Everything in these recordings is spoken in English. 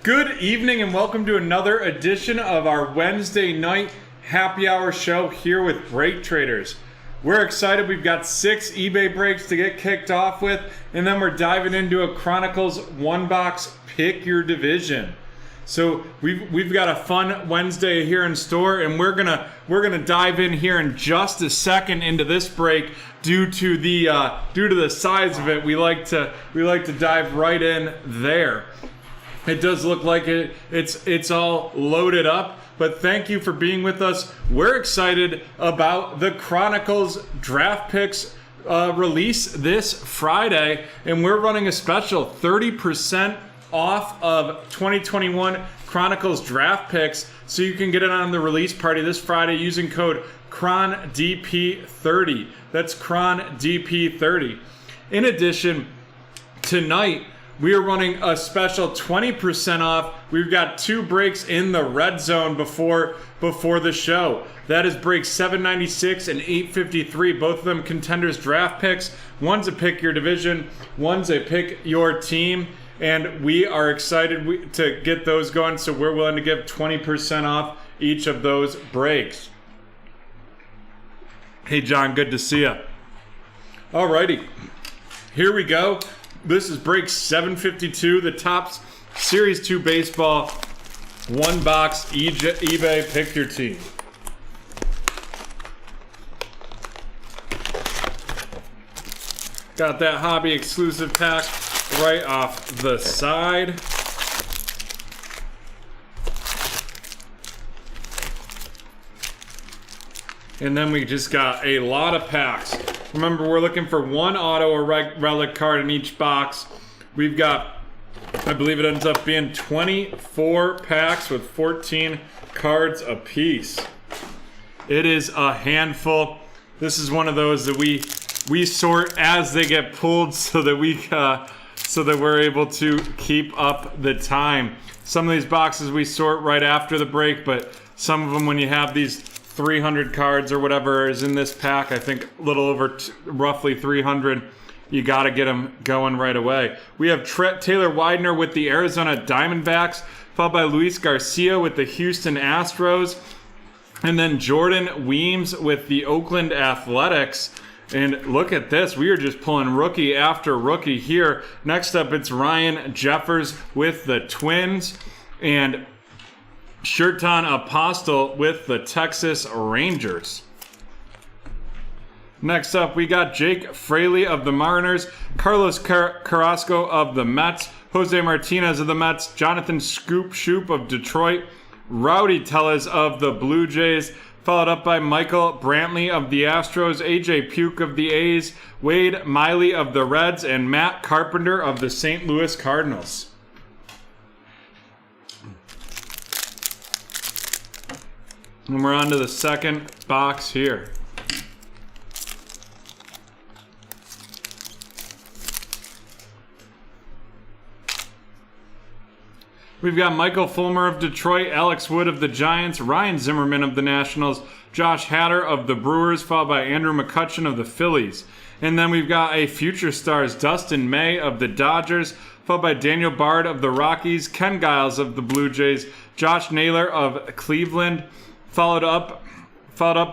Good evening and welcome to another edition of our Wednesday night happy hour show here with BreakTraders. We're excited. We've got 6 eBay breaks to get kicked off with, and then we're diving into a Chronicles one box pick your division. So we've got a fun Wednesday here in store, and we're gonna dive in here in just a second into this break. Due to the size of it, we like to dive right in there. It does look like it's all loaded up, but thank you for being with us. We're excited about the Chronicles draft picks release this Friday, and we're running a special 30% off of 2021 Chronicles draft picks, so you can get it on the release party this Friday using code CRONDP30. That's CRONDP30. In addition, tonight we are running a special 20% off. We've got 2 breaks in the red zone before the show. That is break 796 and 853, both of them contenders draft picks. One's a pick your division, one's a pick your team, and we are excited to get those going, so we're willing to give 20% off each of those breaks. Hey John, good to see you. Alrighty, here we go. This is break 752, the Topps Series 2 Baseball one box eBay pick your team. Got that hobby exclusive pack right off the side. And then we just got a lot of packs. Remember, we're looking for 1 auto or relic card in each box. We've got, I believe it ends up being 24 packs with 14 cards apiece. It is a handful. This is one of those that we sort as they get pulled so that we're able to keep up the time. Some of these boxes we sort right after the break, but some of them, when you have these 300 cards or whatever is in this pack, I think a little over roughly 300, you got to get them going right away. We have Taylor Widener with the Arizona Diamondbacks, followed by Luis Garcia with the Houston Astros, and then Jordan Weems with the Oakland Athletics. And look at this, we are just pulling rookie after rookie here. Next up, it's Ryan Jeffers with the Twins, and Shirton Apostle with the Texas Rangers. Next up, we got Jake Fraley of the Mariners, Carlos Carrasco of the Mets, Jose Martinez of the Mets, Jonathan Scoop Shoop of Detroit, Rowdy Tellez of the Blue Jays, followed up by Michael Brantley of the Astros, AJ Puke of the A's, Wade Miley of the Reds, and Matt Carpenter of the St. Louis Cardinals. And we're on to the second box here. We've got Michael Fulmer of Detroit, Alex Wood of the Giants, Ryan Zimmerman of the Nationals, Josh Hader of the Brewers, followed by Andrew McCutchen of the Phillies. And then we've got a Future Stars, Dustin May of the Dodgers, followed by Daniel Bard of the Rockies, Ken Giles of the Blue Jays, Josh Naylor of Cleveland, followed up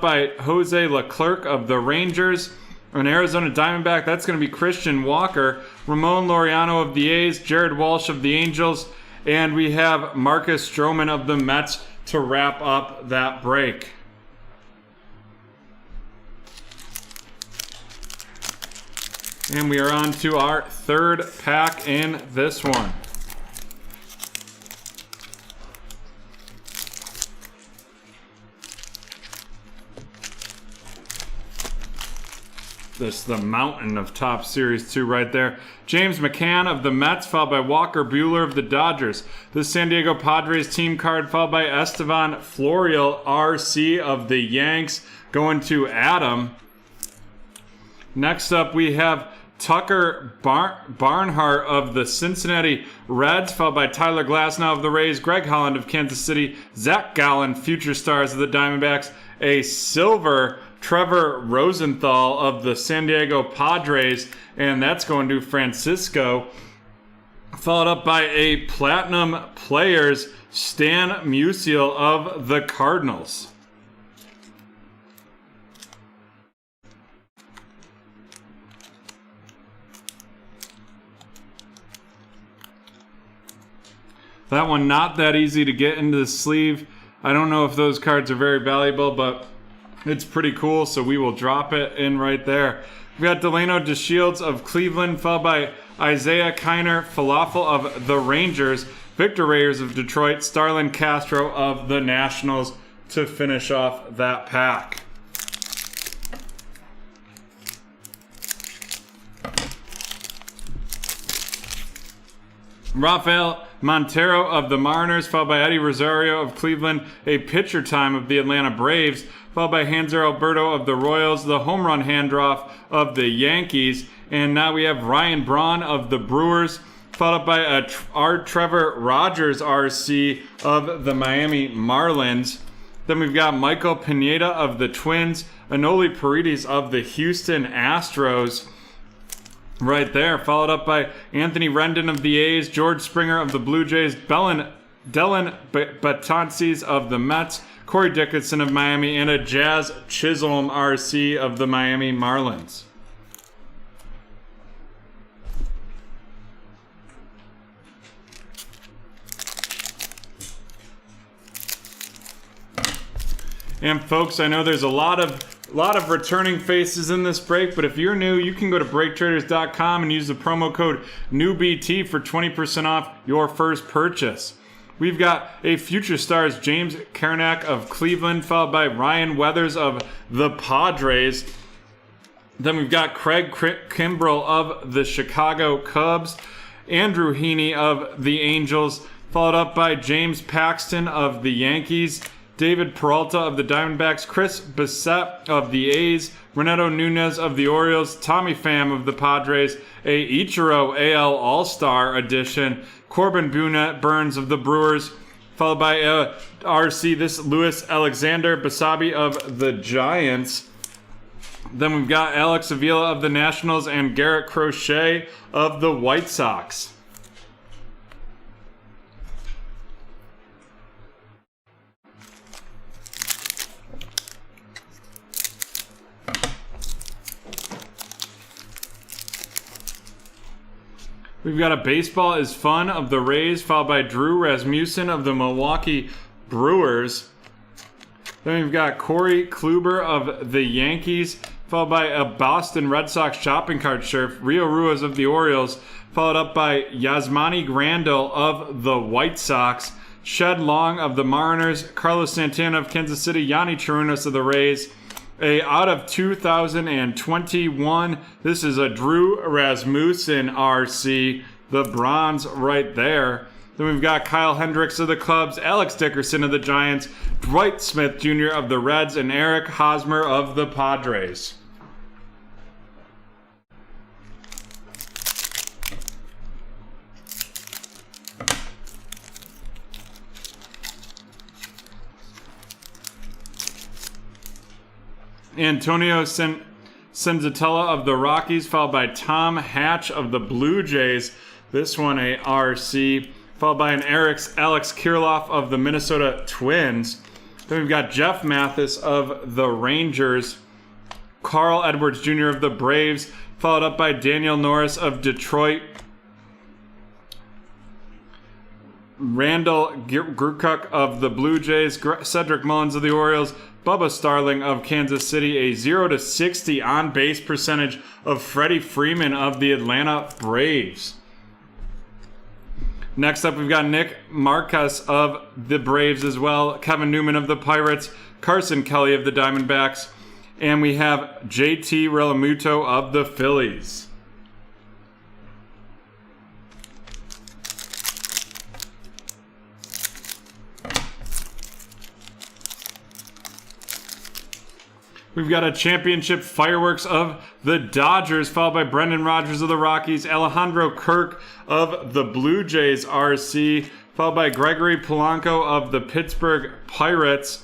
by Jose Leclerc of the Rangers, an Arizona Diamondback. That's going to be Christian Walker, Ramon Laureano of the A's, Jared Walsh of the Angels, and we have Marcus Stroman of the Mets to wrap up that break. And we are on to our third pack in this one. This the mountain of Topps Series 2 right there. James McCann of the Mets, followed by Walker Buehler of the Dodgers. The San Diego Padres team card, followed by Estevan Florial, RC of the Yanks, going to Adam. Next up, we have Tucker Barnhart of the Cincinnati Reds, followed by Tyler Glasnow of the Rays, Greg Holland of Kansas City, Zach Gallen, Future Stars of the Diamondbacks, a silver Trevor Rosenthal of the San Diego Padres, and that's going to Francisco. Followed up by a Platinum Players Stan Musial of the Cardinals. That one not that easy to get into the sleeve. I don't know if those cards are very valuable, but it's pretty cool, so we will drop it in right there. We got Delano DeShields of Cleveland, followed by Isaiah Kiner Falafel of the Rangers, Victor Reyes of Detroit, Starlin Castro of the Nationals to finish off that pack. Rafael Montero of the Mariners, followed by Eddie Rosario of Cleveland, a pitcher time of the Atlanta Braves, followed by Hanser Alberto of the Royals, the home run handoff of the Yankees, and now we have Ryan Braun of the Brewers, followed up by Trevor Rogers RC of the Miami Marlins. Then we've got Michael Pineda of the Twins, Anoli Paredes of the Houston Astros, right there, followed up by Anthony Rendon of the A's, George Springer of the Blue Jays, Dylan Betances of the Mets, Corey Dickinson of Miami, and a Jazz Chisholm RC of the Miami Marlins. And folks, I know there's a lot of returning faces in this break, but if you're new, you can go to BreakTraders.com and use the promo code NEWBT for 20% off your first purchase. We've got a Future Stars James Karinchak of Cleveland, followed by Ryan Weathers of the Padres. Then we've got Craig Kimbrell of the Chicago Cubs, Andrew Heaney of the Angels, followed up by James Paxton of the Yankees, David Peralta of the Diamondbacks, Chris Bassett of the A's, Renato Nunez of the Orioles, Tommy Pham of the Padres, a Ichiro AL All-Star edition, Corbin Burns of the Brewers, followed by RC, this Luis Alexander Basabi of the Giants. Then we've got Alex Avila of the Nationals and Garrett Crochet of the White Sox. We've got a Baseball is Fun of the Rays, followed by Drew Rasmussen of the Milwaukee Brewers. Then we've got Corey Kluber of the Yankees, followed by a Boston Red Sox shopping cart shirt, Rio Ruiz of the Orioles, followed up by Yasmani Grandal of the White Sox, Shed Long of the Mariners, Carlos Santana of Kansas City, Yanni Chirinos of the Rays. Out of 2021, this is a Drew Rasmussen RC, the bronze right there. Then we've got Kyle Hendricks of the Cubs, Alex Dickerson of the Giants, Dwight Smith Jr. of the Reds, and Eric Hosmer of the Padres. Antonio Senzatella of the Rockies, followed by Tom Hatch of the Blue Jays. This one a RC, followed by an Alex Kirilloff of the Minnesota Twins. Then we've got Jeff Mathis of the Rangers, Carl Edwards Jr. of the Braves, followed up by Daniel Norris of Detroit, Randall Grukuk of the Blue Jays, Cedric Mullins of the Orioles, Bubba Starling of Kansas City, a 0-60 on-base percentage of Freddie Freeman of the Atlanta Braves. Next up, we've got Nick Marquez of the Braves as well, Kevin Newman of the Pirates, Carson Kelly of the Diamondbacks, and we have JT Realmuto of the Phillies. We've got a championship fireworks of the Dodgers, followed by Brendan Rodgers of the Rockies, Alejandro Kirk of the Blue Jays RC, followed by Gregory Polanco of the Pittsburgh Pirates,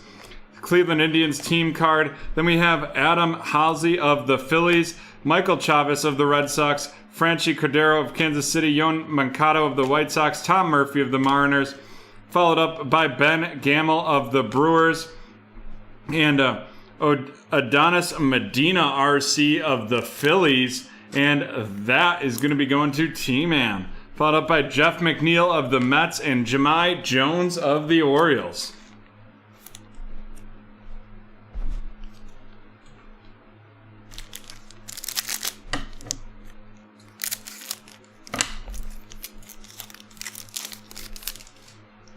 Cleveland Indians team card. Then we have Adam Halsey of the Phillies, Michael Chavis of the Red Sox, Franchi Cordero of Kansas City, Yoan Moncada of the White Sox, Tom Murphy of the Mariners, followed up by Ben Gamel of the Brewers, and Adonis Medina RC of the Phillies, and that is going to be going to T-Man. Followed up by Jeff McNeil of the Mets and Jahmai Jones of the Orioles.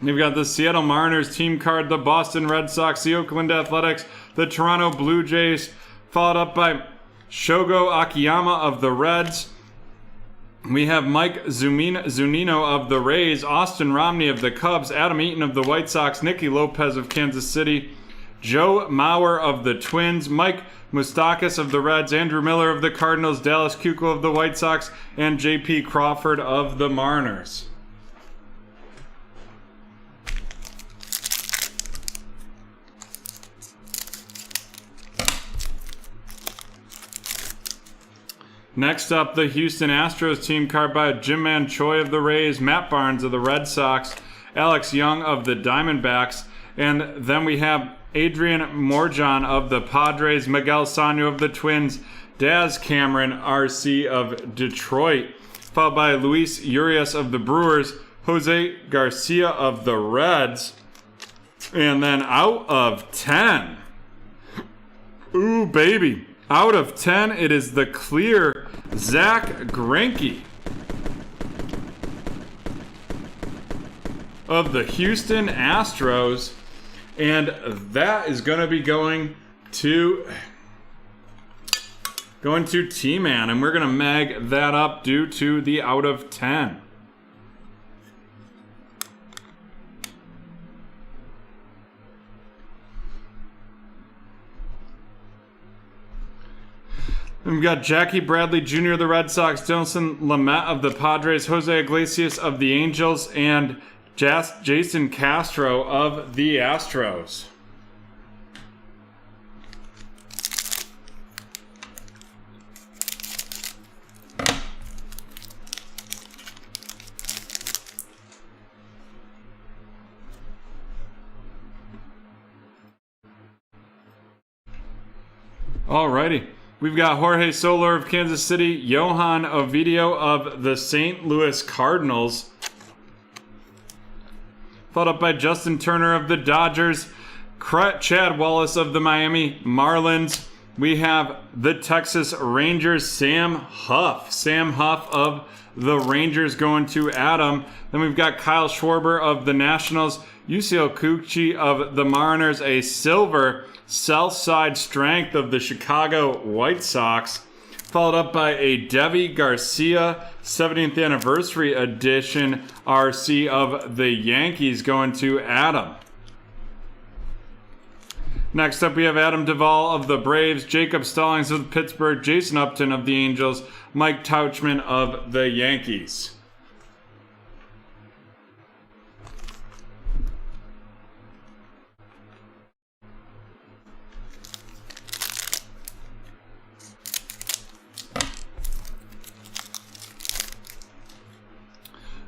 You've got the Seattle Mariners team card, the Boston Red Sox, the Oakland Athletics, the Toronto Blue Jays, followed up by Shogo Akiyama of the Reds. We have Mike Zunino of the Rays, Austin Romney of the Cubs, Adam Eaton of the White Sox, Nicky Lopez of Kansas City, Joe Mauer of the Twins, Mike Moustakas of the Reds, Andrew Miller of the Cardinals, Dallas Keuchel of the White Sox, and J.P. Crawford of the Mariners. Next up, the Houston Astros team card by Jim Man Choi of the Rays, Matt Barnes of the Red Sox, Alex Young of the Diamondbacks, and then we have Adrian Morjan of the Padres, Miguel Sano of the Twins, Daz Cameron RC of Detroit, followed by Luis Urias of the Brewers, Jose Garcia of the Reds, and then out of 10. Ooh, baby. Out of 10, it is the clear Zach Greinke of the Houston Astros. And that is going to be going to T-Man. And we're going to mag that up due to the out of 10. We've got Jackie Bradley Jr. of the Red Sox, Dylan Lamet of the Padres, Jose Iglesias of the Angels, and Jason Castro of the Astros. Alrighty. We've got Jorge Soler of Kansas City, Johan Ovidio of the St. Louis Cardinals, followed up by Justin Turner of the Dodgers, Chad Wallace of the Miami Marlins. We have the Texas Rangers, Sam Huff of the Rangers going to Adam. Then we've got Kyle Schwarber of the Nationals, Yusei Kikuchi of the Mariners, a silver South Side Strength of the Chicago White Sox, followed up by a Devi Garcia 70th Anniversary Edition RC of the Yankees going to Adam. Next up, we have Adam Duvall of the Braves, Jacob Stallings of Pittsburgh, Jason Upton of the Angels, Mike Tauchman of the Yankees.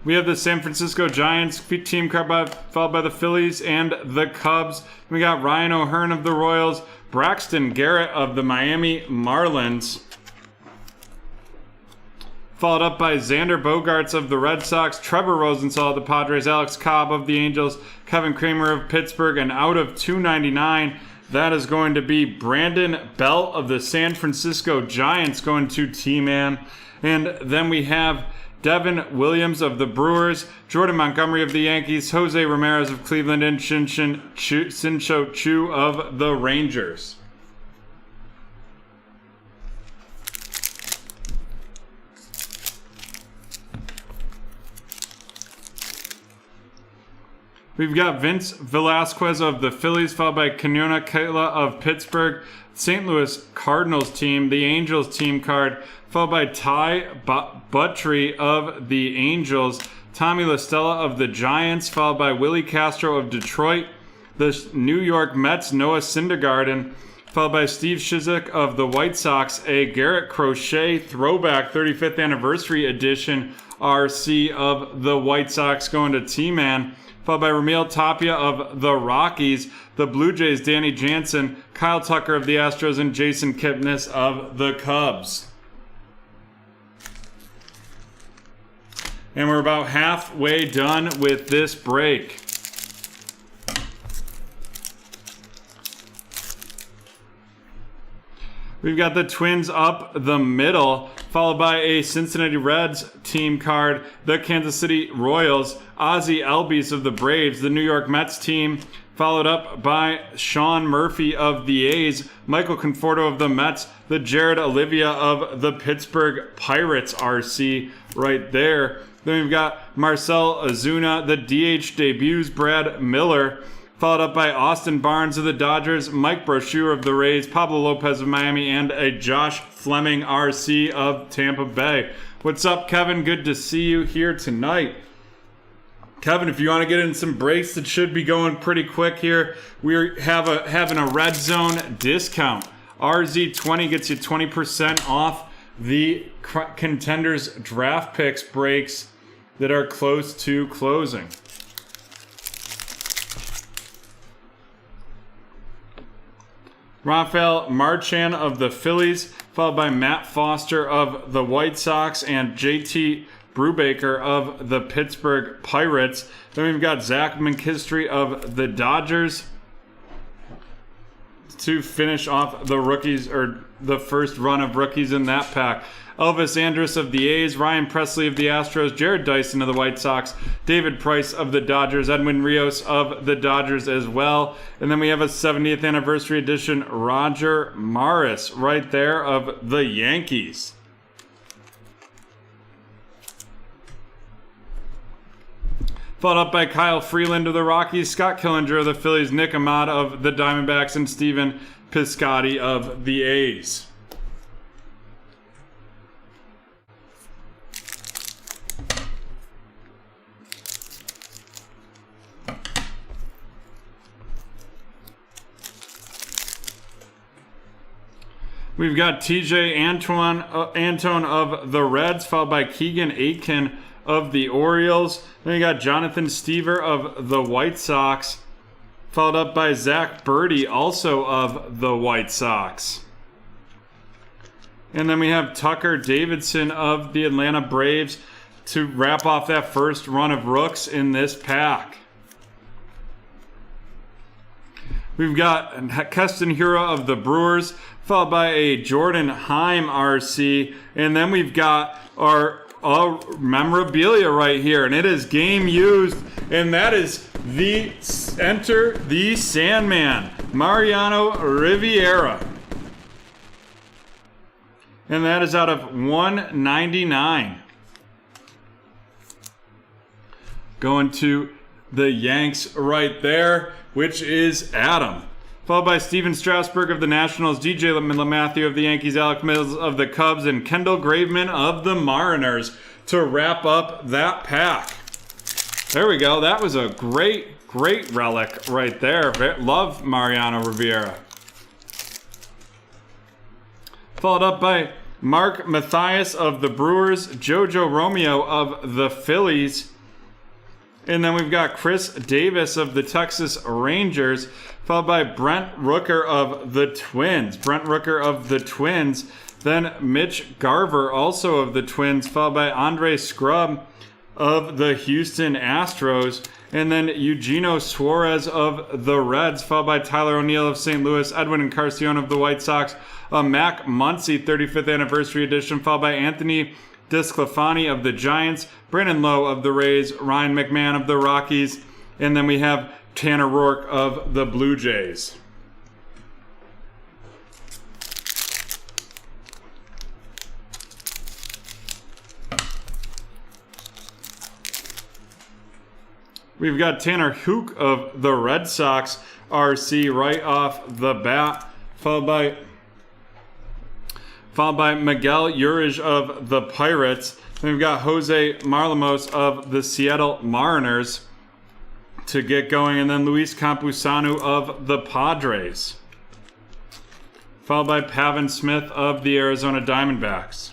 We have the San Francisco Giants team card followed by the Phillies and the Cubs. We got Ryan O'Hearn of the Royals, Braxton Garrett of the Miami Marlins, followed up by Xander Bogaerts of the Red Sox, Trevor Rosenthal of the Padres, Alex Cobb of the Angels, Kevin Kramer of Pittsburgh, and out of 299, that is going to be Brandon Belt of the San Francisco Giants going to T-Man. And then we have Devin Williams of the Brewers, Jordan Montgomery of the Yankees, Jose Ramirez of Cleveland, and Shin-Sho Chu of the Rangers. We've got Vince Velasquez of the Phillies, followed by Kenona Kela of Pittsburgh, St. Louis Cardinals team, the Angels team card, followed by Ty Buttrey of the Angels, Tommy LaStella of the Giants, followed by Willie Castro of Detroit, the New York Mets, Noah Syndergaard, followed by Steve Shizik of the White Sox, a Garrett Crochet throwback 35th anniversary edition RC of the White Sox going to T-Man, followed by Ramil Tapia of the Rockies, the Blue Jays, Danny Jansen, Kyle Tucker of the Astros, and Jason Kipnis of the Cubs. And we're about halfway done with this break. We've got the Twins up the middle, followed by a Cincinnati Reds team card, the Kansas City Royals, Ozzie Albies of the Braves, the New York Mets team, followed up by Sean Murphy of the A's, Michael Conforto of the Mets, the Jared Olivia of the Pittsburgh Pirates RC right there. Then we've got Marcell Ozuna, the DH debuts, Brad Miller, followed up by Austin Barnes of the Dodgers, Mike Brochuer of the Rays, Pablo Lopez of Miami, and a Josh Fleming RC of Tampa Bay. What's up, Kevin? Good to see you here tonight. Kevin, if you want to get in some breaks that should be going pretty quick here, we're having a red zone discount. RZ20 gets you 20% off the Contenders draft picks breaks that are close to closing. Rafael Marchand of the Phillies, followed by Matt Foster of the White Sox and JT Brubaker of the Pittsburgh Pirates. Then we've got Zach McKinstry of the Dodgers to finish off the rookies, or the first run of rookies in that pack. Elvis Andrus of the A's, Ryan Presley of the Astros, Jared Dyson of the White Sox, David Price of the Dodgers, Edwin Rios of the Dodgers as well. And then we have a 70th anniversary edition Roger Maris right there of the Yankees. Followed up by Kyle Freeland of the Rockies, Scott Killinger of the Phillies, Nick Ahmad of the Diamondbacks, and Steven Piscotty of the A's. We've got TJ Antone of the Reds, followed by Keegan Aitken of the Orioles. Then we got Jonathan Stever of the White Sox, followed up by Zach Birdie, also of the White Sox. And then we have Tucker Davidson of the Atlanta Braves to wrap off that first run of rooks in this pack. We've got Keston Hiura of the Brewers, followed by a Jordan Heim RC. And then we've got our memorabilia right here, and it is game used, and that is the Enter the Sandman, Mariano Rivera. And that is out of 199. Going to the Yanks right there, which is Adam. Followed by Steven Strasburg of the Nationals, DJ LeMahieu of the Yankees, Alec Mills of the Cubs, and Kendall Graveman of the Mariners to wrap up that pack. There we go. That was a great relic right there. Love Mariano Rivera. Followed up by Mark Mathias of the Brewers, JoJo Romeo of the Phillies, and then we've got Chris Davis of the Texas Rangers, followed by Brent Rooker of the Twins. Then Mitch Garver, also of the Twins, followed by Andre Scrub of the Houston Astros. And then Eugenio Suarez of the Reds, followed by Tyler O'Neill of St. Louis, Edwin Encarnacion of the White Sox, Mac Muncy 35th Anniversary Edition, followed by Anthony DeSclafani of the Giants, Brandon Lowe of the Rays, Ryan McMahon of the Rockies, and then we have Tanner Rourke of the Blue Jays. We've got Tanner Hook of the Red Sox RC right off the bat, followed by Miguel Urich of the Pirates. Then we've got Jose Marlamos of the Seattle Mariners to get going, and then Luis Campusano of the Padres. followed by Pavin Smith of the Arizona Diamondbacks.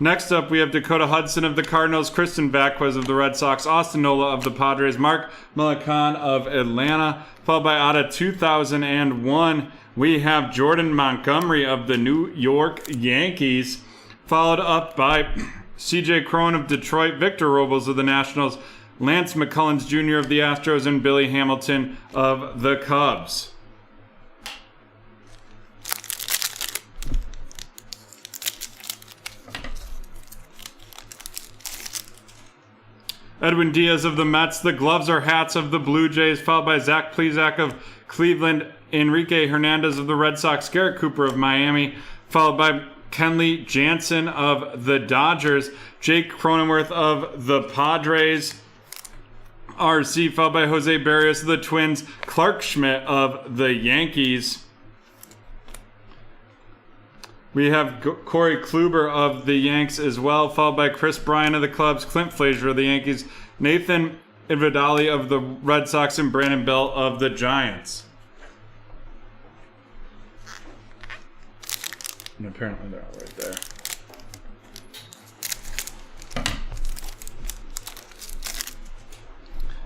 Next up, we have Dakota Hudson of the Cardinals, Kristen Vazquez of the Red Sox, Austin Nola of the Padres, Mark Melican of Atlanta, followed by out of 2001, we have Jordan Montgomery of the New York Yankees, followed up by CJ Cron of Detroit, Victor Robles of the Nationals, Lance McCullens Jr. of the Astros, and Billy Hamilton of the Cubs. Edwin Diaz of the Mets, the gloves are hats of the Blue Jays, followed by Zach Plesac of Cleveland, Enrique Hernandez of the Red Sox, Garrett Cooper of Miami, followed by Kenley Jansen of the Dodgers, Jake Cronenworth of the Padres, RC, followed by Jose Barrios of the Twins, Clark Schmidt of the Yankees. We have Corey Kluber of the Yanks as well, followed by Chris Bryant of the Cubs, Clint Frazier of the Yankees, Nathan Ivadali of the Red Sox, and Brandon Belt of the Giants. And apparently they're all right there.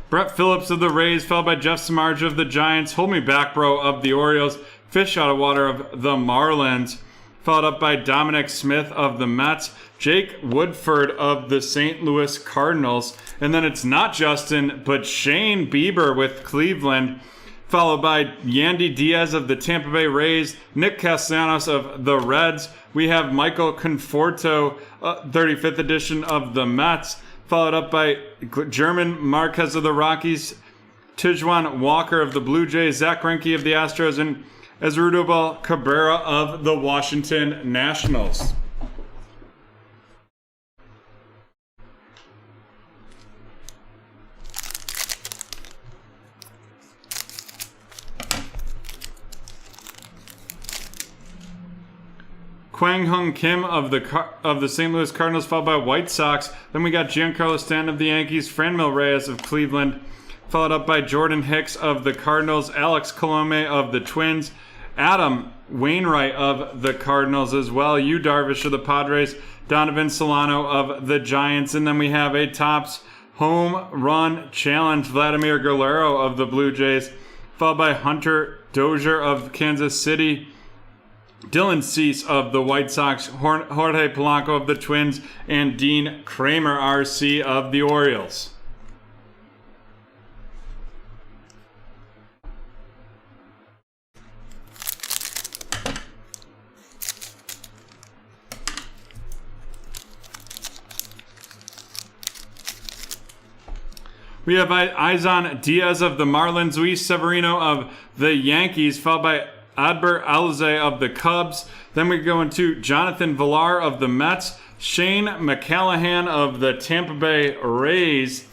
Brett Phillips of the Rays, followed by Jeff Samardzija of the Giants, Hold Me Back Bro of the Orioles, Fish Out of Water of the Marlins, followed up by Dominic Smith of the Mets, Jake Woodford of the St. Louis Cardinals, and then it's not Justin, but Shane Bieber with Cleveland, followed by Yandy Diaz of the Tampa Bay Rays, Nick Castellanos of the Reds. We have Michael Conforto, 35th edition of the Mets, followed up by German Marquez of the Rockies, Tijuan Walker of the Blue Jays, Zach Greinke of the Astros, and Ezrudobal Cabrera of the Washington Nationals. Kwang Hung Kim of the St. Louis Cardinals, followed by White Sox. Then we got Giancarlo Stanton of the Yankees, Franmil Reyes of Cleveland, followed up by Jordan Hicks of the Cardinals, Alex Colome of the Twins, Adam Wainwright of the Cardinals as well, Yu Darvish of the Padres, Donovan Solano of the Giants, and then we have a Topps Home Run Challenge, Vladimir Guerrero of the Blue Jays, followed by Hunter Dozier of Kansas City, Dylan Cease of the White Sox, Jorge Polanco of the Twins, and Dean Kramer, RC, of the Orioles. We have Izan Diaz of the Marlins, Luis Severino of the Yankees, followed by Adbert Alzolay of the Cubs. Then we go into Jonathan Villar of the Mets, Shane McCallahan of the Tampa Bay Rays,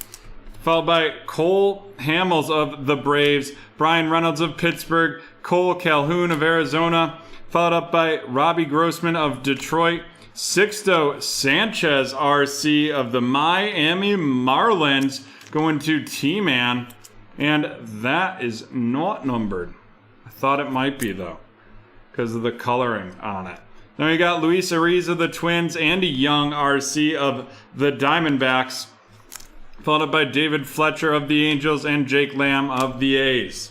followed by Cole Hamels of the Braves, Brian Reynolds of Pittsburgh, Cole Calhoun of Arizona, followed up by Robbie Grossman of Detroit, Sixto Sanchez, RC, of the Miami Marlins, going to T-Man, and that is not numbered. I thought it might be, though, because of the coloring on it. Then we got Luis Ariz of the Twins, Andy Young, RC, of the Diamondbacks, followed up by David Fletcher of the Angels and Jake Lamb of the A's.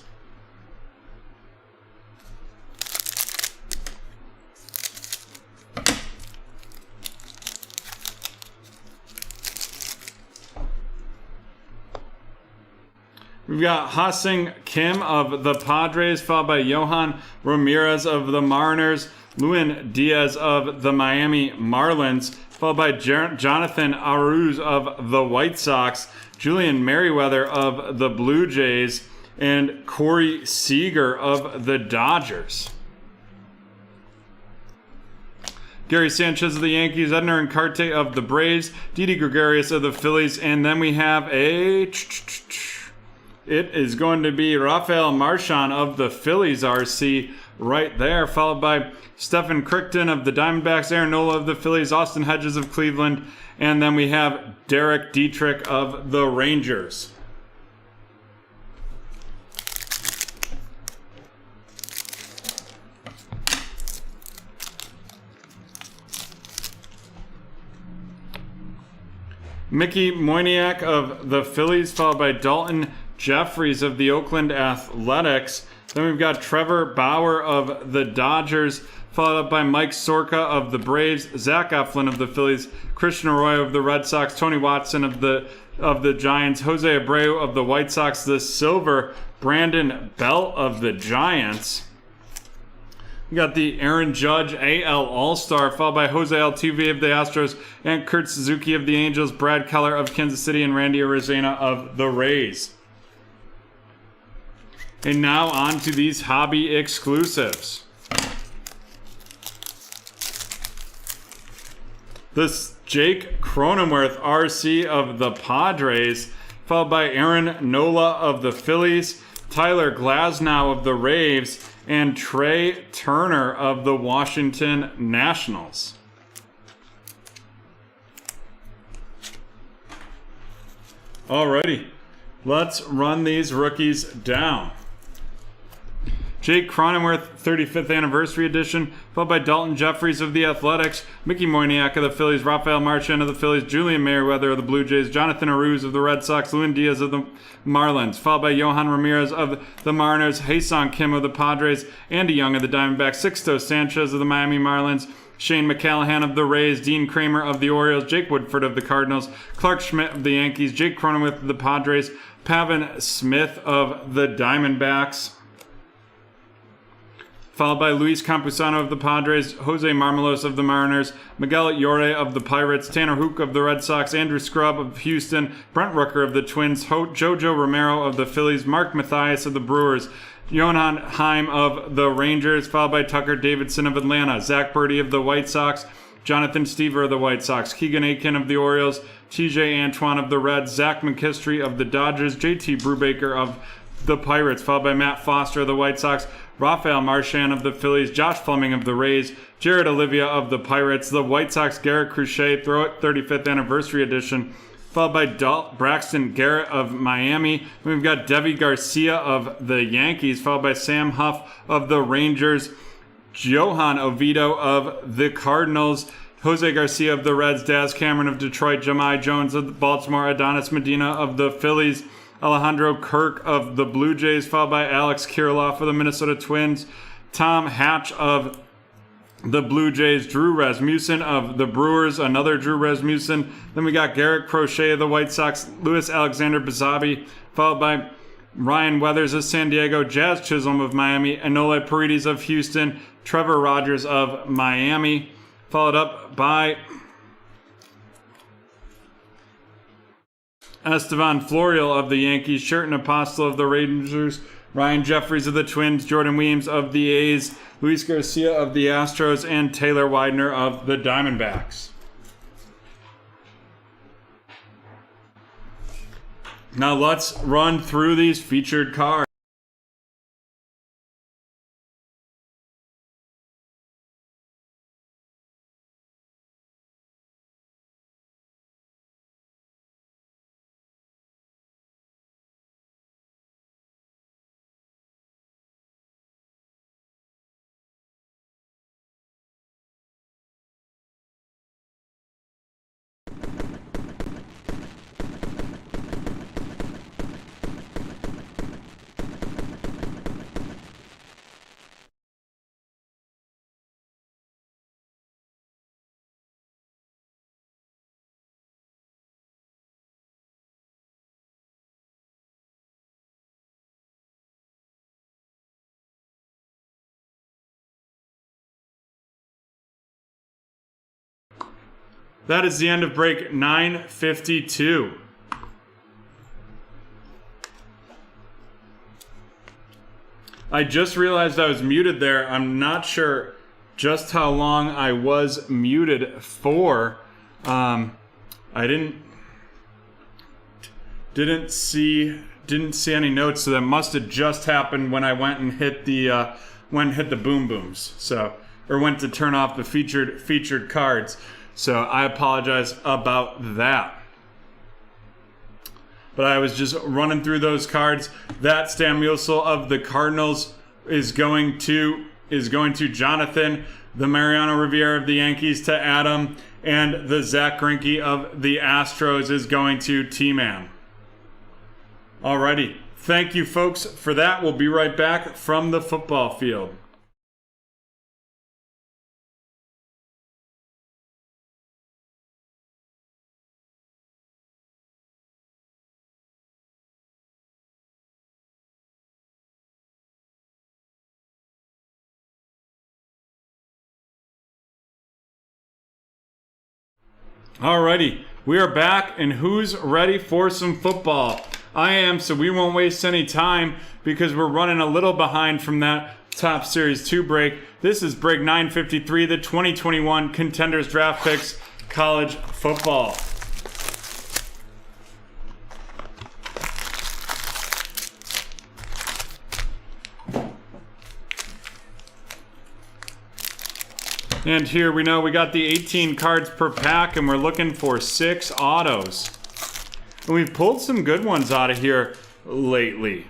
We've got Ha-Seng Kim of the Padres, followed by Johan Ramirez of the Mariners, Luis Diaz of the Miami Marlins, followed by Jonathan Aruz of the White Sox, Julian Merriweather of the Blue Jays, and Corey Seager of the Dodgers. Gary Sanchez of the Yankees, Edner Encarte of the Braves, Didi Gregorius of the Phillies, and then we have it is going to be Rafael Marchand of the Phillies, RC, right there, followed by Stephen Crichton of the Diamondbacks, Aaron Nola of the Phillies, Austin Hedges of Cleveland, and then we have Derek Dietrich of the Rangers. Mickey Moyniak of the Phillies, followed by Dalton Jeffries of the Oakland Athletics. Then we've got Trevor Bauer of the Dodgers, followed up by Mike Sorka of the Braves, Zach Eflin of the Phillies, Christian Arroyo of the Red Sox, Tony Watson of the Giants, Jose Abreu of the White Sox, the silver, Brandon Belt of the Giants. We got the Aaron Judge AL All-Star, followed by Jose Altuve of the Astros, and Kurt Suzuki of the Angels, Brad Keller of Kansas City, and Randy Arozarena of the Rays. And now on to these hobby exclusives. This Jake Cronenworth RC of the Padres, followed by Aaron Nola of the Phillies, Tyler Glasnow of the Braves, and Trey Turner of the Washington Nationals. Alrighty, let's run these rookies down. Jake Cronenworth, 35th Anniversary Edition, followed by Dalton Jeffries of the Athletics, Mickey Moyniak of the Phillies, Rafael Marchand of the Phillies, Julian Merriweather of the Blue Jays, Jonathan Aruz of the Red Sox, Lewin Diaz of the Marlins, followed by Johan Ramirez of the Mariners, Hae-Sung Kim of the Padres, Andy Young of the Diamondbacks, Sixto Sanchez of the Miami Marlins, Shane McCallahan of the Rays, Dean Kramer of the Orioles, Jake Woodford of the Cardinals, Clark Schmidt of the Yankees, Jake Cronenworth of the Padres, Pavin Smith of the Diamondbacks, followed by Luis Campusano of the Padres, Jose Marmelos of the Mariners, Miguel Llore of the Pirates, Tanner Houck of the Red Sox, Andrew Scrubb of Houston, Brent Rooker of the Twins, Jojo Romero of the Phillies, Mark Mathias of the Brewers, Johan Heim of the Rangers, followed by Tucker Davidson of Atlanta, Zach Birdie of the White Sox, Jonathan Stever of the White Sox, Keegan Aiken of the Orioles, TJ Antoine of the Reds, Zach McKistry of the Dodgers, JT Brubaker of the Pirates, followed by Matt Foster of the White Sox, Rafael Marchand of the Phillies, Josh Fleming of the Rays, Jared Olivia of the Pirates, the White Sox, Garrett Crochet, Throw It 35th Anniversary Edition, followed by Braxton Garrett of Miami. We've got Devi Garcia of the Yankees, followed by Sam Huff of the Rangers, Johan Oviedo of the Cardinals, Jose Garcia of the Reds, Daz Cameron of Detroit, Jahmai Jones of Baltimore, Adonis Medina of the Phillies, Alejandro Kirk of the Blue Jays, followed by Alex Kirilloff of the Minnesota Twins, Tom Hatch of the Blue Jays, Drew Rasmussen of the Brewers, another Drew Rasmussen. Then we got Garrett Crochet of the White Sox, Louis Alexander Bazabi, followed by Ryan Weathers of San Diego, Jazz Chisholm of Miami, Enola Paredes of Houston, Trevor Rogers of Miami, followed up by Estevan Florial of the Yankees, Sherton Apostle of the Rangers, Ryan Jeffries of the Twins, Jordan Weems of the A's, Luis Garcia of the Astros, and Taylor Widener of the Diamondbacks. Now let's run through these featured cards. That is the end of break 952. I just realized I was muted there. I'm not sure just how long I was muted for. I didn't see any notes, so that must have just happened when I went and hit the boom booms. So, or went to turn off the featured cards. So I apologize about that. But I was just running through those cards. That Stan Musial of the Cardinals is going to is going to Jonathan. The Mariano Rivera of the Yankees to Adam. And the Zach Greinke of the Astros is going to T-Man. Alrighty. Thank you, folks, for that. We'll be right back from the football field. Alrighty, we are back, and who's ready for some football? I am, so we won't waste any time because we're running a little behind from that top Series 2 break. This is break 953, the 2021 Contenders Draft Picks College Football. And here we know we got the 18 cards per pack, and we're looking for 6 autos. And we've pulled some good ones out of here lately.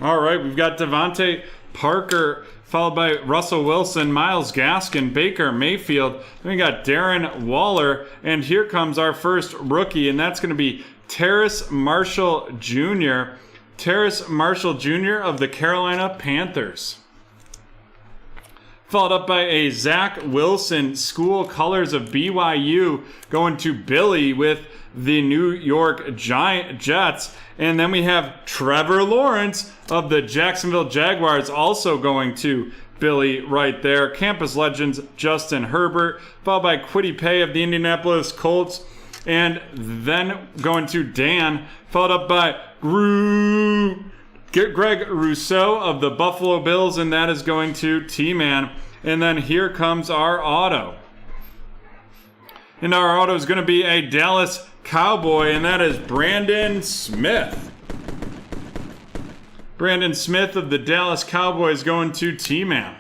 All right, we've got Devontae Parker, followed by Russell Wilson, Myles Gaskin, Baker Mayfield. Then we got Darren Waller, and here comes our first rookie, and that's going to be Terrace Marshall Jr. Terrace Marshall Jr. of the Carolina Panthers. Followed up by a Zach Wilson, school colors of BYU, going to Billy with the New York Jets. And then we have Trevor Lawrence of the Jacksonville Jaguars, also going to Billy right there. Campus Legends, Justin Herbert, followed by Kwity Paye of the Indianapolis Colts. And then going to Dan, followed up by Greg Rousseau of the Buffalo Bills, and that is going to T-Man. And then here comes our auto. And our auto is going to be a Dallas Cowboy, and that is Brandon Smith. Brandon Smith of the Dallas Cowboys going to T-Man.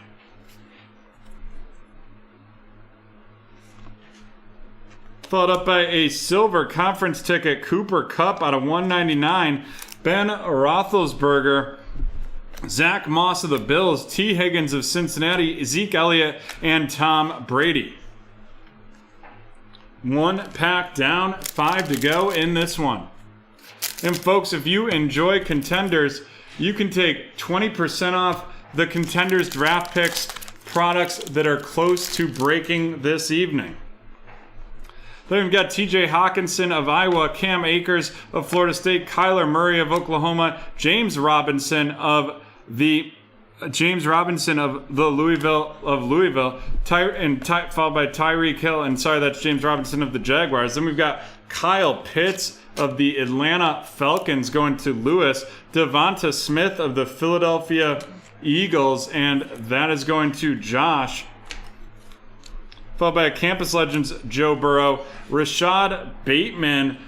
Followed up by a silver conference ticket, Cooper Kupp out of 199. Ben Roethlisberger, Zach Moss of the Bills, T. Higgins of Cincinnati, Zeke Elliott, and Tom Brady. 1 pack down, 5 to go in this one. And folks, if you enjoy Contenders, you can take 20% off the Contenders Draft Picks products that are close to breaking this evening. Then we've got TJ Hawkinson of Iowa, Cam Akers of Florida State, Kyler Murray of Oklahoma, James Robinson of the Louisville, followed by Tyreek Hill, and sorry, that's James Robinson of the Jaguars. Then we've got Kyle Pitts of the Atlanta Falcons going to Lewis, Devonta Smith of the Philadelphia Eagles, and that is going to Josh. Followed by a Campus Legends, Joe Burrow, Rashad Bateman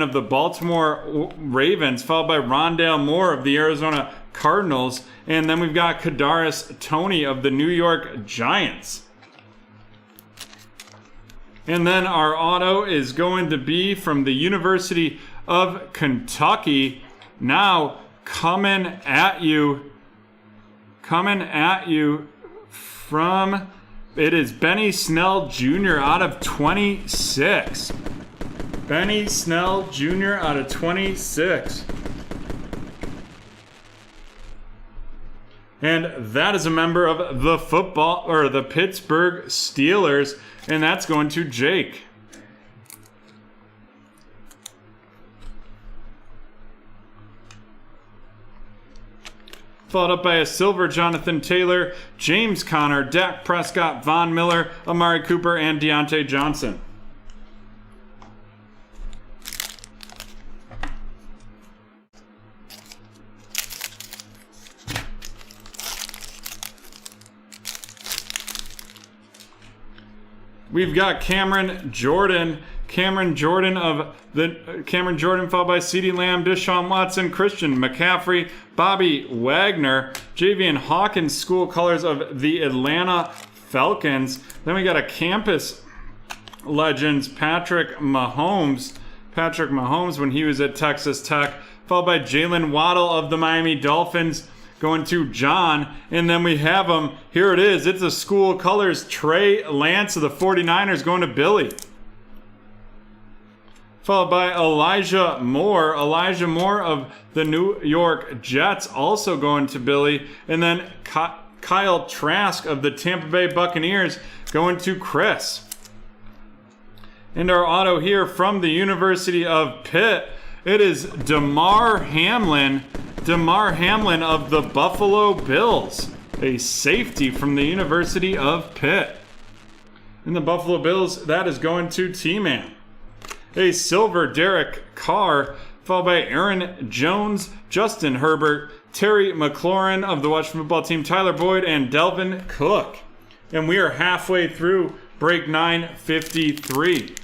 of the Baltimore Ravens, followed by Rondale Moore of the Arizona Cardinals, and then we've got Kadarius Toney of the New York Giants. And then our auto is going to be from the University of Kentucky. Now coming at you from, it is Benny Snell Jr. out of 26. Benny Snell Jr. out of 26. And that is a member of the Pittsburgh Steelers, and that's going to Jake. Followed up by a silver Jonathan Taylor, James Conner, Dak Prescott, Von Miller, Amari Cooper, and Deontay Johnson. We've got Cameron Jordan followed by CeeDee Lamb, Deshaun Watson, Christian McCaffrey, Bobby Wagner, Javian Hawkins, school colors of the Atlanta Falcons. Then we got a Campus Legends, Patrick Mahomes when he was at Texas Tech, followed by Jalen Waddle of the Miami Dolphins, going to John. And then we have him, here it is, it's a school colors, Trey Lance of the 49ers, going to Billy. Followed by Elijah Moore of the New York Jets, also going to Billy. And then Kyle Trask of the Tampa Bay Buccaneers going to Chris. And our auto here from the University of Pitt, it is Damar Hamlin of the Buffalo Bills, a safety from the University of Pitt. In the Buffalo Bills, that is going to T-Man. A silver Derek Carr, followed by Aaron Jones, Justin Herbert, Terry McLaurin of the Washington football team, Tyler Boyd, and Delvin Cook. And we are halfway through break 953.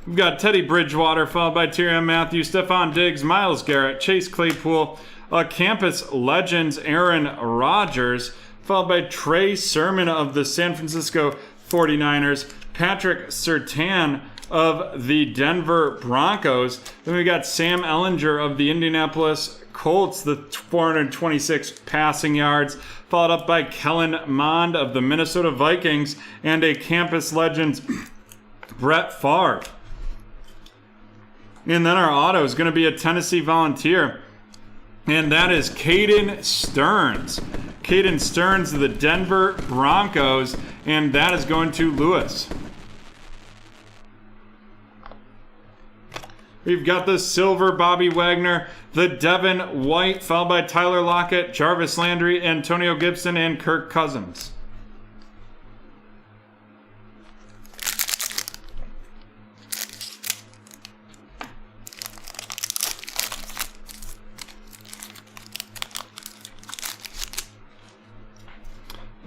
We've got Teddy Bridgewater, followed by Tyrann Mathieu, Stephon Diggs, Myles Garrett, Chase Claypool, Campus Legends, Aaron Rodgers, followed by Trey Sermon of the San Francisco 49ers, Patrick Surtain of the Denver Broncos. Then we got Sam Ehlinger of the Indianapolis Colts, the 426 passing yards, followed up by Kellen Mond of the Minnesota Vikings, and a Campus Legends, Brett Favre. And then our auto is going to be a Tennessee Volunteer, and that is Caden Stearns. Caden Stearns of the Denver Broncos, and that is going to Lewis. We've got the silver Bobby Wagner, the Devin White, followed by Tyler Lockett, Jarvis Landry, Antonio Gibson, and Kirk Cousins.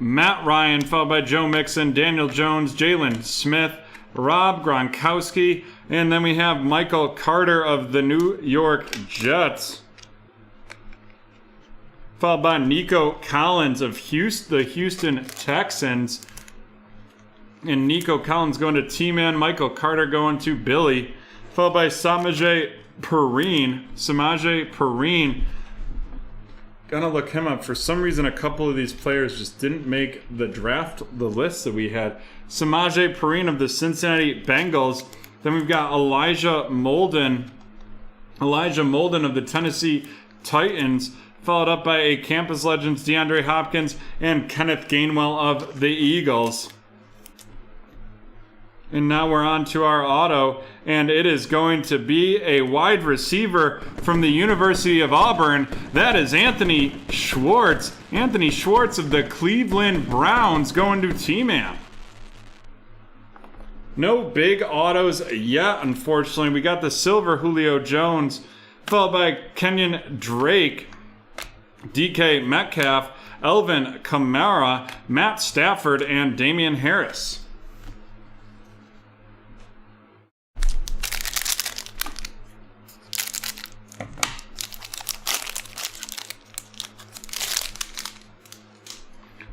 Matt Ryan, followed by Joe Mixon, Daniel Jones, Jalen Smith, Rob Gronkowski, and then we have Michael Carter of the New York Jets, followed by Nico Collins of the Houston Texans, and Nico Collins going to T-Man, Michael Carter going to Billy, followed by Samaje Perine. Gonna look him up. For some reason, a couple of these players just didn't make the list that we had. Samaje Perine of the Cincinnati Bengals. Then we've got Elijah Molden of the Tennessee Titans, followed up by a Campus Legends, DeAndre Hopkins, and Kenneth Gainwell of the Eagles. And now we're on to our auto, and it is going to be a wide receiver from the University of Auburn. That is Anthony Schwartz. Anthony Schwartz of the Cleveland Browns going to T-Man. No big autos yet, unfortunately. We got the silver Julio Jones, followed by Kenyon Drake, DK Metcalf, Elvin Kamara, Matt Stafford, and Damian Harris.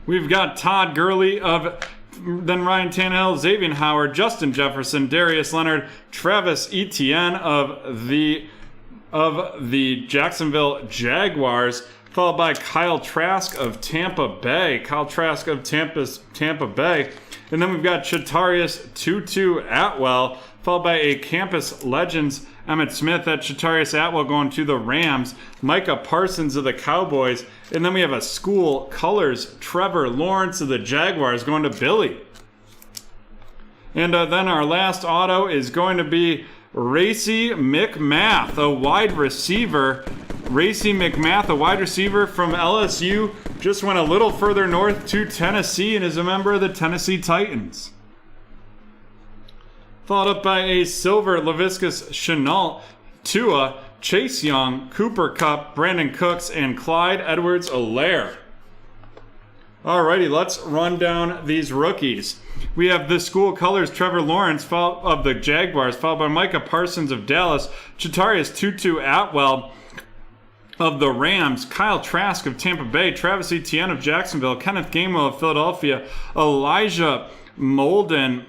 We've got Todd Gurley then Ryan Tannehill, Xavier Howard, Justin Jefferson, Darius Leonard, Travis Etienne of the Jacksonville Jaguars, followed by Kyle Trask of Tampa Bay. Tampa Bay. And then we've got Chatarius Tutu Atwell, followed by a Campus Legends, Emmitt Smith at Chatarius Atwell going to the Rams, Micah Parsons of the Cowboys, and then we have a school colors, Trevor Lawrence of the Jaguars going to Billy. And then our last auto is going to be Racey McMath, a wide receiver. Racey McMath, a wide receiver from LSU, just went a little further north to Tennessee and is a member of the Tennessee Titans. Followed up by a silver Laviscus Chenault, Tua, Chase Young, Cooper Kupp, Brandon Cooks, and Clyde Edwards-Helaire. Alrighty, let's run down these rookies. We have the school colors, Trevor Lawrence of the Jaguars, followed by Micah Parsons of Dallas, Chatarius Tutu Atwell, of the Rams, Kyle Trask of Tampa Bay, Travis Etienne of Jacksonville, Kenneth Gainwell of Philadelphia, Elijah Molden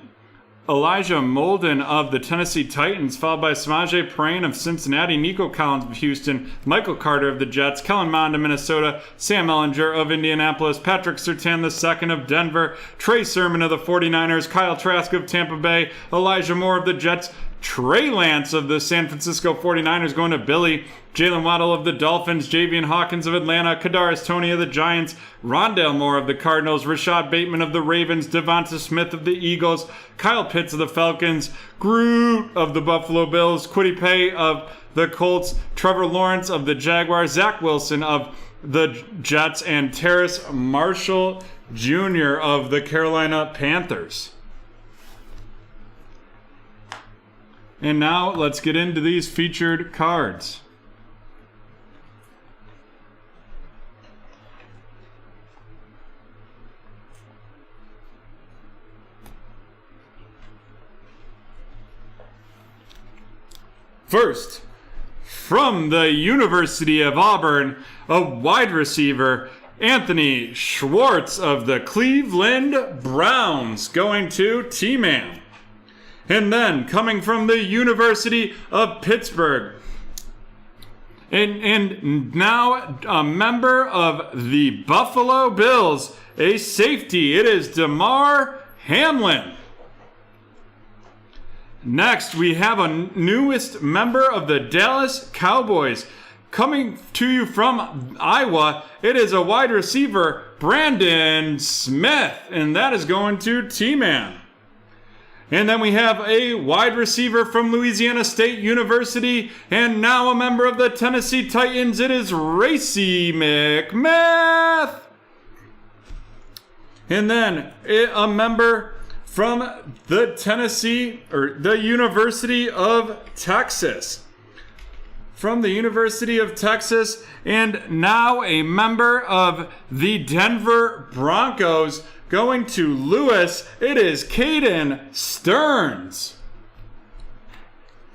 of the Tennessee Titans, followed by Samaje Perine of Cincinnati, Nico Collins of Houston, Michael Carter of the Jets, Kellen Mond of Minnesota, Sam Ellinger of Indianapolis, Patrick Surtain II of Denver, Trey Sermon of the 49ers, Kyle Trask of Tampa Bay, Elijah Moore of the Jets, Trey Lance of the San Francisco 49ers going to Billy, Jalen Waddle of the Dolphins, Javian Hawkins of Atlanta, Kadarius Toney of the Giants, Rondale Moore of the Cardinals, Rashad Bateman of the Ravens, Devonta Smith of the Eagles, Kyle Pitts of the Falcons, Groot of the Buffalo Bills, Kwity Paye of the Colts, Trevor Lawrence of the Jaguars, Zach Wilson of the Jets, and Terrace Marshall Jr. of the Carolina Panthers. And now let's get into these featured cards. First, from the University of Auburn, a wide receiver, Anthony Schwartz of the Cleveland Browns, going to T-Man. And then, coming from the University of Pittsburgh, and now a member of the Buffalo Bills, a safety, it is Damar Hamlin. Next, we have a newest member of the Dallas Cowboys. Coming to you from Iowa, it is a wide receiver, Brandon Smith, and that is going to T-Man. And then we have a wide receiver from Louisiana State University, and now a member of the Tennessee Titans, it is Racey McMath. And then a member from the University of Texas. From the University of Texas, and now a member of the Denver Broncos, going to Lewis, it is Caden Stearns.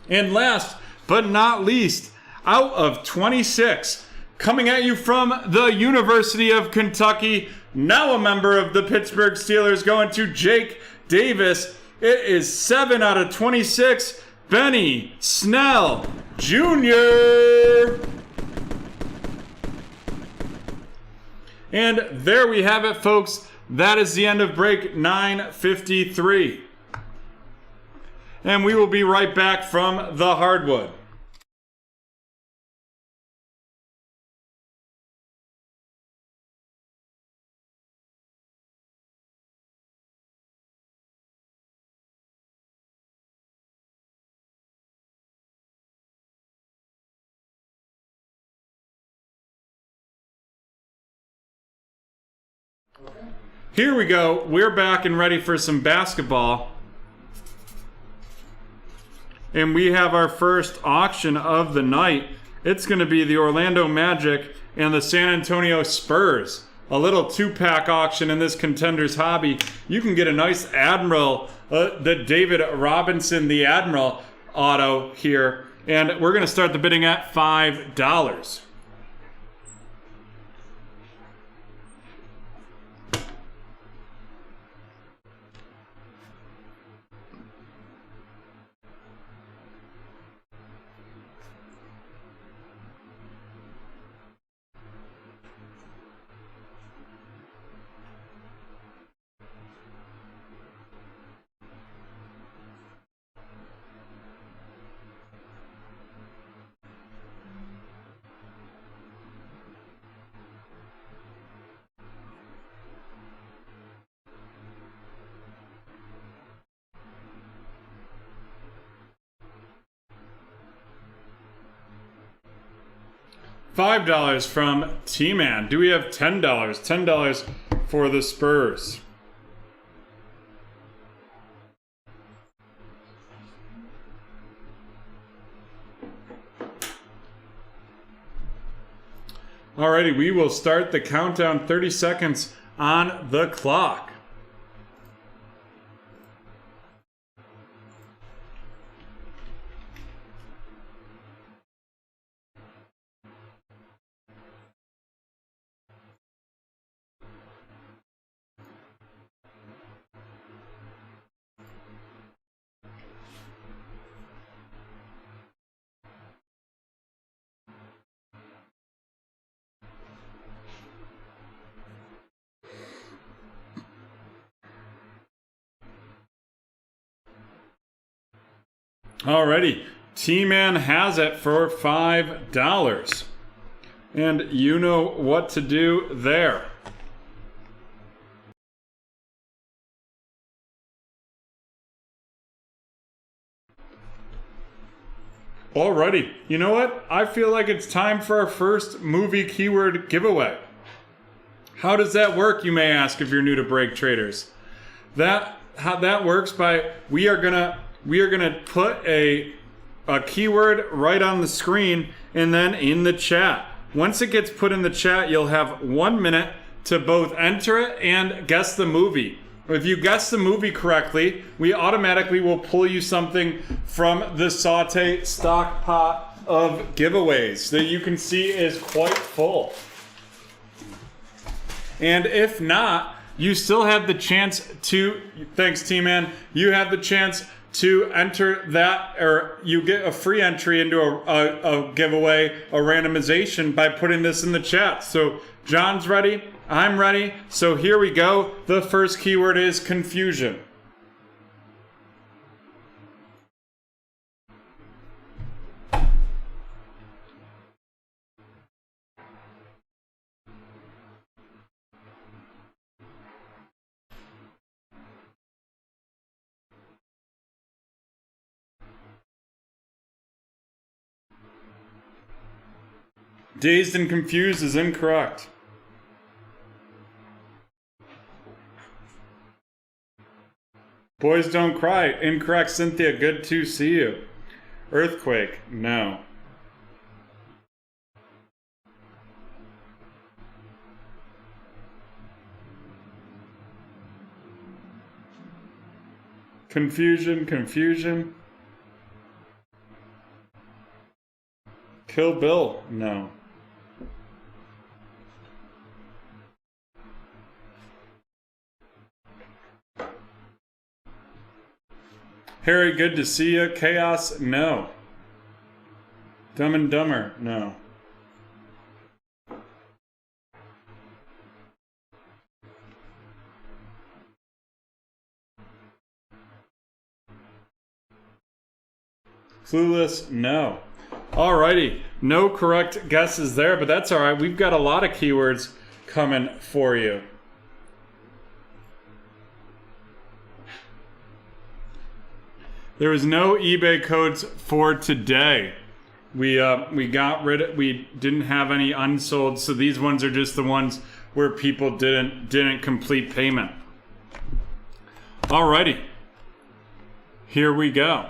And last but not least, out of 26, coming at you from the University of Kentucky, now a member of the Pittsburgh Steelers, going to Jake Davis. It is 7 out of 26, Benny Snell Jr. And there we have it, folks. That is the end of break 953. And we will be right back from the hardwood. Here we go. We're back and ready for some basketball. And we have our first auction of the night. It's going to be the Orlando Magic and the San Antonio Spurs. A little two-pack auction in this Contenders hobby. You can get a nice Admiral, the David Robinson, the Admiral auto here. And we're going to start the bidding at $5. $5 from T-Man. Do we have $10? $10 for the Spurs. Alrighty, we will start the countdown. 30 seconds on the clock. Alrighty, T-Man has it for $5. And you know what to do there. Alrighty, you know what? I feel like it's time for our first movie keyword giveaway. How does that work, you may ask if you're new to BreakTraders? How that works by we are gonna put a keyword right on the screen and then in the chat. Once it gets put in the chat, you'll have 1 minute to both enter it and guess the movie. If you guess the movie correctly, we automatically will pull you something from the Saute stock pot of giveaways that you can see is quite full. And if not, you still have the chance to, thanks T-Man, you have the chance to enter that, or you get a free entry into a giveaway, a randomization by putting this in the chat. So John's ready. I'm ready, so here we go. The first keyword is confusion. Dazed and confused is incorrect. Boys don't cry. Incorrect, Cynthia. Good to see you. Earthquake. No. Confusion, confusion. Kill Bill. No. Harry, good to see you. Chaos, no. Dumb and Dumber, no. Clueless, no. Alrighty, no correct guesses there, but that's alright. We've got a lot of keywords coming for you. There was no eBay codes for today. We didn't have any unsold, so these ones are just the ones where people didn't complete payment. Alrighty. Here we go.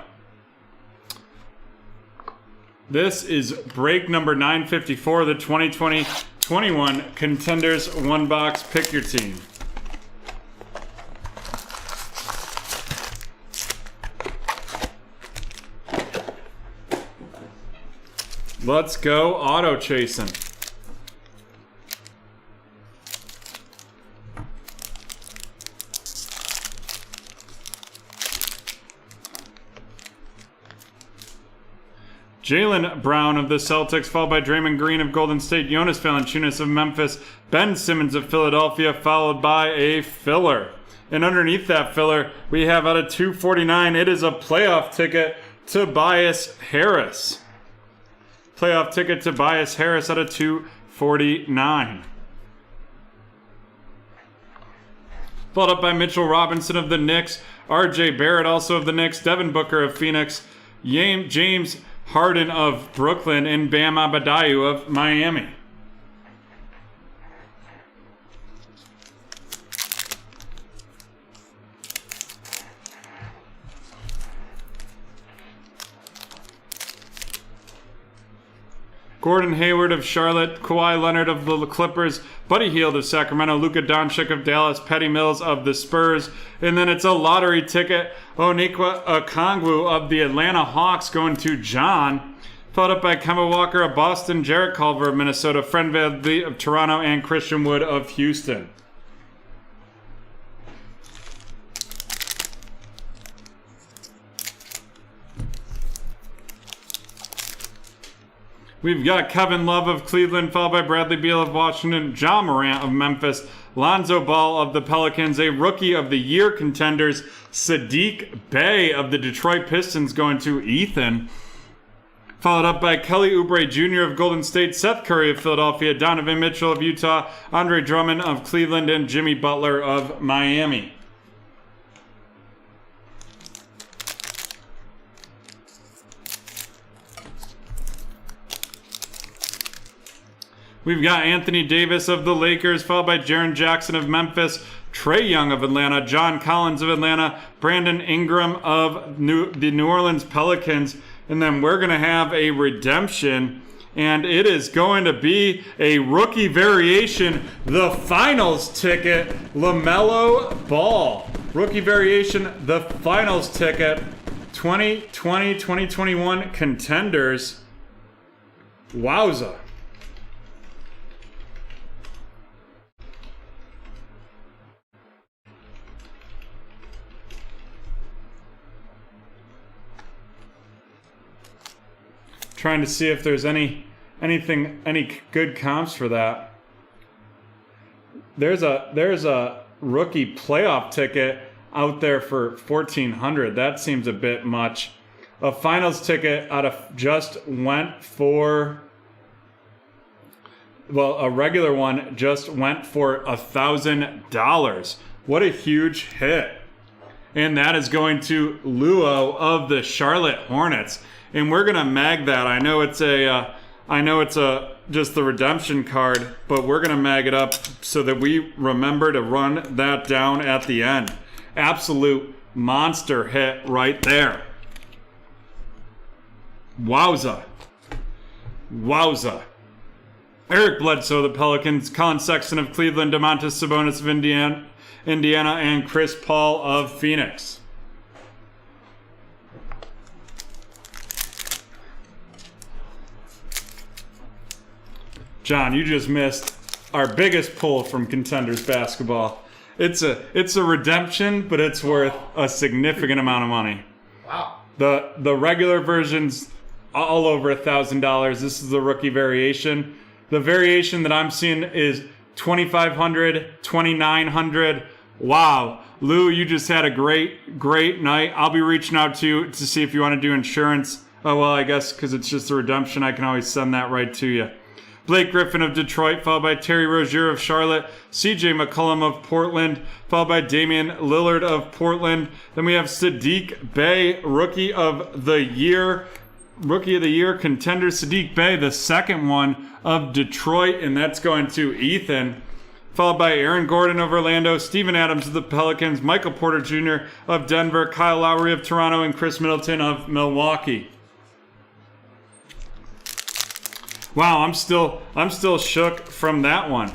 This is break number 954, the 2020-21 Contenders One Box Pick Your Team. Let's go auto chasing. Jaylen Brown of the Celtics, followed by Draymond Green of Golden State, Jonas Valanciunas of Memphis, Ben Simmons of Philadelphia, followed by a filler. And underneath that filler, we have out of 249, it is a playoff ticket, Tobias Harris. Playoff ticket to Tobias Harris out of 249. Followed up by Mitchell Robinson of the Knicks, RJ Barrett also of the Knicks, Devin Booker of Phoenix, James Harden of Brooklyn, and Bam Adebayo of Miami. Gordon Hayward of Charlotte, Kawhi Leonard of the Clippers, Buddy Hield of Sacramento, Luka Doncic of Dallas, Patty Mills of the Spurs, and then it's a lottery ticket, Onyeka Okongwu of the Atlanta Hawks going to John, followed up by Kemba Walker of Boston, Jarrett Culver of Minnesota, Fred VanVleet of Toronto, and Christian Wood of Houston. We've got Kevin Love of Cleveland, followed by Bradley Beal of Washington, Ja Morant of Memphis, Lonzo Ball of the Pelicans, a Rookie of the Year contenders, Saddiq Bey of the Detroit Pistons going to Ethan. Followed up by Kelly Oubre Jr. of Golden State, Seth Curry of Philadelphia, Donovan Mitchell of Utah, Andre Drummond of Cleveland, and Jimmy Butler of Miami. We've got Anthony Davis of the Lakers, followed by Jaren Jackson of Memphis, Trae Young of Atlanta, John Collins of Atlanta, Brandon Ingram of the New Orleans Pelicans, and then we're going to have a redemption, and it is going to be a rookie variation, the finals ticket, LaMelo Ball. Rookie variation, the finals ticket, 2020-2021 contenders. Wowza. Trying to see if there's any good comps for that. There's a rookie playoff ticket out there for $1,400. That seems a bit much. A finals ticket just went for, well, a regular one just went for $1,000. What a huge hit. And that is going to Luo of the Charlotte Hornets. And we're gonna mag that. I know it's just the redemption card, but we're gonna mag it up so that we remember to run that down at the end. Absolute monster hit right there. Wowza. Wowza. Eric Bledsoe of the Pelicans, Colin Sexton of Cleveland, Domantas Sabonis of Indiana, and Chris Paul of Phoenix. John, you just missed our biggest pull from Contenders basketball. It's a redemption, but it's worth a significant amount of money. Wow. The regular version's all over $1,000. This is the rookie variation. The variation that I'm seeing is $2,500, $2,900. Wow. Lou, you just had a great night. I'll be reaching out to you to see if you want to do insurance. Oh, well, I guess because it's just a redemption, I can always send that right to you. Blake Griffin of Detroit, followed by Terry Rozier of Charlotte, CJ McCollum of Portland, followed by Damian Lillard of Portland. Then we have Saddiq Bey, Rookie of the Year contender. Saddiq Bey, the second one of Detroit, and that's going to Ethan. Followed by Aaron Gordon of Orlando, Steven Adams of the Pelicans, Michael Porter Jr. of Denver, Kyle Lowry of Toronto, and Chris Middleton of Milwaukee. Wow, I'm still shook from that one.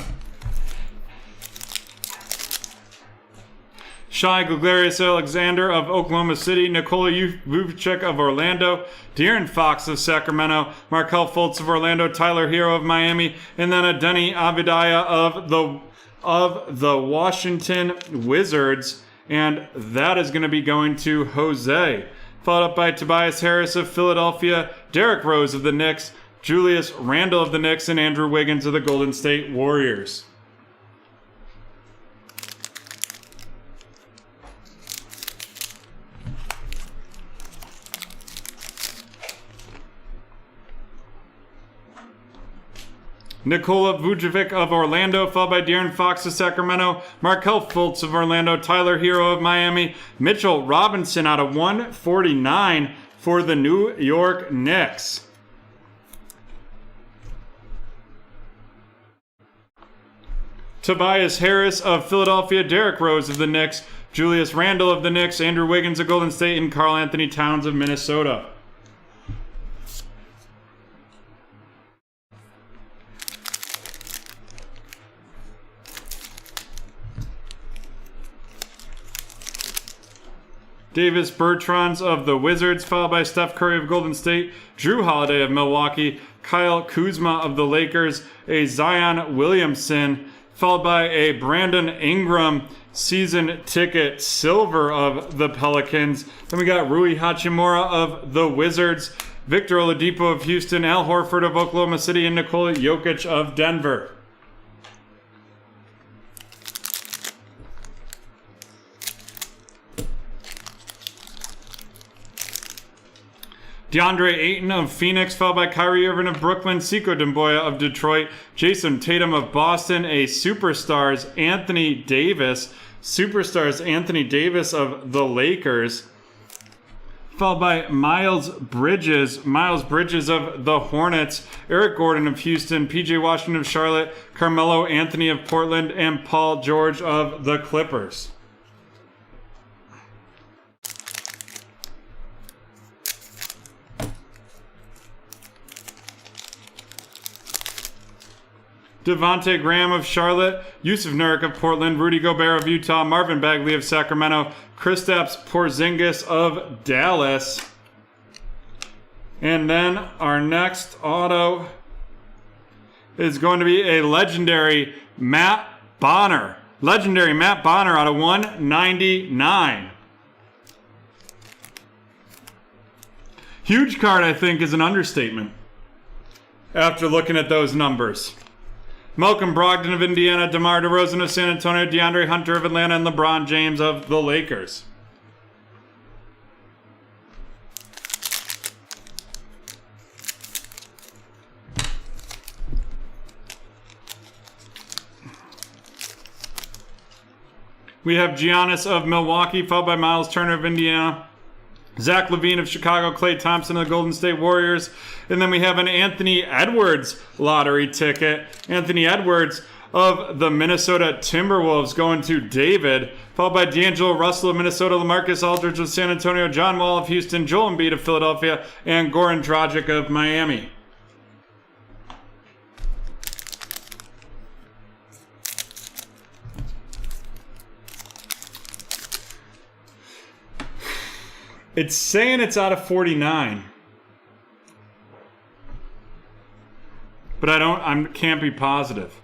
Shai Gilgeous-Alexander of Oklahoma City, Nikola Vucevic of Orlando, De'Aaron Fox of Sacramento, Markelle Fultz of Orlando, Tyler Hero of Miami, and then a Denny Avdija of the Washington Wizards, and that is going to be going to Jose. Followed up by Tobias Harris of Philadelphia, Derrick Rose of the Knicks, Julius Randle of the Knicks, and Andrew Wiggins of the Golden State Warriors. Nikola Vucevic of Orlando, followed by De'Aaron Fox of Sacramento, Markelle Fultz of Orlando, Tyler Hero of Miami, Mitchell Robinson out of 149 for the New York Knicks. Tobias Harris of Philadelphia, Derrick Rose of the Knicks, Julius Randle of the Knicks, Andrew Wiggins of Golden State, and Karl Anthony Towns of Minnesota. Davis Bertans of the Wizards, followed by Steph Curry of Golden State, Drew Holiday of Milwaukee, Kyle Kuzma of the Lakers, a Zion Williamson, followed by a Brandon Ingram season ticket silver of the Pelicans. Then we got Rui Hachimura of the Wizards, Victor Oladipo of Houston, Al Horford of Oklahoma City, and Nikola Jokic of Denver. DeAndre Ayton of Phoenix, followed by Kyrie Irving of Brooklyn, Sekou Doumbouya of Detroit, Jason Tatum of Boston, a superstars Anthony Davis of the Lakers, followed by Miles Bridges of the Hornets, Eric Gordon of Houston, PJ Washington of Charlotte, Carmelo Anthony of Portland, and Paul George of the Clippers. Devontae Graham of Charlotte, Yusuf Nurkic of Portland, Rudy Gobert of Utah, Marvin Bagley of Sacramento, Kristaps Porzingis of Dallas. And then our next auto is going to be a legendary Matt Bonner. Legendary Matt Bonner out of 199. Huge card, I think, is an understatement after looking at those numbers. Malcolm Brogdon of Indiana, DeMar DeRozan of San Antonio, DeAndre Hunter of Atlanta, and LeBron James of the Lakers. We have Giannis of Milwaukee, followed by Miles Turner of Indiana, Zach LaVine of Chicago, Klay Thompson of the Golden State Warriors, and then we have an Anthony Edwards lottery ticket. Anthony Edwards of the Minnesota Timberwolves going to David, followed by D'Angelo Russell of Minnesota, LaMarcus Aldridge of San Antonio, John Wall of Houston, Joel Embiid of Philadelphia, and Goran Dragic of Miami. It's saying it's out of 49. But I can't be positive.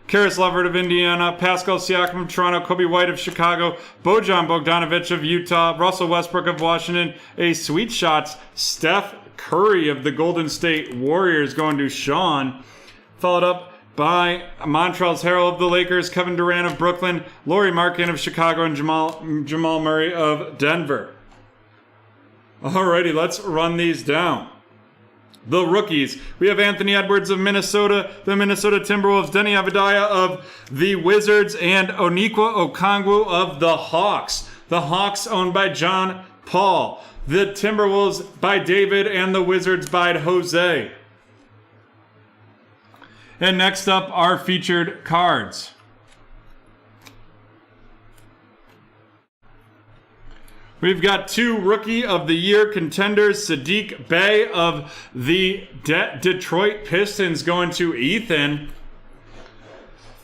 Karis LeVert of Indiana, Pascal Siakam of Toronto, Kobe White of Chicago, Bojan Bogdanovic of Utah, Russell Westbrook of Washington, a sweet shots Steph Curry of the Golden State Warriors going to Sean, followed up by Montrezl Harrell of the Lakers, Kevin Durant of Brooklyn, Lauri Markkanen of Chicago, and Jamal Murray of Denver. Alrighty, let's run these down. The rookies. We have Anthony Edwards of Minnesota, the Minnesota Timberwolves, Denny Avdija of the Wizards, and Onyeka Okongwu of the Hawks. The Hawks owned by John Paul. The Timberwolves by David, and the Wizards by Jose. And next up, our featured cards. We've got two Rookie of the Year contenders, Saddiq Bey of the Detroit Pistons going to Ethan,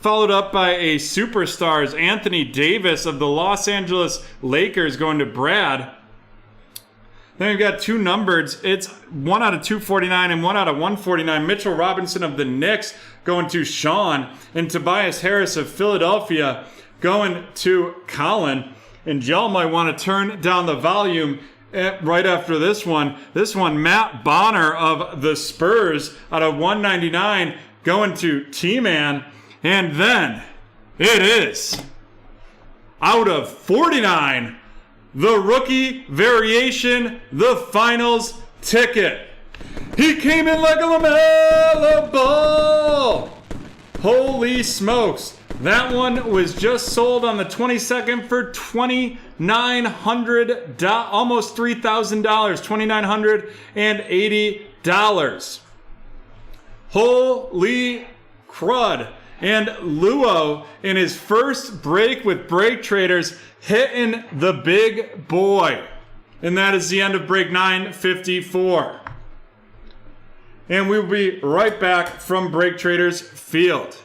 followed up by a Superstars, Anthony Davis of the Los Angeles Lakers going to Brad. Then we've got two numbereds. It's 1 out of 249 and 1 out of 149. Mitchell Robinson of the Knicks going to Sean, and Tobias Harris of Philadelphia going to Colin. And y'all might want to turn down the volume right after this one. This one, Matt Bonner of the Spurs out of 199 going to T-Man. And then it is out of 49, the rookie variation, the finals ticket. He came in like a LaMelo Ball. Holy smokes. That one was just sold on the 22nd for $2,900, almost $3,000, $2,980. Holy crud. And Luo, in his first break with BreakTraders, hitting the big boy. And that is the end of break 954. And we will be right back from BreakTraders Field.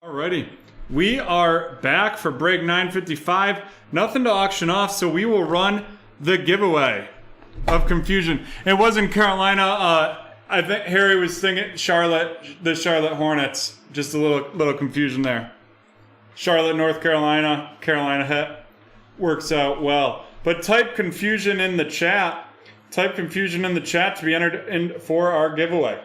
Alrighty, we are back for break 955. Nothing to auction off, so we will run the giveaway of confusion. It wasn't Carolina. I think Harry was thinking Charlotte, the Charlotte Hornets. Just a little confusion there. Charlotte, North Carolina, Carolina hit. Works out well. But type confusion in the chat. Type confusion in the chat to be entered in for our giveaway.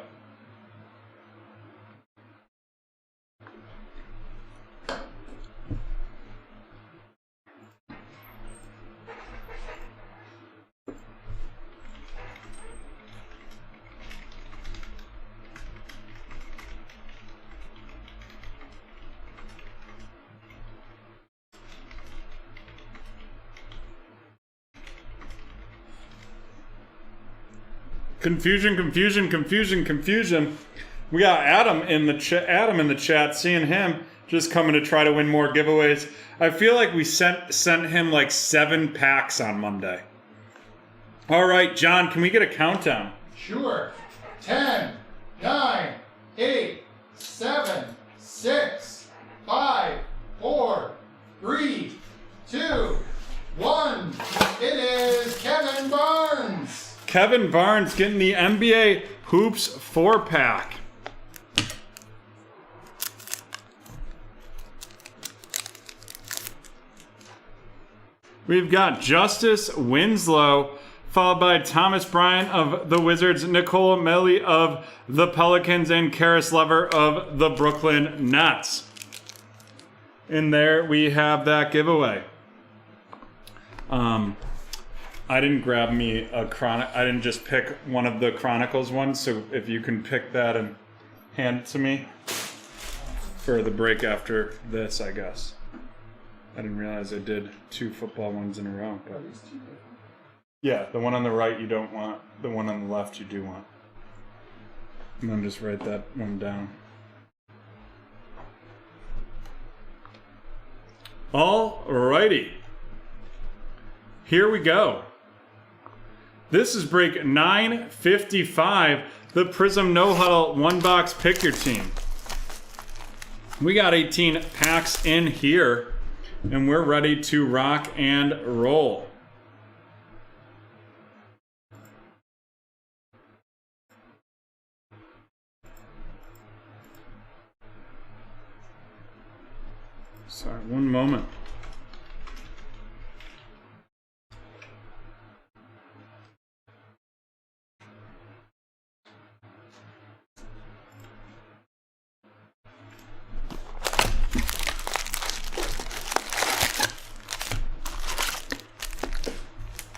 Confusion. We got Adam in the chat. Seeing him just coming to try to win more giveaways. I feel like we sent him like 7 packs on Monday. All right, John, can we get a countdown? Sure. 10, 9, 8, 7, 6, 5, 4, 3, 2, 1. It is Kevin Barnes. Kevin Barnes getting the NBA Hoops 4-pack. We've got Justice Winslow, followed by Thomas Bryant of the Wizards, Nicole Melli of the Pelicans, and Karis Lever of the Brooklyn Nets. In there, we have that giveaway. I didn't grab me a I didn't just pick one of the Chronicles ones, so if you can pick that and hand it to me for the break after this, I guess. I didn't realize I did 2 football ones in a row. But yeah, the one on the right you don't want, the one on the left you do want. And then just write that one down. Alrighty. Here we go. This is break 955, the Prism No Huddle 1-box pick your team. We got 18 packs in here, and we're ready to rock and roll. Sorry, one moment.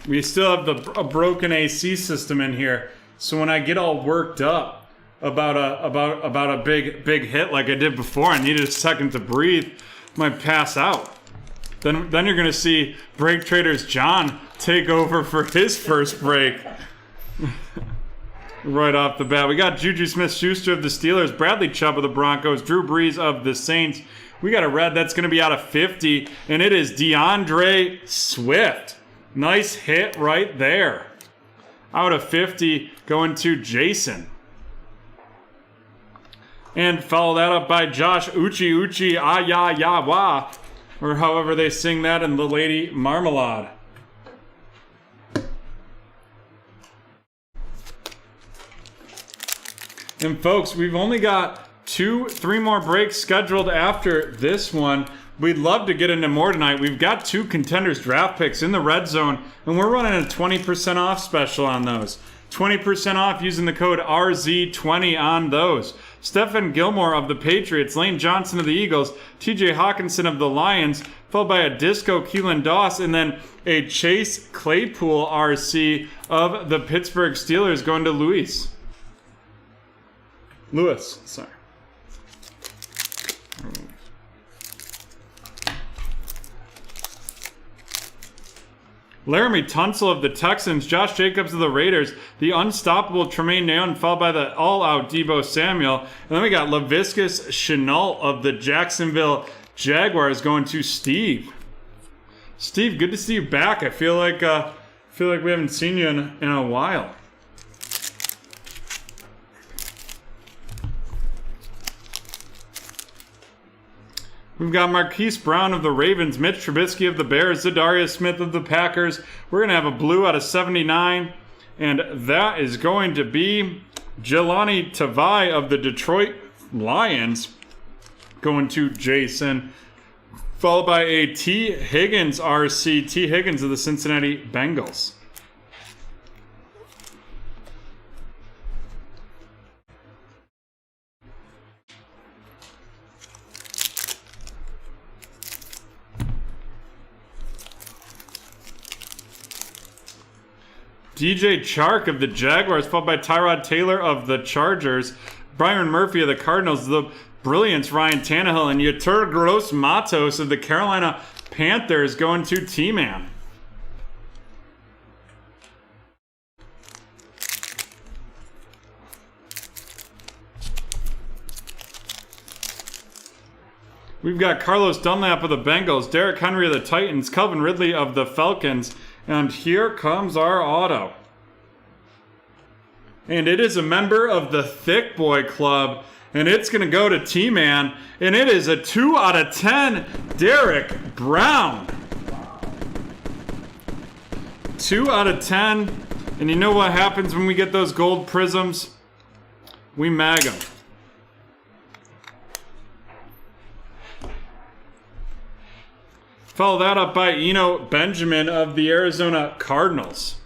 We still have a broken AC system in here, so when I get all worked up about a big hit like I did before, I needed a second to breathe, I might pass out. Then you're gonna see BreakTraders John take over for his first break. Right off the bat, we got Juju Smith-Schuster of the Steelers, Bradley Chubb of the Broncos, Drew Brees of the Saints. We got a red that's gonna be out of 50, and it is DeAndre Swift. Nice hit right there. Out of 50, going to Jason. And follow that up by Josh Uchi Ayayawa, or however they sing that in the Lady Marmalade. And folks, we've only got 3 more breaks scheduled after this one. We'd love to get into more tonight. We've got 2 contenders draft picks in the red zone, and we're running a 20% off special on those. 20% off using the code RZ20 on those. Stephen Gilmore of the Patriots, Lane Johnson of the Eagles, TJ Hawkinson of the Lions, followed by a Disco Keelan Doss, and then a Chase Claypool RC of the Pittsburgh Steelers going to Lewis. Sorry. Laramie Tunsil of the Texans, Josh Jacobs of the Raiders, the unstoppable Tremaine Nayon, followed by the all-out Deebo Samuel. And then we got Laviscus Chenault of the Jacksonville Jaguars going to Steve. Steve, good to see you back. I feel like we haven't seen you in a while. We've got Marquise Brown of the Ravens, Mitch Trubisky of the Bears, Zadarius Smith of the Packers. We're going to have a blue out of 79, and that is going to be Jelani Tavai of the Detroit Lions going to Jason, followed by a T. Higgins RC, T. Higgins of the Cincinnati Bengals. DJ Chark of the Jaguars, followed by Tyrod Taylor of the Chargers, Byron Murphy of the Cardinals, the Brilliance, Ryan Tannehill, and Yetur Gross-Matos of the Carolina Panthers going to T-Man. We've got Carlos Dunlap of the Bengals, Derrick Henry of the Titans, Calvin Ridley of the Falcons, and here comes our auto. And it is a member of the Thick Boy Club, and it's going to go to T-Man, and it is a 2 out of 10, Derek Brown. 2 out of 10, and you know what happens when we get those gold prisms? We mag them. Follow that up by Eno Benjamin of the Arizona Cardinals.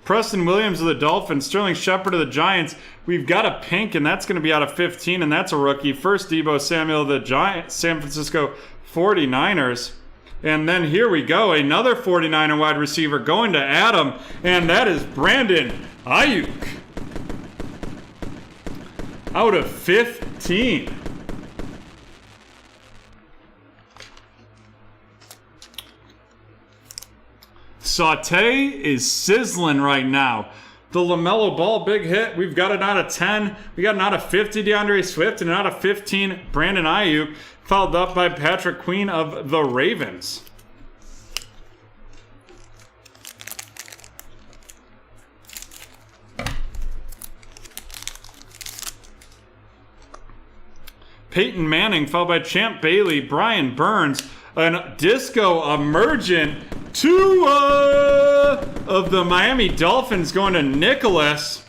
Preston Williams of the Dolphins, Sterling Shepard of the Giants. We've got a pink, and that's going to be out of 15, and that's a rookie. First, Deebo Samuel of the San Francisco 49ers. And then here we go, another 49er wide receiver going to Adam, and that is Brandon Ayuk. Out of 15. Saute is sizzling right now. The LaMelo Ball big hit. We've got an out of 10. We got an out of 50 DeAndre Swift and an out of 15 Brandon Ayuk, followed up by Patrick Queen of the Ravens. Peyton Manning, followed by Champ Bailey, Brian Burns, and Disco Emergent Tua of the Miami Dolphins going to Nicholas.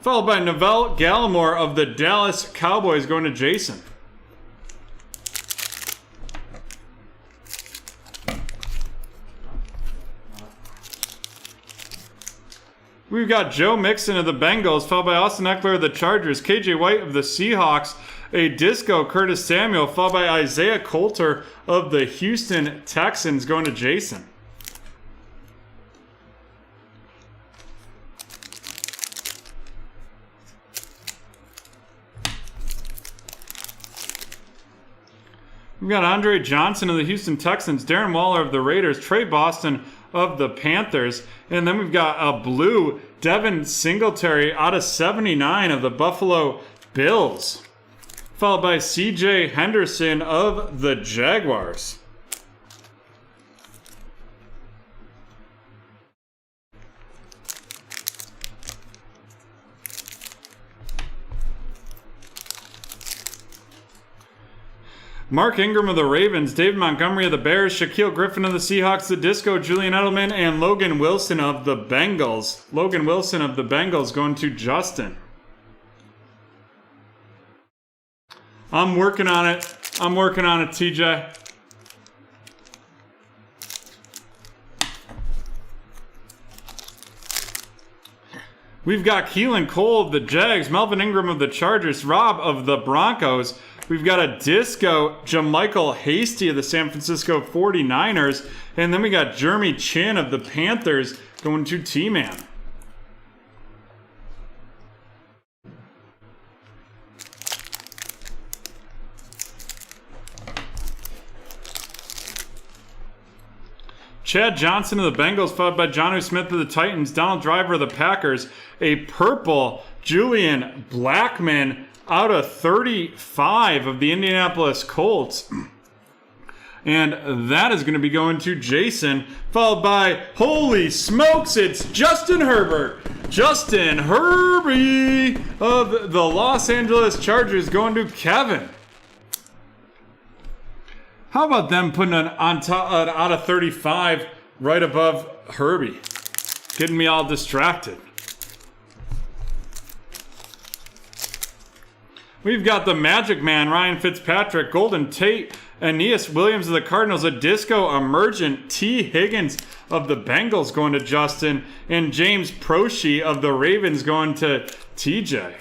Followed by Neville Gallimore of the Dallas Cowboys going to Jason. We've got Joe Mixon of the Bengals, followed by Austin Eckler of the Chargers, KJ White of the Seahawks, a disco Curtis Samuel, followed by Isaiah Coulter of the Houston Texans going to Jason. We've got Andre Johnson of the Houston Texans, Darren Waller of the Raiders, Trey Boston of the Panthers, and then we've got a blue Devin Singletary out of 79 of the Buffalo Bills, followed by CJ Henderson of the Jaguars. Mark Ingram of the Ravens, David Montgomery of the Bears, Shaquille Griffin of the Seahawks, the Disco, Julian Edelman, and Logan Wilson of the Bengals. Logan Wilson of the Bengals going to Justin. I'm working on it. I'm working on it, TJ. We've got Keelan Cole of the Jags, Melvin Ingram of the Chargers, Rob of the Broncos. We've got a disco Jamichael Hasty of the San Francisco 49ers. And then we got Jeremy Chin of the Panthers going to T-Man. Chad Johnson of the Bengals, followed by Jonnu Smith of the Titans, Donald Driver of the Packers, a purple Julian Blackman out of 35 of the Indianapolis Colts. And that is going to be going to Jason, followed by, holy smokes, it's Justin Herbert. Justin Herbie of the Los Angeles Chargers going to Kevin. How about them putting an on top out of 35 right above Herbie? Getting me all distracted. We've got the Magic Man, Ryan Fitzpatrick, Golden Tate, Aeneas Williams of the Cardinals, a disco emergent, T. Higgins of the Bengals going to Justin, and James Proche of the Ravens going to TJ.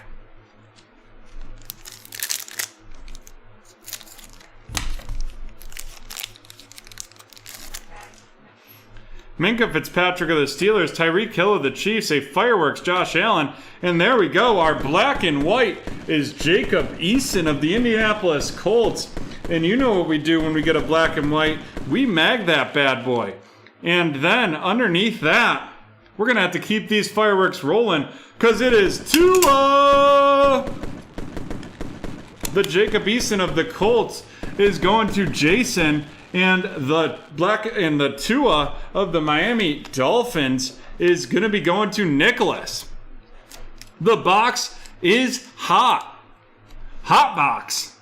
Minka Fitzpatrick of the Steelers, Tyreek Hill of the Chiefs, a fireworks Josh Allen, and there we go. Our black and white is Jacob Eason of the Indianapolis Colts. And you know what we do when we get a black and white. We mag that bad boy. And then underneath that, we're going to have to keep these fireworks rolling because it is Tua! The Jacob Eason of the Colts is going to Jason. And the Tua of the Miami Dolphins is going to be going to Nicholas. The box is hot. Hot box.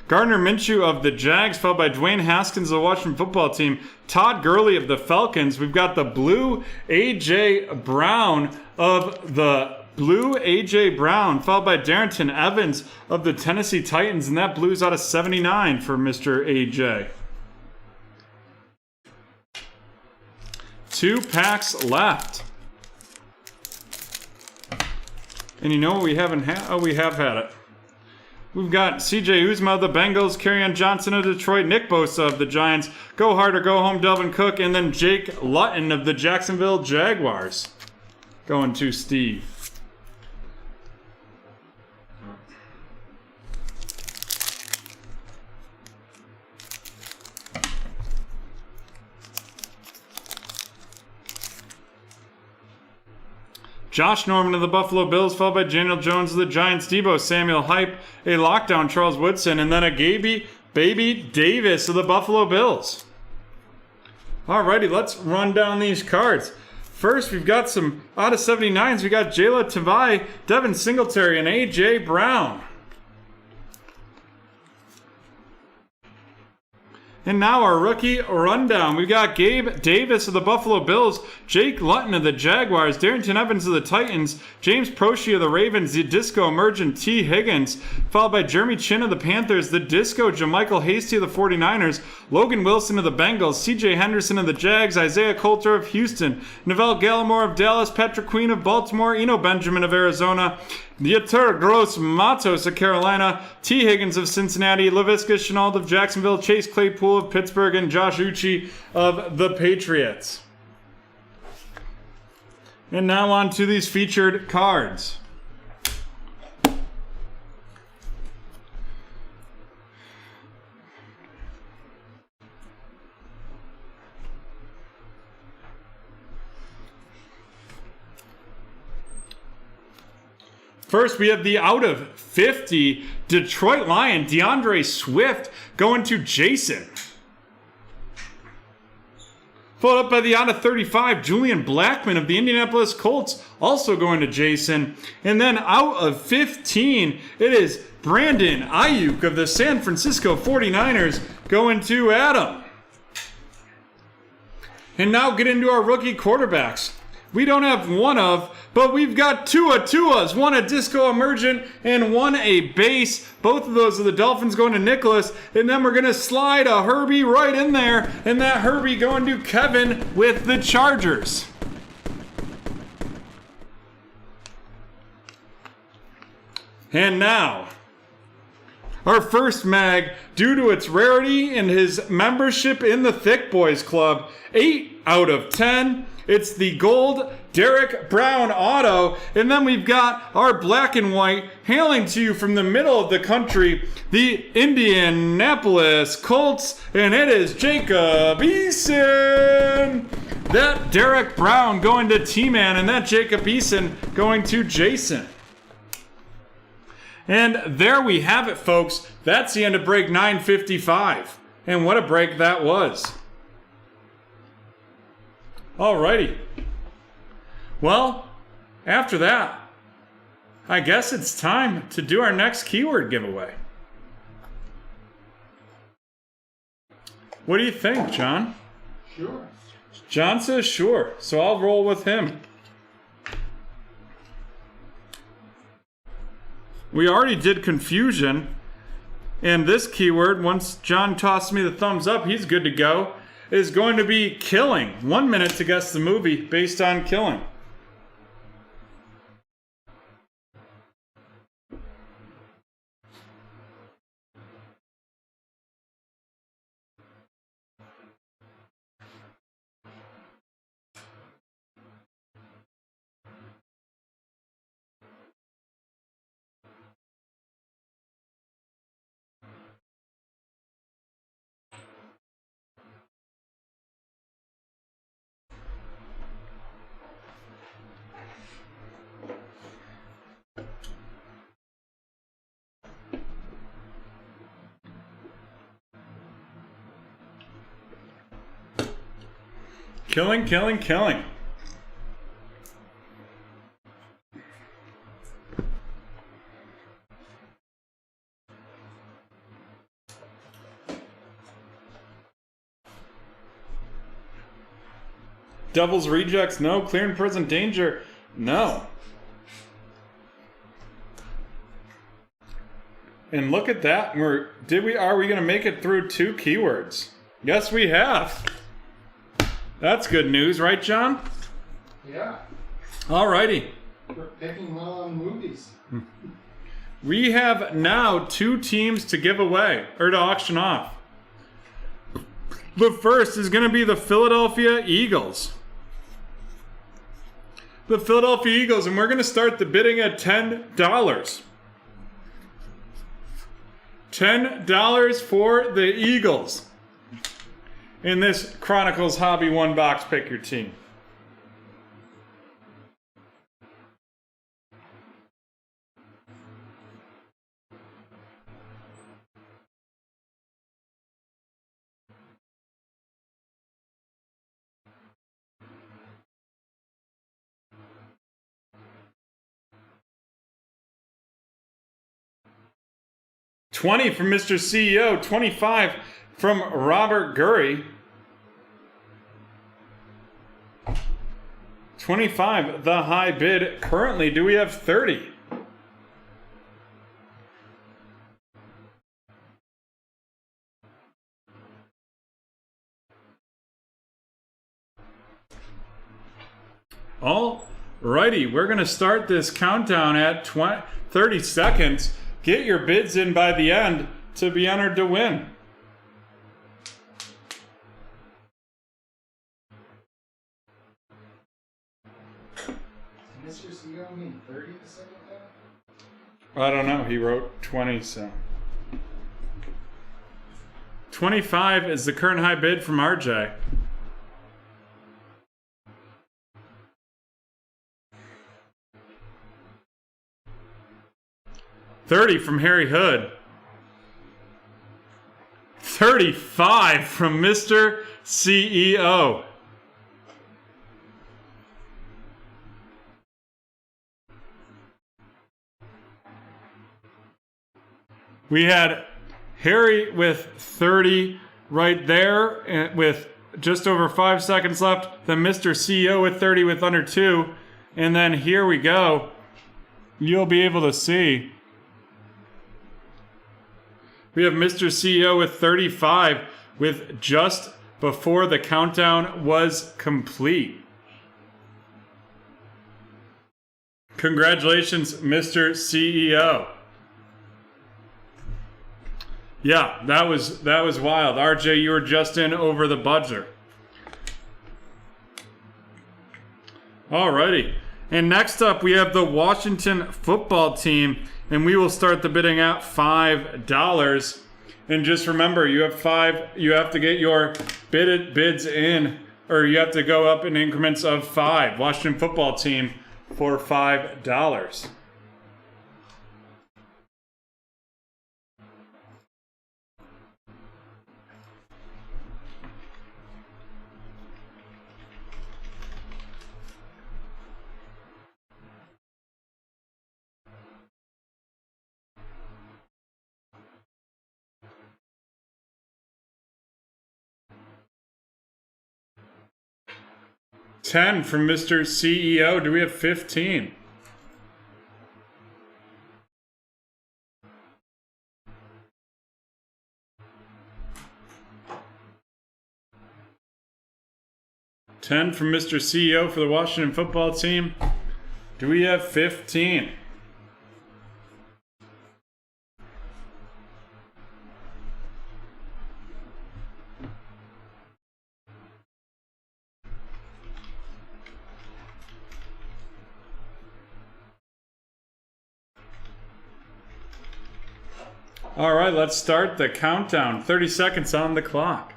Gardner Minshew of the Jags, followed by Dwayne Haskins of the Washington football team. Todd Gurley of the Falcons. We've got the blue A.J. Brown of the followed by Darrington Evans of the Tennessee Titans, and that blue's out of 79 for Mr. A.J. 2 packs left. And you know what we haven't had? Oh, we have had it. We've got C.J. Uzomah of the Bengals, Kerryon Johnson of Detroit, Nick Bosa of the Giants, Go Hard or Go Home, Delvin Cook, and then Jake Luton of the Jacksonville Jaguars going to Steve. Josh Norman of the Buffalo Bills, followed by Daniel Jones of the Giants, Deebo Samuel Hype, a lockdown Charles Woodson, and then a Baby Davis of the Buffalo Bills. Alrighty, let's run down these cards. First, we've got some out of 79s. We got Jayla Tavai, Devin Singletary, and A.J. Brown. And now our rookie rundown. We've got Gabe Davis of the Buffalo Bills, Jake Luton of the Jaguars, Darrington Evans of the Titans, James Proche of the Ravens, the Disco Emergent T. Higgins, followed by Jeremy Chin of the Panthers, the Disco Jamichael Hasty of the 49ers, Logan Wilson of the Bengals, C.J. Henderson of the Jags, Isaiah Coulter of Houston, Neville Gallimore of Dallas, Patrick Queen of Baltimore, Eno Benjamin of Arizona, Dieter Gross Matos of Carolina, T. Higgins of Cincinnati, Laviska Shenault of Jacksonville, Chase Claypool of Pittsburgh, and Josh Uche of the Patriots. And now on to these featured cards. First, we have the out of 50 Detroit Lion, DeAndre Swift, going to Jason. Followed up by the out of 35, Julian Blackmon of the Indianapolis Colts, also going to Jason. And then out of 15, it is Brandon Ayuk of the San Francisco 49ers, going to Adam. And now get into our rookie quarterbacks. We don't have one of, but we've got two Tuas, one a Disco Emergent and one a base. Both of those are the Dolphins going to Nicholas, and then we're going to slide a Herbie right in there, and that Herbie going to Kevin with the Chargers. And now, Our first mag, due to its rarity and his membership in the Thick Boys Club, 8 out of 10. It's the gold Derek Brown auto. And then we've got our black and white hailing to you from the middle of the country, the Indianapolis Colts. And it is Jacob Eason. That Derek Brown going to T-Man, and that Jacob Eason going to Jason. And there we have it, folks. That's the end of break 955. And what a break that was. Alrighty. Well, after that, I guess it's time to do our next keyword giveaway. What do you think, John? Sure. John says sure, so I'll roll with him. We already did confusion, and this keyword, once John tosses me the thumbs up, he's good to go, is going to be killing. 1 minute to guess the movie based on killing. Killing, killing, killing. Devil's Rejects, no. Clear and Present Danger, no. And look at that. Are we going to make it through 2 keywords? Yes, we have. That's good news, right, John? Yeah. Alrighty. We're picking well on movies. We have now 2 teams to give away, or to auction off. The first is going to be the Philadelphia Eagles. The Philadelphia Eagles, and we're going to start the bidding at $10. $10 for the Eagles. In this Chronicles Hobby 1 box, pick your team. $20 from Mr. CEO, $25 from Robert Gurry. $25, the high bid. Currently, do we have $30? Alrighty, we're going to start this countdown at 30 seconds. Get your bids in by the end to be entered to win. Mr. CEO mean 30 the second time? I don't know. He wrote 20, so. 25 is the current high bid from RJ. $30 from Harry Hood. 35 from Mr. CEO. We had Harry with 30 right there with just over 5 seconds left. Then Mr. CEO with 30 with under 2. And then here we go. You'll be able to see. We have Mr. CEO with 35 with just before the countdown was complete. Congratulations, Mr. CEO. Yeah, that was wild. RJ, you were just in over the buzzer. Alrighty. And next up, we have the Washington football team, and we will start the bidding at $5. And just remember, you have to get your bids in, or you have to go up in increments of 5. Washington football team for $5. 10 from Mr. CEO. Do we have 15? $10 from Mr. CEO for the Washington football team. Do we have 15? All right, let's start the countdown. 30 seconds on the clock.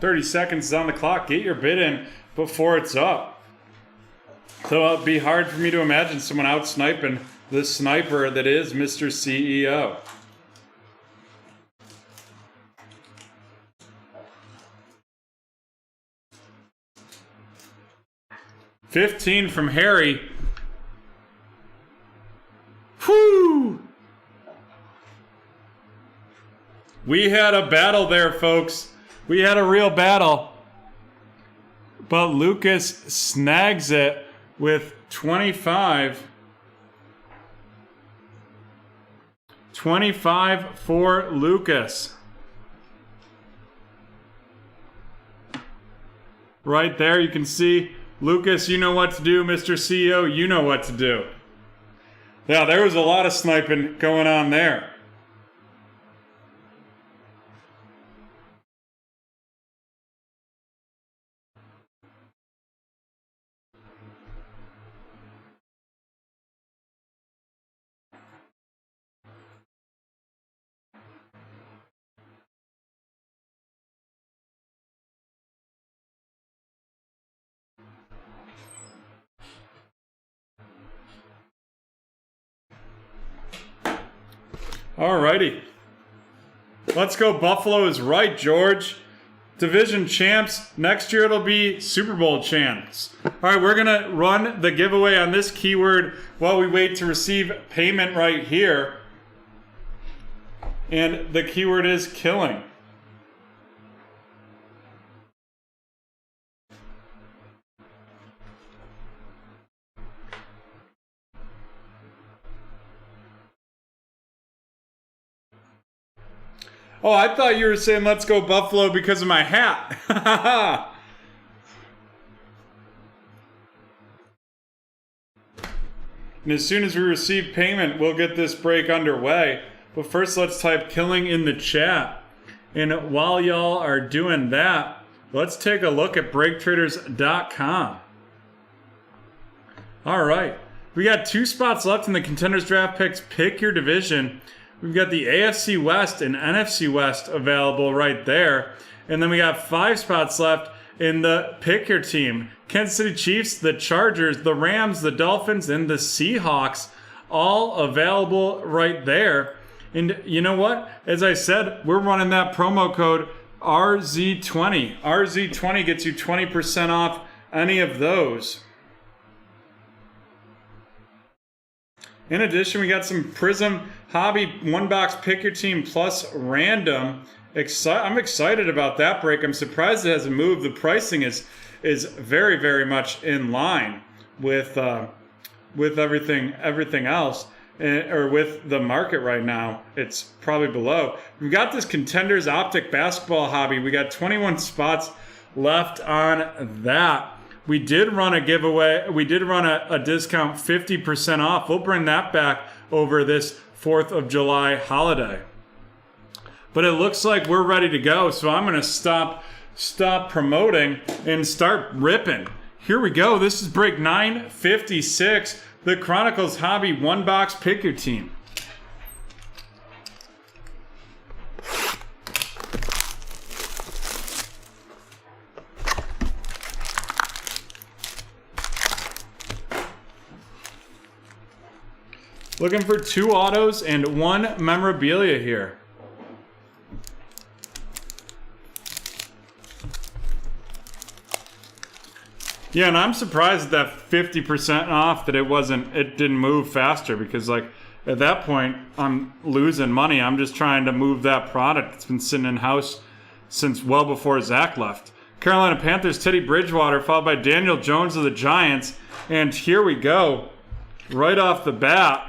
"30 seconds is on the clock. Get your bid in before it's up. So it'll be hard for me to imagine someone out sniping the sniper that is Mr. CEO. $15 from Harry. Whew! We had a battle there, folks. We had a real battle. But Lucas snags it with 25. 25 for Lucas. Right there, you can see Lucas, you know what to do. Mr. CEO, you know what to do. Yeah, there was a lot of sniping going on there. Alrighty. Let's go. Buffalo is right, George. Division champs. Next year it'll be Super Bowl champs. Alright, we're going to run the giveaway on this keyword while we wait to receive payment right here. And the keyword is killing. Oh, I thought you were saying let's go Buffalo because of my hat. And as soon as we receive payment, we'll get this break underway. But first, let's type killing in the chat. And while y'all are doing that, let's take a look at BreakTraders.com. All right. We got 2 spots left in the Contenders Draft Picks. Pick your division. We've got the AFC West and NFC West available right there. And then we got 5 spots left in the Pick Your Team. Kansas City Chiefs, the Chargers, the Rams, the Dolphins, and the Seahawks, all available right there. And you know what? As I said, we're running that promo code RZ20. RZ20 gets you 20% off any of those. In addition, we got some Prism Hobby 1-box Pick Your Team plus random. I'm excited about that break. I'm surprised it hasn't moved. The pricing is very, very much in line with everything else, or with the market right now. It's probably below. We've got this Contenders Optic Basketball Hobby. We got 21 spots left on that. we did run a giveaway. We did run a discount 50% off. We'll bring that back over this 4th of July holiday. But it looks like we're ready to go, so I'm going to stop promoting and start ripping. Here we go. This is break 956, the Chronicles Hobby 1-box Pick Your Team. Looking for 2 autos and 1 memorabilia here. Yeah, and I'm surprised that 50% off that it didn't move faster, because like at that point I'm losing money. I'm just trying to move that product. It's been sitting in house since well before Zach left. Carolina Panthers, Teddy Bridgewater, followed by Daniel Jones of the Giants. And here we go. Right off the bat,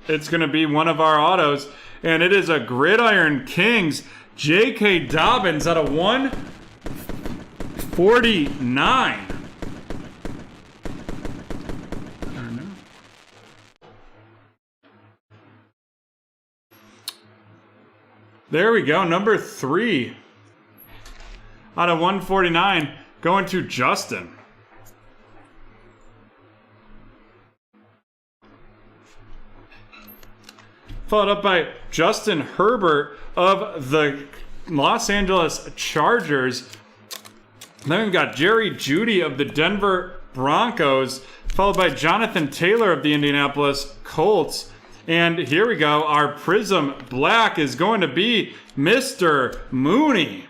it's going to be one of our autos, and it is a Gridiron Kings J.K. Dobbins out of 149. There we go, number 3 out of 149 going to Justin. Followed up by Justin Herbert of the Los Angeles Chargers. Then we've got Jerry Jeudy of the Denver Broncos, followed by Jonathan Taylor of the Indianapolis Colts. And here we go. Our Prism Black is going to be Mr. Mooney.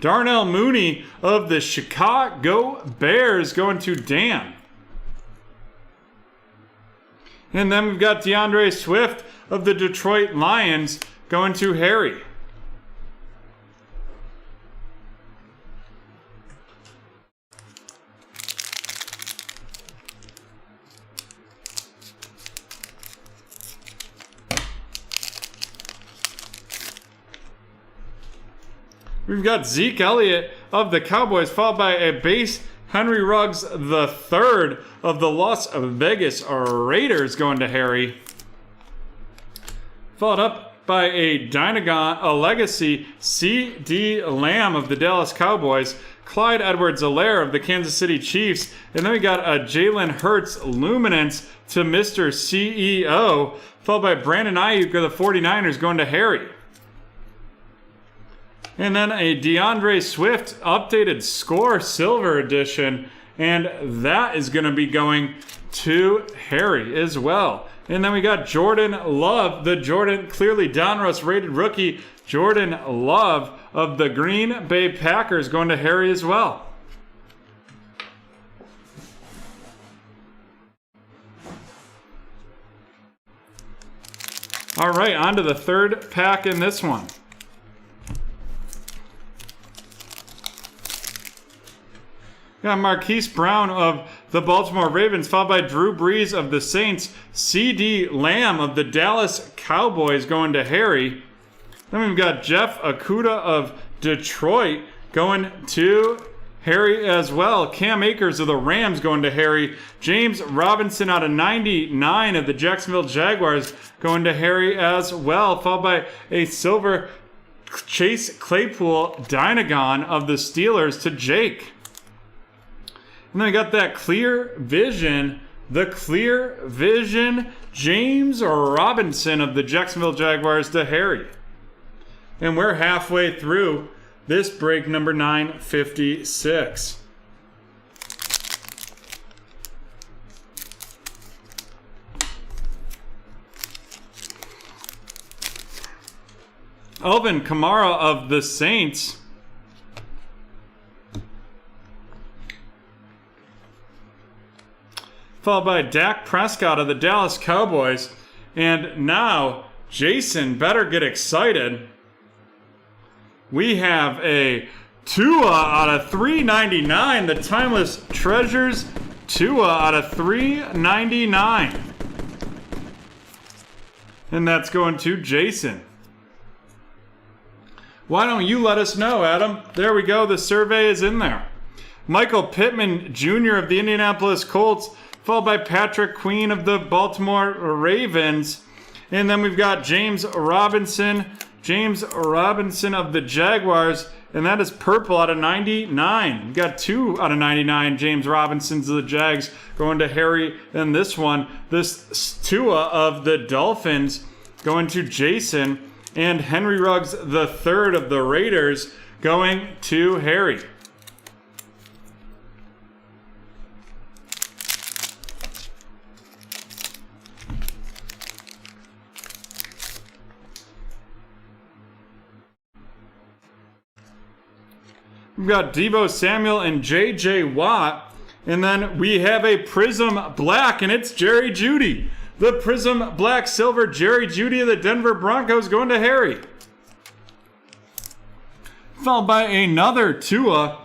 Darnell Mooney of the Chicago Bears going to Dan. And then we've got DeAndre Swift of the Detroit Lions going to Harry. We've got Zeke Elliott of the Cowboys, followed by a base Henry Ruggs III of the Las Vegas Raiders going to Harry. Followed up by a Legacy C.D. Lamb of the Dallas Cowboys, Clyde Edwards-Helaire of the Kansas City Chiefs, and then we got a Jalen Hurts Luminance to Mr. CEO, followed by Brandon Ayuk of the 49ers going to Harry. And then a DeAndre Swift updated Score Silver Edition, and that is going to be going to Harry as well. And then we got Jordan Love, clearly Donruss rated rookie, Jordan Love of the Green Bay Packers going to Harry as well. All right, on to the third pack in this one. Got Marquise Brown of the Baltimore Ravens, followed by Drew Brees of the Saints, C.D. Lamb of the Dallas Cowboys going to Harry. Then we've got Jeff Okudah of Detroit going to Harry as well. Cam Akers of the Rams going to Harry. James Robinson out of 99 of the Jacksonville Jaguars going to Harry as well, followed by a silver Chase Claypool Dynagon of the Steelers to Jake. And then we got that clear vision James Robinson of the Jacksonville Jaguars to Harry. And we're halfway through this break number 956. Alvin Kamara of the Saints. Followed by Dak Prescott of the Dallas Cowboys. And now, Jason better get excited. We have a Tua out of 399. The Timeless Treasures Tua out of 399. And that's going to Jason. Why don't you let us know, Adam? There we go. The survey is in there. Michael Pittman Jr. of the Indianapolis Colts, followed by Patrick Queen of the Baltimore Ravens. And then we've got James Robinson of the Jaguars, and that is purple out of 99. We've got 2 out of 99 James Robinsons of the Jags going to Harry. And this one, this Tua of the Dolphins going to Jason, and Henry Ruggs the third of the Raiders going to Harry. We've got Deebo Samuel and J.J. Watt. And then we have a Prism Black, and it's Jerry Jeudy. The Prism Black Silver Jerry Jeudy of the Denver Broncos going to Harry. Followed by another Tua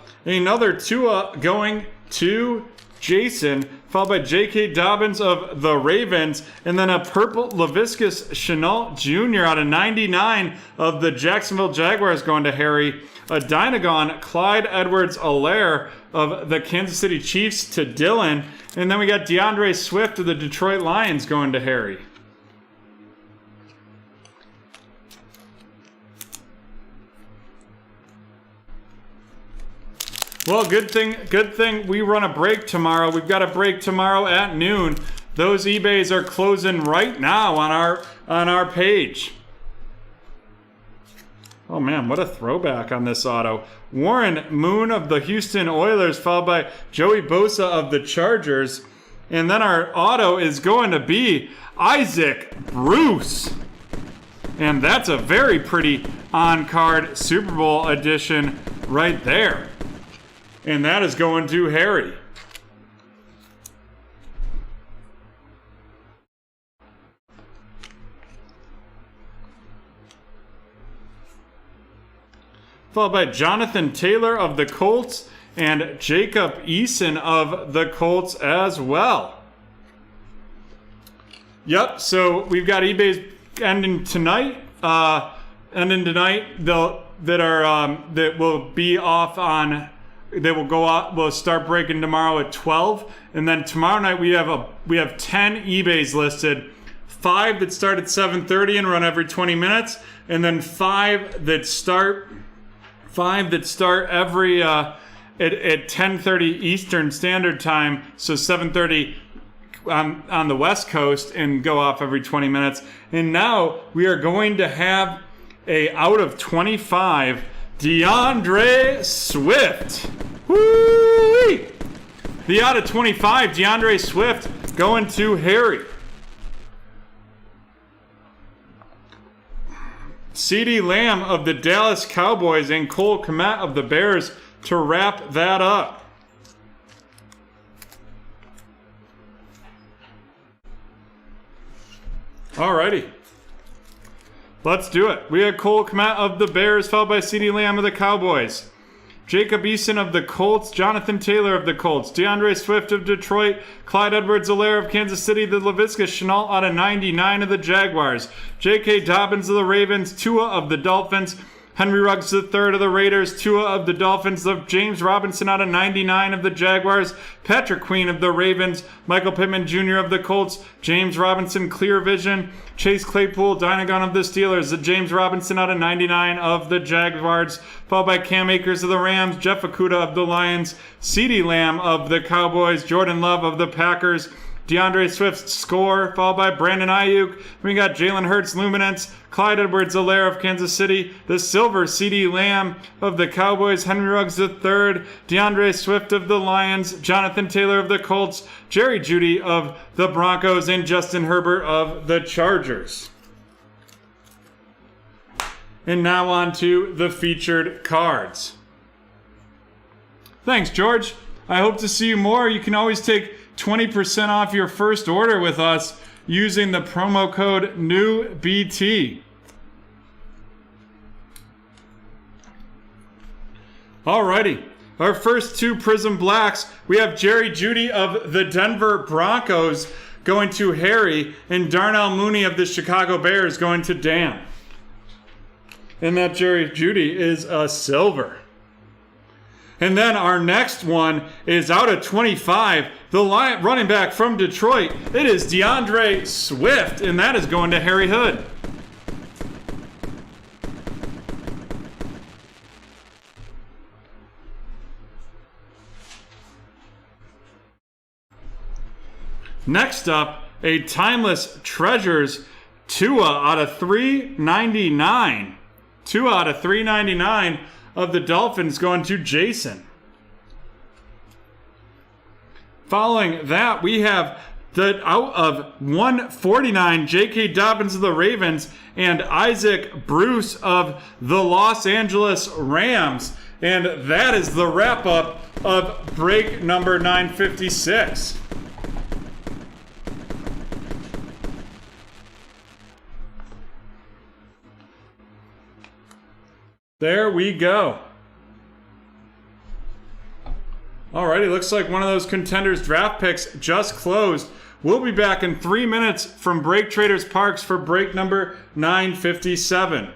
going to Jason. Followed by J.K. Dobbins of the Ravens. And then a purple Laviscus Chenault Jr. out of 99 of the Jacksonville Jaguars going to Harry. A Dynagon Clyde Edwards-Helaire of the Kansas City Chiefs to Dylan. And then we got DeAndre Swift of the Detroit Lions going to Harry. Well, good thing we run a break tomorrow. We've got a break tomorrow at noon. Those eBays are closing right now on our page. Oh man, what a throwback on this auto. Warren Moon of the Houston Oilers, followed by Joey Bosa of the Chargers. And then our auto is going to be Isaac Bruce. And that's a very pretty on-card Super Bowl edition right there. And that is going to Harry. Followed by Jonathan Taylor of the Colts and Jacob Eason of the Colts as well. Yep, so we've got eBay's ending tonight. That will be off on. They will go out. We'll start breaking tomorrow at 12, and then tomorrow night we have 10 eBays listed. 5 that start at 7:30 and run every 20 minutes, and then 5 that start every at 10:30 Eastern Standard Time, so 7:30 on the West Coast, and go off every 20 minutes. And now we are going to have a out of 25 DeAndre Swift. Woo-wee! The out of 25 DeAndre Swift going to Harry. CeeDee Lamb of the Dallas Cowboys and Cole Kmet of the Bears to wrap that up. Alrighty. Let's do it. We have Cole Kmet of the Bears, followed by CeeDee Lamb of the Cowboys. Jacob Eason of the Colts, Jonathan Taylor of the Colts, DeAndre Swift of Detroit, Clyde Edwards-Helaire of Kansas City, the Laviscus Chenault out of 99 of the Jaguars, J.K. Dobbins of the Ravens, Tua of the Dolphins, Henry Ruggs III of the Raiders, Tua of the Dolphins, James Robinson out of 99 of the Jaguars, Patrick Queen of the Ravens, Michael Pittman Jr. of the Colts, James Robinson Clear Vision, Chase Claypool Dynagon of the Steelers, James Robinson out of 99 of the Jaguars, followed by Cam Akers of the Rams, Jeff Okudah of the Lions, CeeDee Lamb of the Cowboys, Jordan Love of the Packers, DeAndre Swift's score, followed by Brandon Ayuk. We got Jalen Hurts Luminance, Clyde Edwards-Helaire of Kansas City, the silver CeeDee Lamb of the Cowboys, Henry Ruggs III, DeAndre Swift of the Lions, Jonathan Taylor of the Colts, Jerry Jeudy of the Broncos, and Justin Herbert of the Chargers. And now on to the featured cards. Thanks, George. I hope to see you more. You can always take 20% off your first order with us using the promo code NEWBT. Alrighty, our first 2 Prism Blacks, we have Jerry Jeudy of the Denver Broncos going to Harry, and Darnell Mooney of the Chicago Bears going to Dan. And that Jerry Jeudy is a silver. And then our next one is out of 25, the running back from Detroit. It is DeAndre Swift, and that is going to Harry Hood. Next up, a Timeless Treasures Tua out of 399. Tua out of 399 of the Dolphins going to Jason. Following that, we have the out of 149, J.K. Dobbins of the Ravens and Isaac Bruce of the Los Angeles Rams. And that is the wrap-up of break number 956. There we go. Alrighty, looks like one of those contenders draft picks just closed. We'll be back in 3 minutes from BreakTraders Parks for break number 957.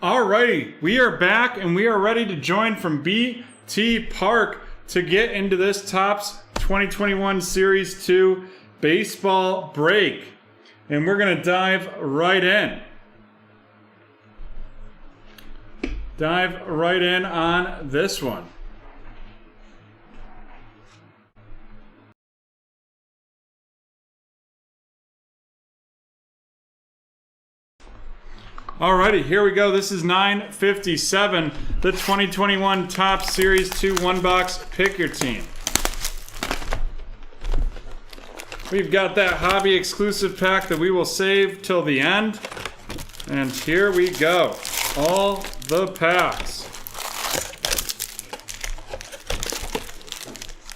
Alrighty, we are back and we are ready to join from BT Park to get into this Topps 2021 Series 2 baseball break. And we're going to dive right in. Dive right in on this one. Alrighty, here we go. This is 957, the 2021 Topps Series 2 one-box Pick Your Team. We've got that hobby exclusive pack that we will save till the end. And here we go. All the packs.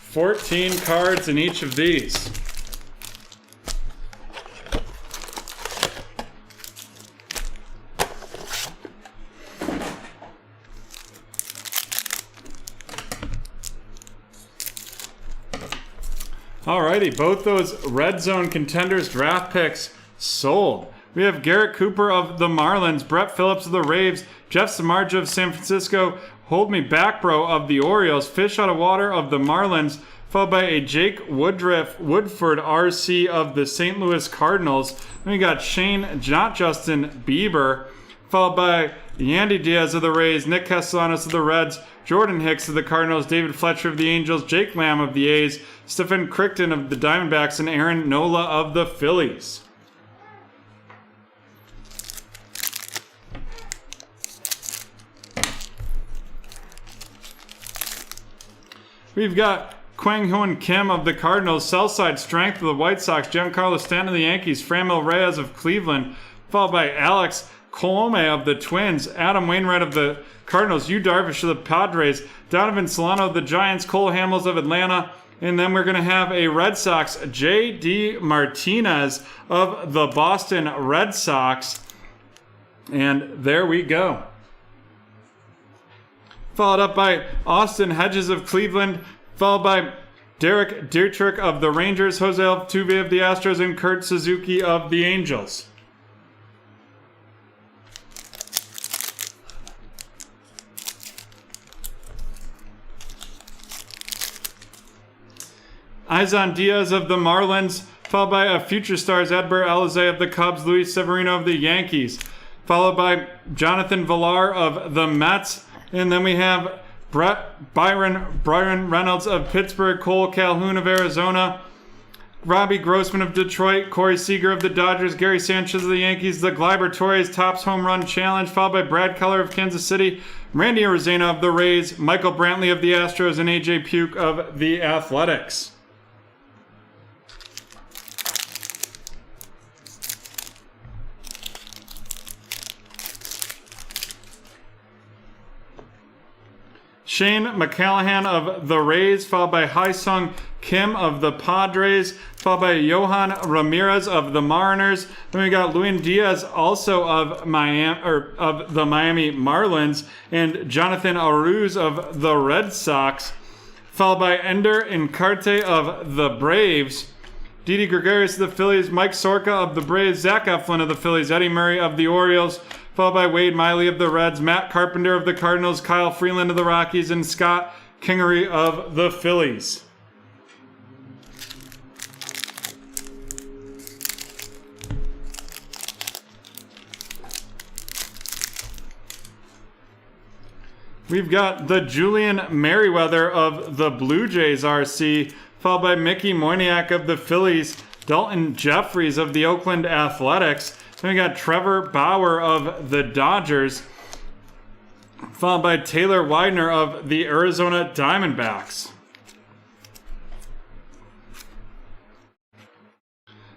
14 cards in each of these. Alrighty, both those Red Zone Contenders draft picks sold. We have Garrett Cooper of the Marlins, Brett Phillips of the Raves, Jeff Samardzija of San Francisco, Hold Me Back Bro of the Orioles, Fish Out of Water of the Marlins, followed by a Jake Woodford RC of the St. Louis Cardinals. Then we got Shane, not Justin Bieber, followed by Yandy Diaz of the Rays, Nick Castellanos of the Reds, Jordan Hicks of the Cardinals, David Fletcher of the Angels, Jake Lamb of the A's, Stephen Crichton of the Diamondbacks, and Aaron Nola of the Phillies. We've got Kwang Hyun Kim of the Cardinals, Southside Strength of the White Sox, Giancarlo Stanton of the Yankees, Framil Reyes of Cleveland, followed by Alex Colome of the Twins, Adam Wainwright of the Cardinals, Yu Darvish of the Padres, Donovan Solano of the Giants, Cole Hamels of Atlanta, and then we're going to have a Red Sox, J.D. Martinez of the Boston Red Sox. And there we go. Followed up by Austin Hedges of Cleveland, followed by Derek Dietrich of the Rangers, Jose Altuve of the Astros, and Kurt Suzuki of the Angels. Izan Diaz of the Marlins, followed by a Future Stars, Edbert Alizé of the Cubs, Luis Severino of the Yankees, followed by Jonathan Villar of the Mets, and then we have Byron Reynolds of Pittsburgh, Cole Calhoun of Arizona, Robbie Grossman of Detroit, Corey Seager of the Dodgers, Gary Sanchez of the Yankees, the Gleyber Torres Topps Home Run Challenge, followed by Brad Keller of Kansas City, Randy Arozarena of the Rays, Michael Brantley of the Astros, and AJ Puke of the Athletics. Shane McCallahan of the Rays, followed by Haesung Kim of the Padres, followed by Johan Ramirez of the Mariners. Then we got Luis Diaz, also of the Miami Marlins, and Jonathan Aruz of the Red Sox, followed by Ender Inciarte of the Braves, Didi Gregorius of the Phillies, Mike Soroka of the Braves, Zach Eflin of the Phillies, Eddie Murray of the Orioles, followed by Wade Miley of the Reds, Matt Carpenter of the Cardinals, Kyle Freeland of the Rockies, and Scott Kingery of the Phillies. We've got the Julian Merriweather of the Blue Jays RC, followed by Mickey Moniak of the Phillies, Dalton Jeffries of the Oakland Athletics. Then we got Trevor Bauer of the Dodgers, followed by Taylor Widener of the Arizona Diamondbacks.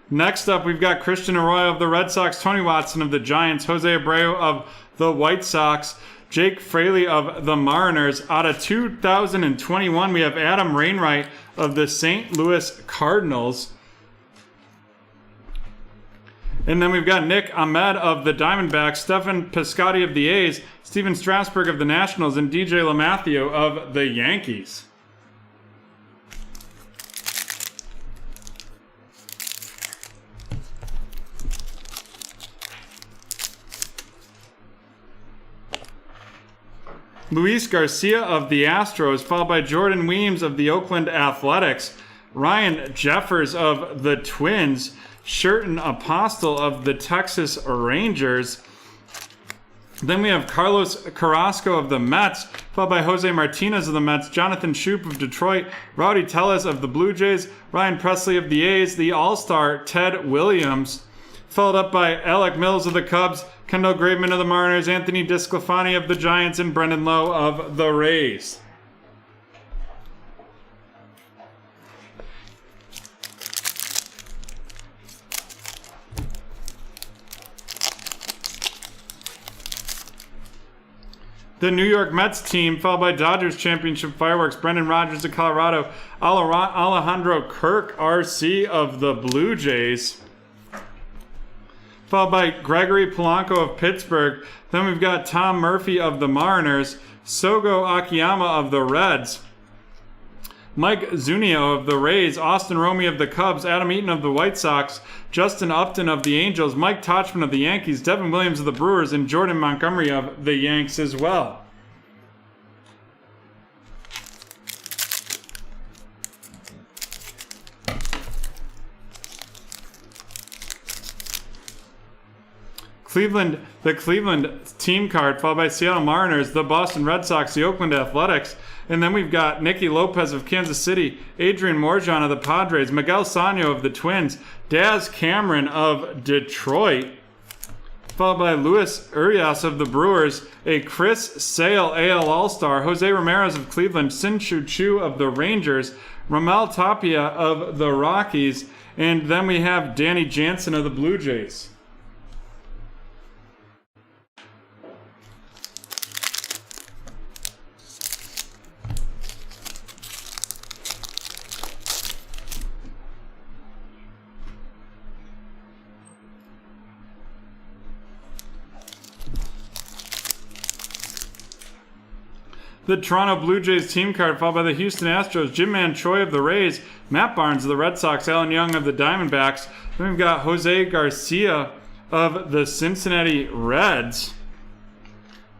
Next up, we've got Christian Arroyo of the Red Sox, Tony Watson of the Giants, Jose Abreu of the White Sox, Jake Fraley of the Mariners. Out of 2021, we have Adam Wainwright of the St. Louis Cardinals. And then we've got Nick Ahmed of the Diamondbacks, Stephen Piscotty of the A's, Steven Strasburg of the Nationals, and DJ LeMahieu of the Yankees. Luis Garcia of the Astros, followed by Jordan Weems of the Oakland Athletics, Ryan Jeffers of the Twins, Sherton Apostle of the Texas Rangers. Then we have Carlos Carrasco of the Mets, followed by Jose Martinez of the Mets, Jonathan Shoup of Detroit, Rowdy Tellez of the Blue Jays, Ryan Presley of the A's, the All-Star Ted Williams, followed up by Alec Mills of the Cubs, Kendall Graveman of the Mariners, Anthony DeSclafani of the Giants, and Brendan Lowe of the Rays. the New York Mets team, followed by Dodgers championship fireworks, Brendan Rodgers of Colorado, Alejandro Kirk, RC of the Blue Jays, followed by Gregory Polanco of Pittsburgh. Then we've got Tom Murphy of the Mariners, Sogo Akiyama of the Reds, Mike Zunino of the Rays, Austin Romey of the Cubs, Adam Eaton of the White Sox, Justin Upton of the Angels, Mike Tauchman of the Yankees, Devin Williams of the Brewers, and Jordan Montgomery of the Yanks as well. The Cleveland team card, followed by Seattle Mariners, the Boston Red Sox, the Oakland Athletics, and then we've got Nicky Lopez of Kansas City, Adrian Morjan of the Padres, Miguel Sano of the Twins, Daz Cameron of Detroit, followed by Luis Urias of the Brewers, a Chris Sale AL All-Star, Jose Ramirez of Cleveland, Sin Chu of the Rangers, Ramel Tapia of the Rockies, and then we have Danny Jansen of the Blue Jays. The Toronto Blue Jays team card, followed by the Houston Astros, Jim Man Choi of the Rays, Matt Barnes of the Red Sox, Alan Young of the Diamondbacks. Then we've got Jose Garcia of the Cincinnati Reds,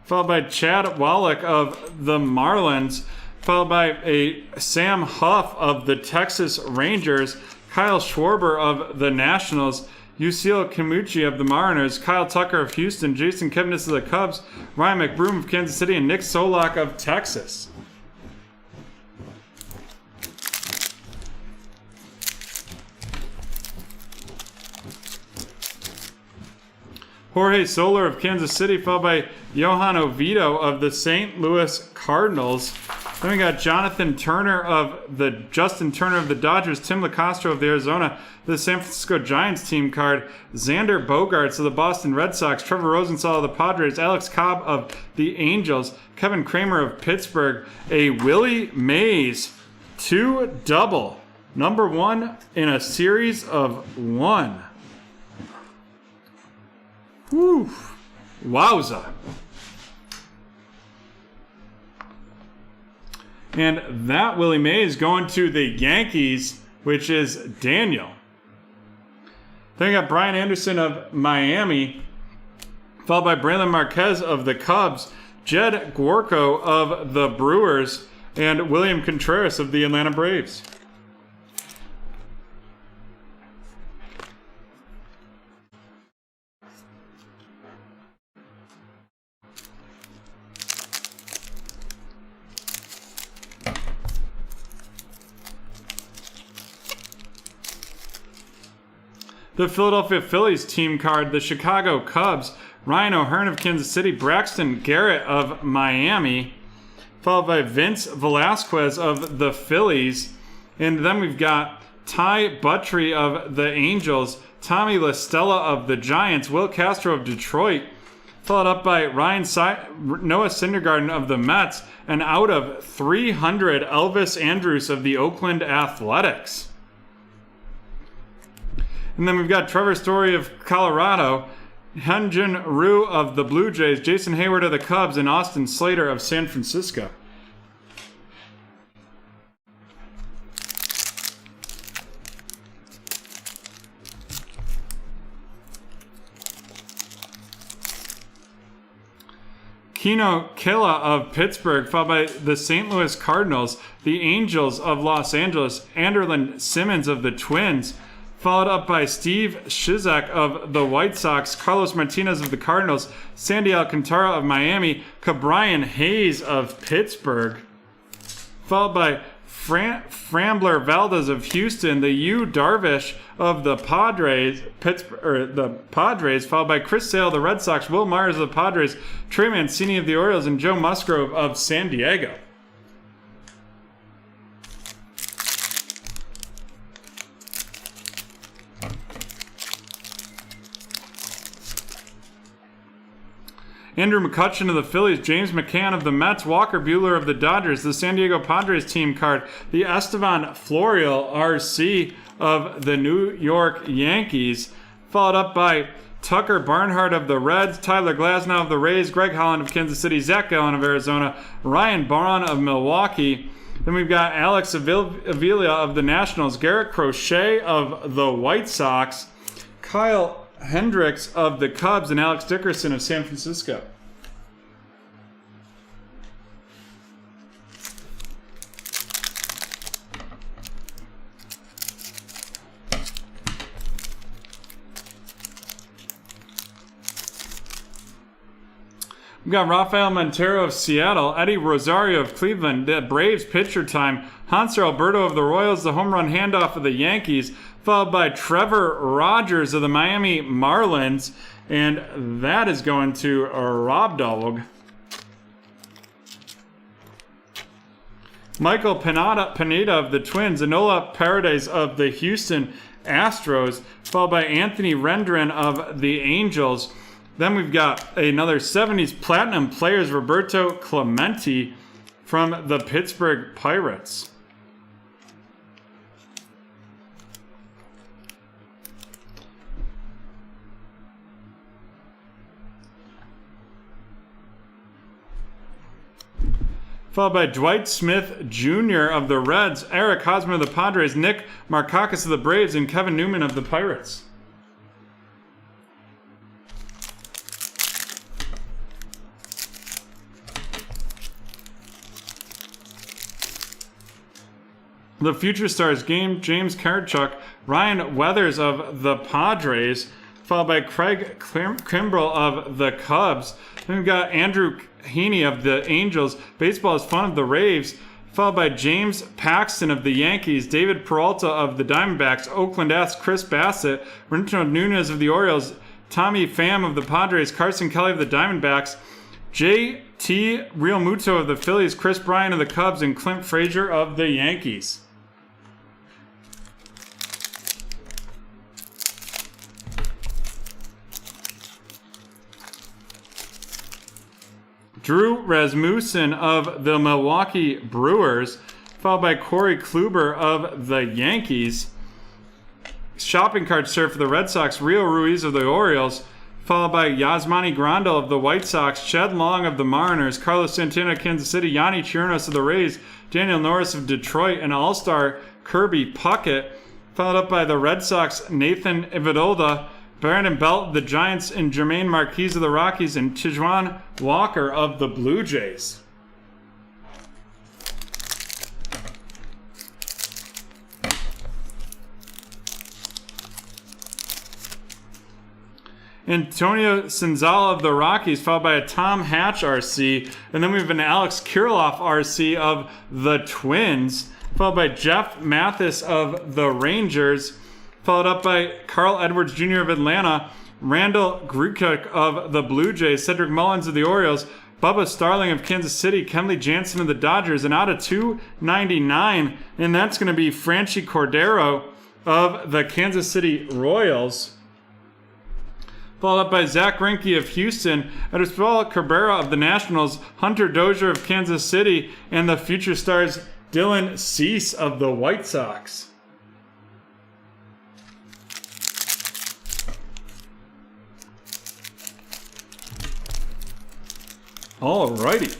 followed by Chad Wallach of the Marlins, followed by a Sam Huff of the Texas Rangers, Kyle Schwarber of the Nationals, Yuseel Kimuchi of the Mariners, Kyle Tucker of Houston, Jason Kipnis of the Cubs, Ryan McBroom of Kansas City, and Nick Solak of Texas. Jorge Soler of Kansas City, followed by Johan Oviedo of the St. Louis Cardinals. Then we got Justin Turner of the Dodgers, Tim LaCastro of the Arizona, the San Francisco Giants team card, Xander Bogaerts of the Boston Red Sox, Trevor Rosenthal of the Padres, Alex Cobb of the Angels, Kevin Kramer of Pittsburgh, a Willie Mays 2-double, number 1 in a series of 1. Whew. Wowza. And that Willie Mays going to the Yankees, which is Daniel. Then we got Brian Anderson of Miami, followed by Braylon Marquez of the Cubs, Jed Gworko of the Brewers, and William Contreras of the Atlanta Braves. The Philadelphia Phillies team card, the Chicago Cubs, Ryan O'Hearn of Kansas City, Braxton Garrett of Miami, followed by Vince Velasquez of the Phillies. And then we've got Ty Buttrey of the Angels, Tommy LaStella of the Giants, Will Castro of Detroit, followed up by Noah Syndergaard of the Mets, and out of 300, Elvis Andrus of the Oakland Athletics. And then we've got Trevor Story of Colorado, Hyunjin Ryu of the Blue Jays, Jason Hayward of the Cubs, and Austin Slater of San Francisco. Kino Killa of Pittsburgh, followed by the St. Louis Cardinals, the Angels of Los Angeles, Anderlin Simmons of the Twins, followed up by Steve Shizak of the White Sox, Carlos Martinez of the Cardinals, Sandy Alcantara of Miami, Cabrian Hayes of Pittsburgh, followed by Frambler Valdez of Houston, the Yu Darvish of the Padres, followed by Chris Sale of the Red Sox, Will Myers of the Padres, Trey Mancini of the Orioles, and Joe Musgrove of San Diego. Andrew McCutcheon of the Phillies, James McCann of the Mets, Walker Buehler of the Dodgers, the San Diego Padres team card, the Estevan Florial RC of the New York Yankees, followed up by Tucker Barnhart of the Reds, Tyler Glasnow of the Rays, Greg Holland of Kansas City, Zach Gallen of Arizona, Ryan Braun of Milwaukee. Then we've got Alex Avila of the Nationals, Garrett Crochet of the White Sox, Kyle Hendricks of the Cubs, and Alex Dickerson of San Francisco. We've got Rafael Montero of Seattle, Eddie Rosario of Cleveland, the Braves pitcher time, Hanser Alberto of the Royals, the home run handoff of the Yankees, followed by Trevor Rogers of the Miami Marlins, and that is going to Rob Dog. Michael Pineda of the Twins, Enola Paredes of the Houston Astros, followed by Anthony Rendren of the Angels. Then we've got another 70s Platinum Players, Roberto Clemente from the Pittsburgh Pirates. Followed by Dwight Smith Jr. of the Reds, Eric Hosmer of the Padres, Nick Markakis of the Braves, and Kevin Newman of the Pirates. The Future Stars game, James Karinchuk, Ryan Weathers of the Padres, followed by Craig Kimbrell of the Cubs. Then we've got Andrew Heaney of the Angels, Baseball is Fun of the Raves, followed by James Paxton of the Yankees, David Peralta of the Diamondbacks, Oakland S, Chris Bassett, Renito Nunez of the Orioles, Tommy Pham of the Padres, Carson Kelly of the Diamondbacks, J.T. Realmuto of the Phillies, Chris Bryant of the Cubs, and Clint Frazier of the Yankees. Drew Rasmussen of the Milwaukee Brewers, followed by Corey Kluber of the Yankees. Shopping card surf for the Red Sox, Rio Ruiz of the Orioles, followed by Yasmani Grandal of the White Sox, Ched Long of the Mariners, Carlos Santana of Kansas City, Yanni Chirinos of the Rays, Daniel Norris of Detroit, and All-Star Kirby Puckett, followed up by the Red Sox, Nathan Ivadolda, Brandon Belt of the Giants, and Jermaine Marquez of the Rockies, and Tijuan Walker of the Blue Jays. Antonio Senzala of the Rockies, followed by a Tom Hatch RC, and then we have an Alex Kirilloff RC of the Twins, followed by Jeff Mathis of the Rangers, followed up by Carl Edwards Jr. of Atlanta, Randall Grukuk of the Blue Jays, Cedric Mullins of the Orioles, Bubba Starling of Kansas City, Kenley Jansen of the Dodgers, and out of 299, and that's going to be Franchi Cordero of the Kansas City Royals, followed up by Zach Greinke of Houston, Edusbal Cabrera of the Nationals, Hunter Dozier of Kansas City, and the Future Stars Dylan Cease of the White Sox. Alrighty.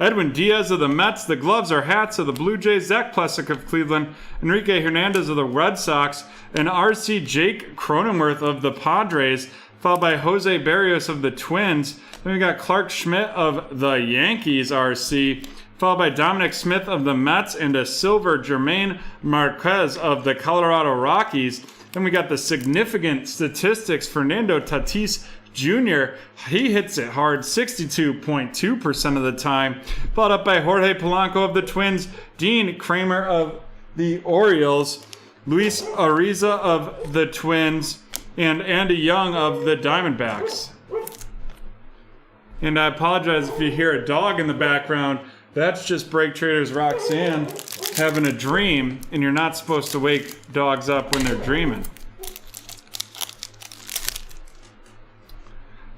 Edwin Diaz of the Mets, the gloves are hats of the Blue Jays, Zach Plessick of Cleveland, Enrique Hernandez of the Red Sox, and RC Jake Cronenworth of the Padres, followed by Jose Barrios of the Twins. Then we got Clark Schmidt of the Yankees RC, followed by Dominic Smith of the Mets, and a silver Jermaine Marquez of the Colorado Rockies. Then we got the significant statistics, Fernando Tatis Jr., he hits it hard 62.2% of the time. Followed up by Jorge Polanco of the Twins, Dean Kramer of the Orioles, Luis Ariza of the Twins, and Andy Young of the Diamondbacks. And I apologize if you hear a dog in the background. That's just BreakTraders Roxanne having a dream, and you're not supposed to wake dogs up when they're dreaming.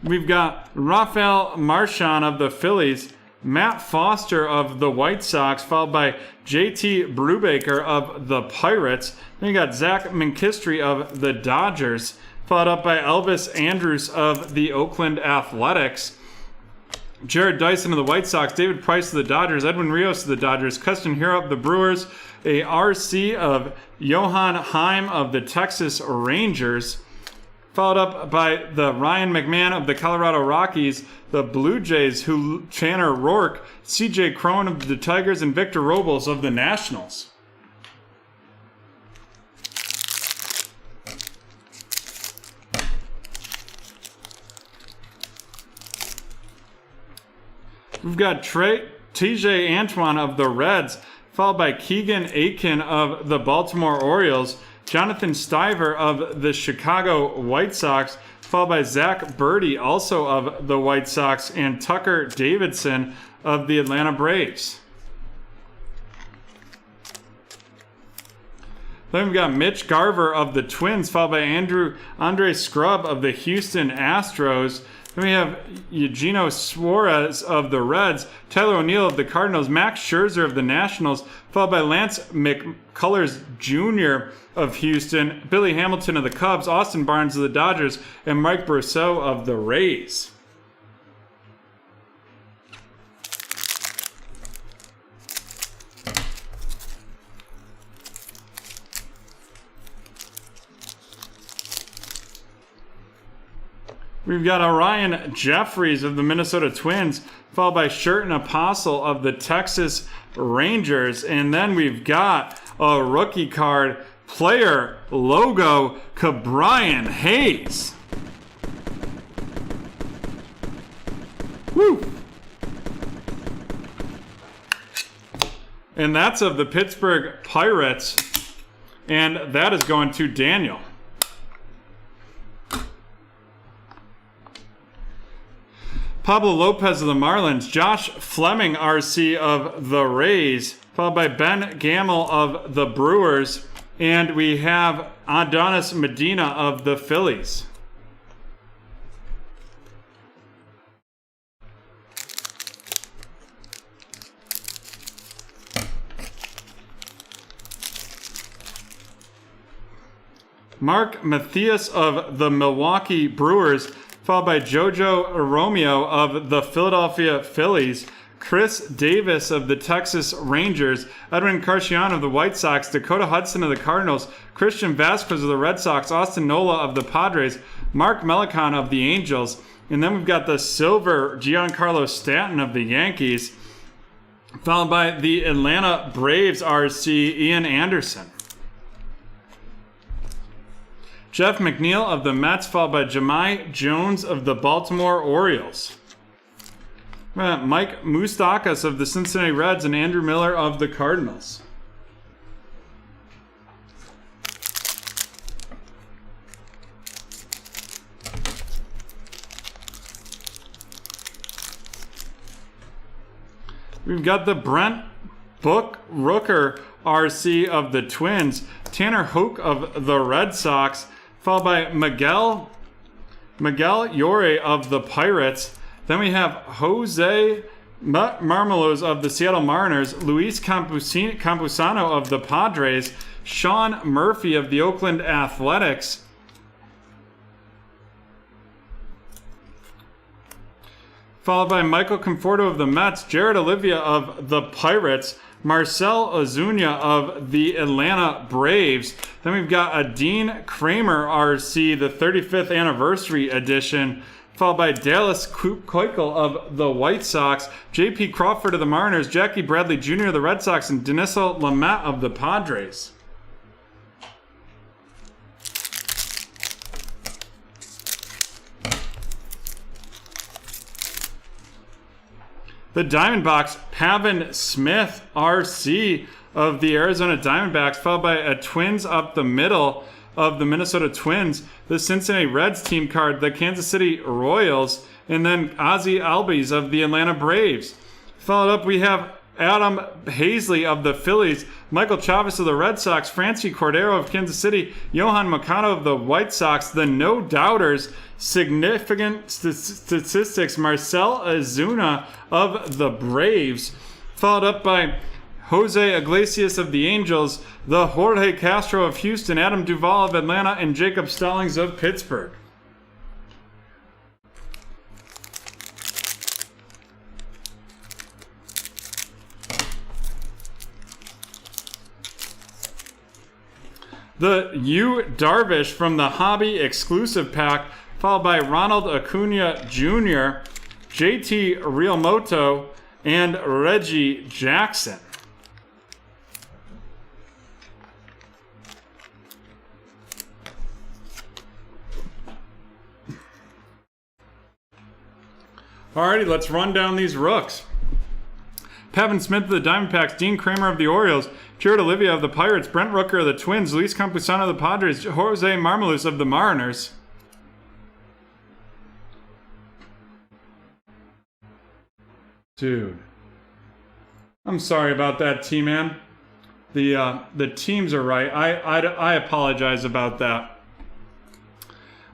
We've got Rafael Marchand of the Phillies, Matt Foster of the White Sox, followed by JT Brubaker of the Pirates. Then you got Zach McKinstry of the Dodgers, followed up by Elvis Andrus of the Oakland Athletics, Jared Dyson of the White Sox, David Price of the Dodgers, Edwin Rios of the Dodgers, Custon Hero of the Brewers, a RC of Johan Heim of the Texas Rangers, followed up by the Ryan McMahon of the Colorado Rockies, the Blue Jays, Tanner Rourke, CJ Cron of the Tigers, and Victor Robles of the Nationals. We've got TJ Antoine of the Reds, followed by Keegan Aiken of the Baltimore Orioles, Jonathan Stiver of the Chicago White Sox, followed by Zach Birdie, also of the White Sox, and Tucker Davidson of the Atlanta Braves. Then we've got Mitch Garver of the Twins, followed by Andre Scrub of the Houston Astros. Then we have Eugenio Suarez of the Reds, Tyler O'Neill of the Cardinals, Max Scherzer of the Nationals, followed by Lance McCullers Jr. of Houston, Billy Hamilton of the Cubs, Austin Barnes of the Dodgers, and Mike Brosseau of the Rays. We've got Orion Jeffries of the Minnesota Twins, followed by Sherton Apostle of the Texas Rangers. And then we've got a rookie card, player logo, Ke'Bryan Hayes. Woo! And that's of the Pittsburgh Pirates. And that is going to Daniel. Pablo Lopez of the Marlins, Josh Fleming, RC of the Rays, followed by Ben Gamel of the Brewers, and we have Adonis Medina of the Phillies. Mark Matthias of the Milwaukee Brewers, followed by Jojo Romeo of the Philadelphia Phillies, Chris Davis of the Texas Rangers, Edwin Carcion of the White Sox, Dakota Hudson of the Cardinals, Christian Vasquez of the Red Sox, Austin Nola of the Padres, Mark Melicon of the Angels, and then we've got the silver Giancarlo Stanton of the Yankees, followed by the Atlanta Braves RC Ian Anderson. Jeff McNeil of the Mets, followed by Jahmai Jones of the Baltimore Orioles. Mike Moustakas of the Cincinnati Reds and Andrew Miller of the Cardinals. We've got the Brent Book Rooker RC of the Twins, Tanner Hoke of the Red Sox, followed by Miguel Yore of the Pirates. Then we have Jose Marmelos of the Seattle Mariners, Luis Campusano of the Padres, Sean Murphy of the Oakland Athletics, followed by Michael Conforto of the Mets, Jared Olivia of the Pirates, Marcel Ozuna of the Atlanta Braves. Then we've got a Dean Kramer RC, the 35th anniversary edition, followed by Dallas Keuchel of the White Sox, J.P. Crawford of the Mariners, Jackie Bradley Jr. of the Red Sox, and Deniso Lamet of the Padres. The Diamondbacks, Pavin Smith, RC of the Arizona Diamondbacks, followed by a Twins up the middle of the Minnesota Twins, the Cincinnati Reds team card, the Kansas City Royals, and then Ozzie Albies of the Atlanta Braves. Followed up, we have Adam Hazley of the Phillies, Michael Chavis of the Red Sox, Francie Cordero of Kansas City, Johan Mercado of the White Sox, the No Doubters, significant statistics, Marcel Ozuna of the Braves, followed up by Jose Iglesias of the Angels, the Jorge Castro of Houston, Adam Duvall of Atlanta, and Jacob Stallings of Pittsburgh. The Yu Darvish from the Hobby exclusive pack, followed by Ronald Acuna Jr., JT Realmoto, and Reggie Jackson. Alrighty, let's run down these rooks. Pavin Smith of the Diamondbacks, Dean Kramer of the Orioles, Jared Olivia of the Pirates, Brent Rooker of the Twins, Luis Campusano of the Padres, Jose Marmalus of the Mariners. Dude. I'm sorry about that, T-Man. The teams are right. I apologize about that.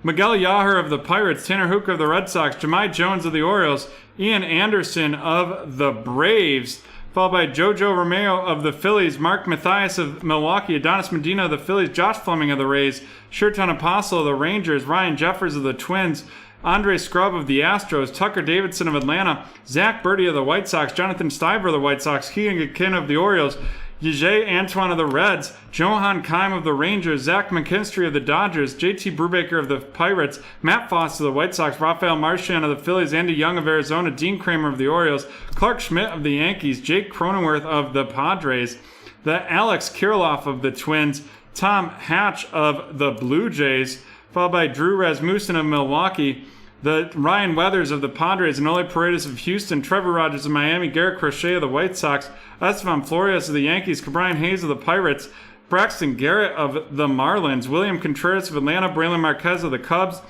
Miguel Yahar of the Pirates, Tanner Houck of the Red Sox, Jahmai Jones of the Orioles, Ian Anderson of the Braves, followed by Jojo Romeo of the Phillies, Mark Mathias of Milwaukee, Adonis Medina of the Phillies, Josh Fleming of the Rays, Shirton Apostle of the Rangers, Ryan Jeffers of the Twins, Andre Scrub of the Astros, Tucker Davidson of Atlanta, Zach Birdie of the White Sox, Jonathan Stiver of the White Sox, Keegan Kin of the Orioles, Yajay Antoine of the Reds, Johan Keim of the Rangers, Zach McKinstry of the Dodgers, JT Brubaker of the Pirates, Matt Foss of the White Sox, Rafael Marchand of the Phillies, Andy Young of Arizona, Dean Kramer of the Orioles, Clark Schmidt of the Yankees, Jake Cronenworth of the Padres, the Alex Kirilloff of the Twins, Tom Hatch of the Blue Jays, followed by Drew Rasmussen of Milwaukee, the Ryan Weathers of the Padres, Noli Paredes of Houston, Trevor Rogers of Miami, Garrett Crochet of the White Sox, Estevan Flores of the Yankees, Cabrian Hayes of the Pirates, Braxton Garrett of the Marlins, William Contreras of Atlanta, Braylon Marquez of the Cubs,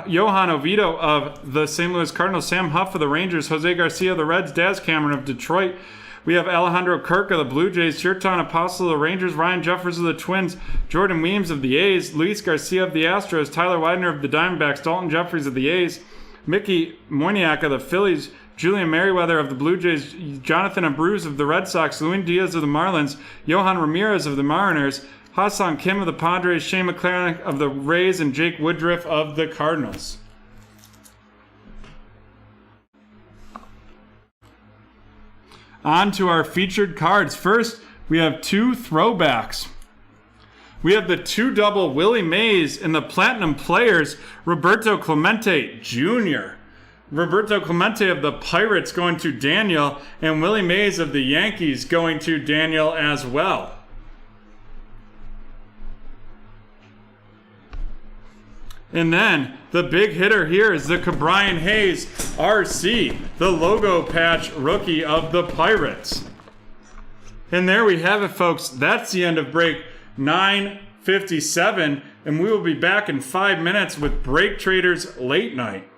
Johan Oviedo of the St. Louis Cardinals, Sam Huff of the Rangers, Jose Garcia of the Reds, Daz Cameron of Detroit. We have Alejandro Kirk of the Blue Jays, Shirton Apostle of the Rangers, Ryan Jeffers of the Twins, Jordan Weems of the A's, Luis Garcia of the Astros, Tyler Widener of the Diamondbacks, Dalton Jeffries of the A's, Mickey Moniak of the Phillies, Julian Merriweather of the Blue Jays, Jonathan Abruz of the Red Sox, Luis Diaz of the Marlins, Johan Ramirez of the Mariners, Hassan Kim of the Padres, Shane McLaren of the Rays, and Jake Woodruff of the Cardinals. On to our featured cards. First, we have two throwbacks. We have the 2-double Willie Mays in the Platinum Players, Roberto Clemente Jr. Roberto Clemente of the Pirates going to Daniel, and Willie Mays of the Yankees going to Daniel as well. And then the big hitter here is the Cabrian Hayes RC, the logo patch rookie of the Pirates. And there we have it, folks. That's the end of break 957, and we will be back in 5 minutes with BreakTraders Late Night.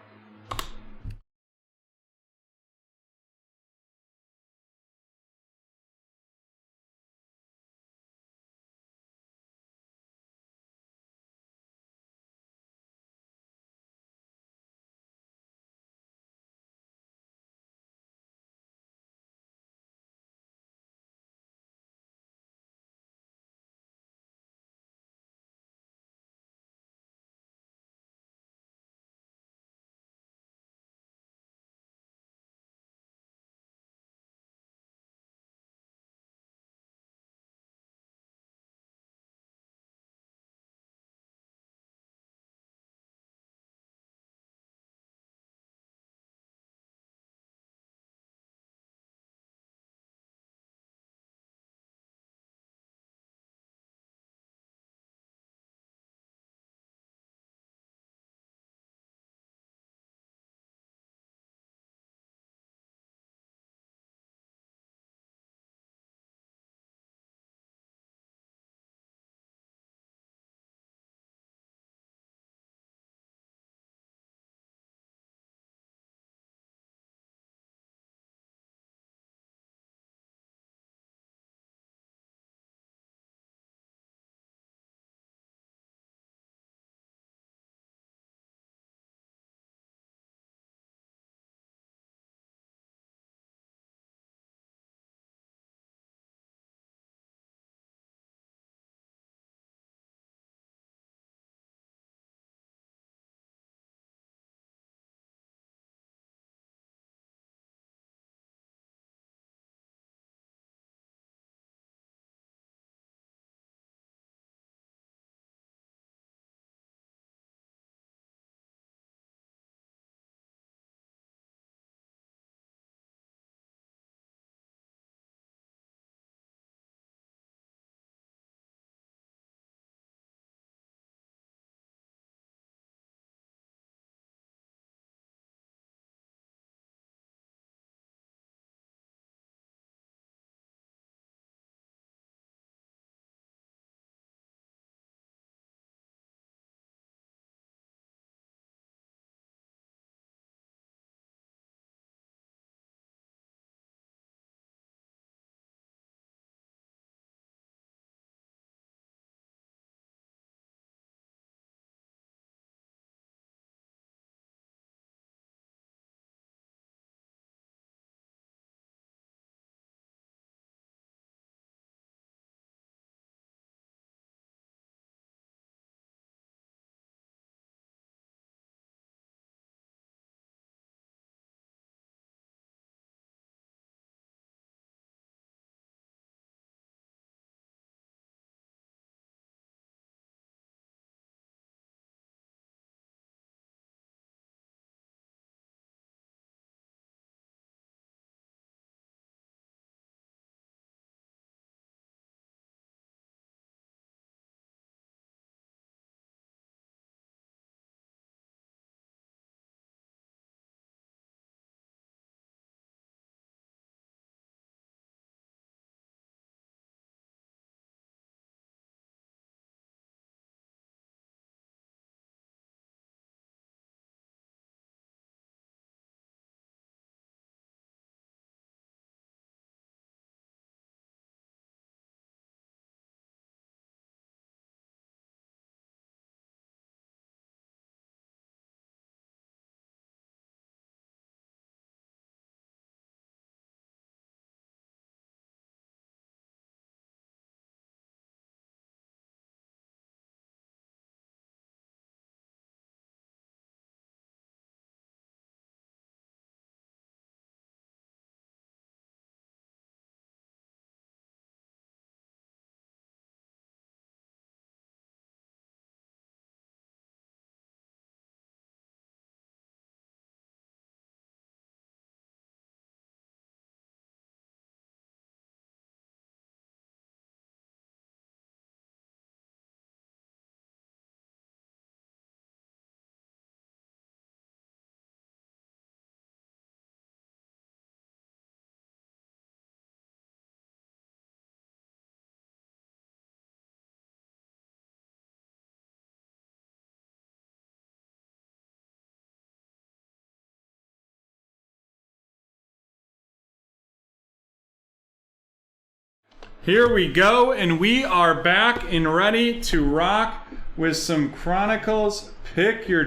Here we go, and we are back and ready to rock with some Chronicles. Pick your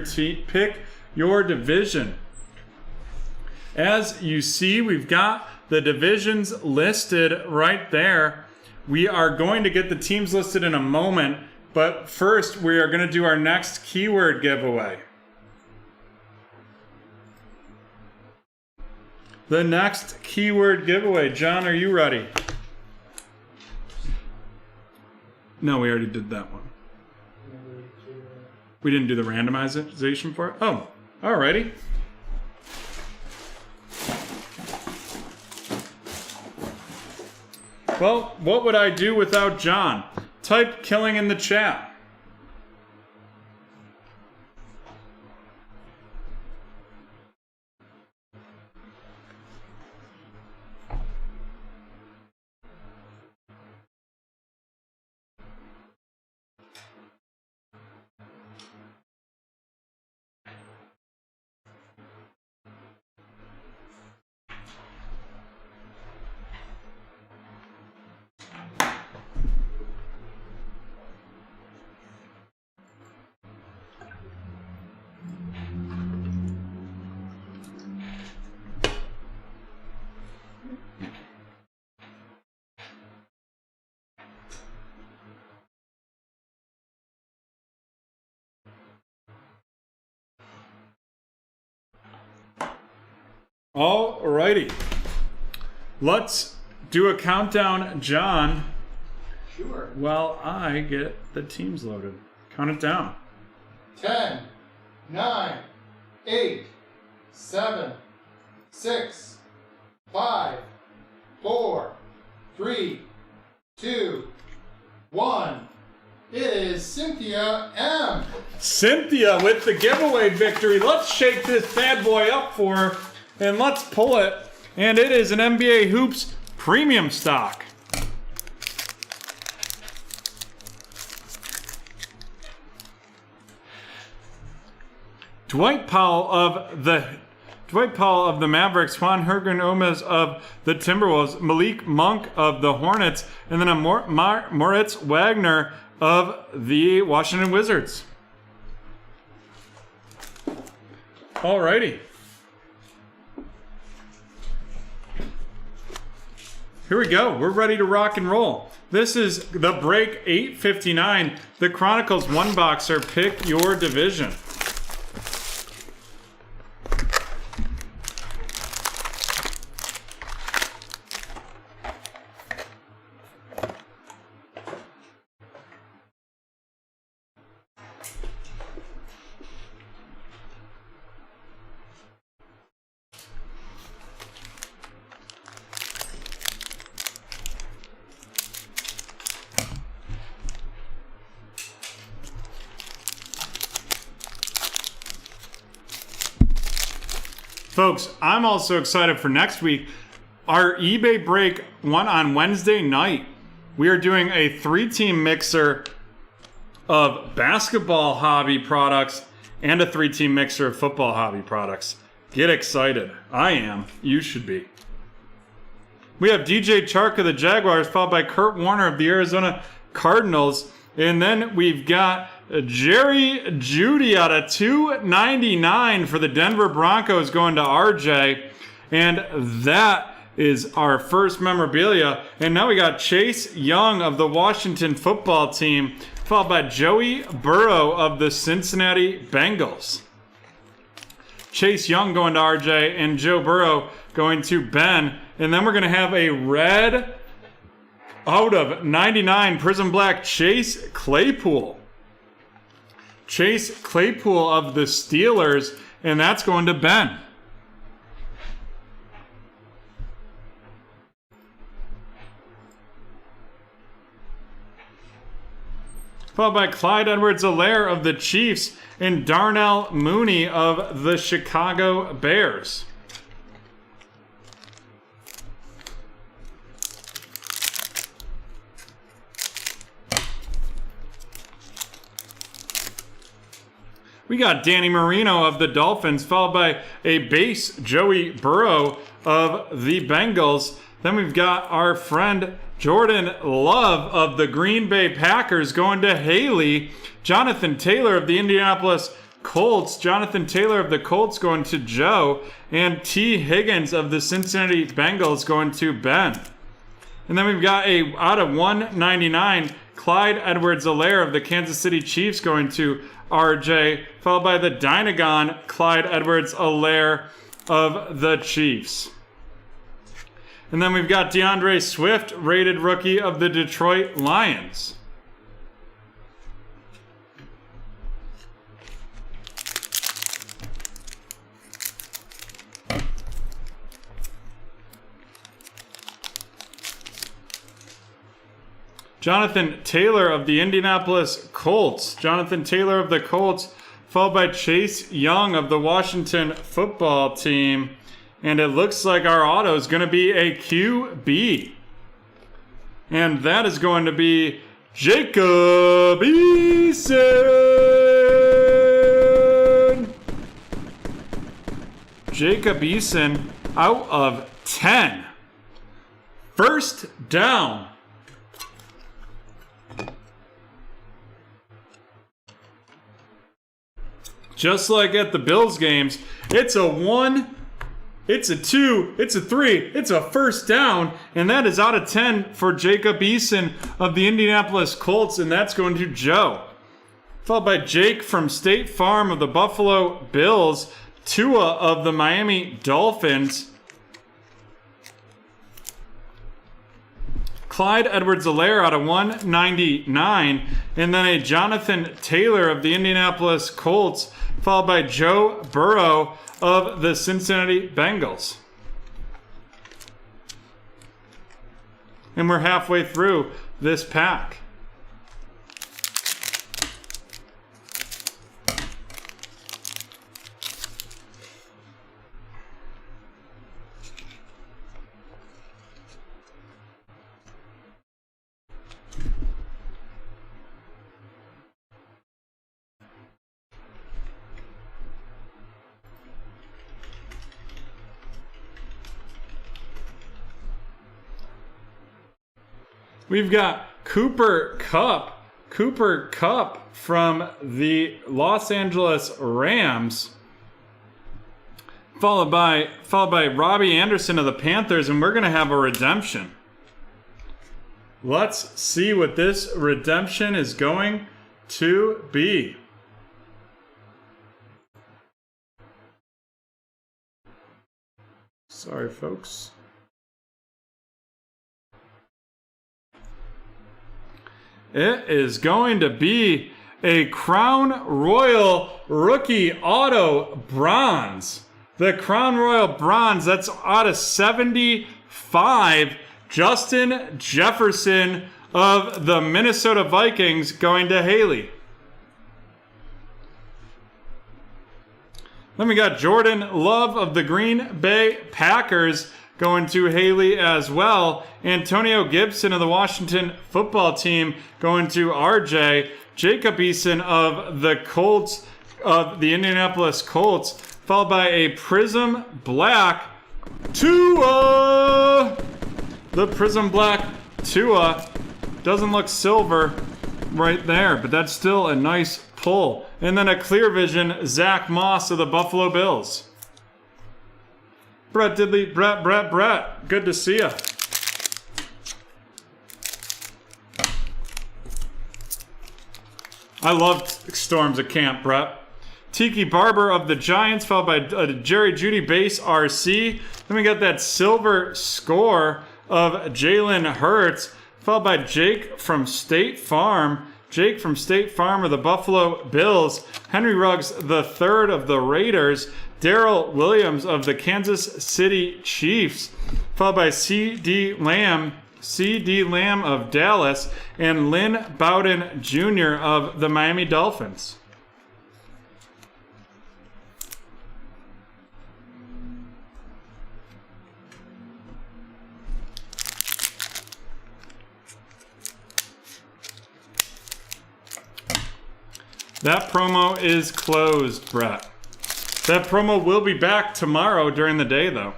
division. As you see, we've got the divisions listed right there. We are going to get the teams listed in a moment, but first we are going to do our next keyword giveaway. The next keyword giveaway. John, are you ready? No, we already did that one. We didn't do the randomization for it? Oh, alrighty. Well, what would I do without John? Type killing in the chat. Alrighty. Let's do a countdown, John. Sure. While I get the teams loaded. Count it down. 10, 9, 8, 7, 6, 5, 4, 3, 2, 1. It is Cynthia M. Cynthia with the giveaway victory. Let's shake this bad boy up for her and let's pull it. And it is an NBA Hoops premium stock. Dwight Powell of the Mavericks, Juan Hernan-Gomez of the Timberwolves, Malik Monk of the Hornets, and then a Moritz Wagner of the Washington Wizards. Alrighty. Here we go. We're ready to rock and roll. This is the Break 859, the Chronicles One Boxer. Pick your division. Folks, I'm also excited for next week. Our eBay break one on Wednesday night. We are doing a 3-team mixer of basketball hobby products and a 3-team mixer of football hobby products. Get excited. I am. You should be. We have DJ Chark of the Jaguars, followed by Kurt Warner of the Arizona Cardinals. And then we've got Jerry Jeudy out of $2.99 for the Denver Broncos going to RJ. And that is our first memorabilia. And now we got Chase Young of the Washington football team, followed by Joey Burrow of the Cincinnati Bengals. Chase Young going to RJ and Joe Burrow going to Ben. And then we're going to have a red out of 99 Prism Black Chase Claypool. Chase Claypool of the Steelers, and that's going to Ben. Followed by Clyde Edwards-Helaire of the Chiefs and Darnell Mooney of the Chicago Bears. We got Danny Marino of the Dolphins, followed by a base Joey Burrow of the Bengals. Then we've got our friend Jordan Love of the Green Bay Packers going to Haley. Jonathan Taylor of the Indianapolis Colts. Jonathan Taylor of the Colts going to Joe. And T. Higgins of the Cincinnati Bengals going to Ben. And then we've got a out of 199, Clyde Edwards-Helaire of the Kansas City Chiefs going to RJ, followed by the Dynagon, Clyde Edwards-Helaire of the Chiefs. And then we've got DeAndre Swift, rated rookie of the Detroit Lions. Jonathan Taylor of the Indianapolis Colts. Jonathan Taylor of the Colts, followed by Chase Young of the Washington Football Team. And it looks like our auto is going to be a QB. And that is going to be Jacob Eason. Jacob Eason out of 10. First down. Just like at the Bills games, it's a 1, it's a 2, it's a 3, it's a first down, and that is out of 10 for Jacob Eason of the Indianapolis Colts, and that's going to Joe. Followed by Jake from State Farm of the Buffalo Bills, Tua of the Miami Dolphins, Clyde Edwards-Helaire out of 199, and then a Jonathan Taylor of the Indianapolis Colts, followed by Joe Burrow of the Cincinnati Bengals. And we're halfway through this pack. We've got Cooper Kupp from the Los Angeles Rams, followed by Robbie Anderson of the Panthers, and we're going to have a redemption. Let's see what this redemption is going to be. Sorry, folks. It is going to be a Crown Royal Rookie Auto Bronze. The Crown Royal Bronze, that's out of 75. Justin Jefferson of the Minnesota Vikings going to Haley. Then we got Jordan Love of the Green Bay Packers going to Haley as well. Antonio Gibson of the Washington Football Team going to RJ. Jacob Eason of the Colts, of the Indianapolis Colts, followed by a Prism Black Tua. The Prism Black Tua doesn't look silver right there, but that's still a nice pull. And then a Clear Vision Zach Moss of the Buffalo Bills. Brett Diddley, Brett. Good to see ya. I loved Storms at camp, Brett. Tiki Barber of the Giants, followed by Jerry Jeudy base RC. Then we got that silver score of Jalen Hurts, followed by Jake from State Farm. Jake from State Farm of the Buffalo Bills. Henry Ruggs III of the Raiders. Darrell Williams of the Kansas City Chiefs, followed by C.D. Lamb of Dallas, and Lynn Bowden Jr. of the Miami Dolphins. That promo is closed, Brett. That promo will be back tomorrow during the day, though.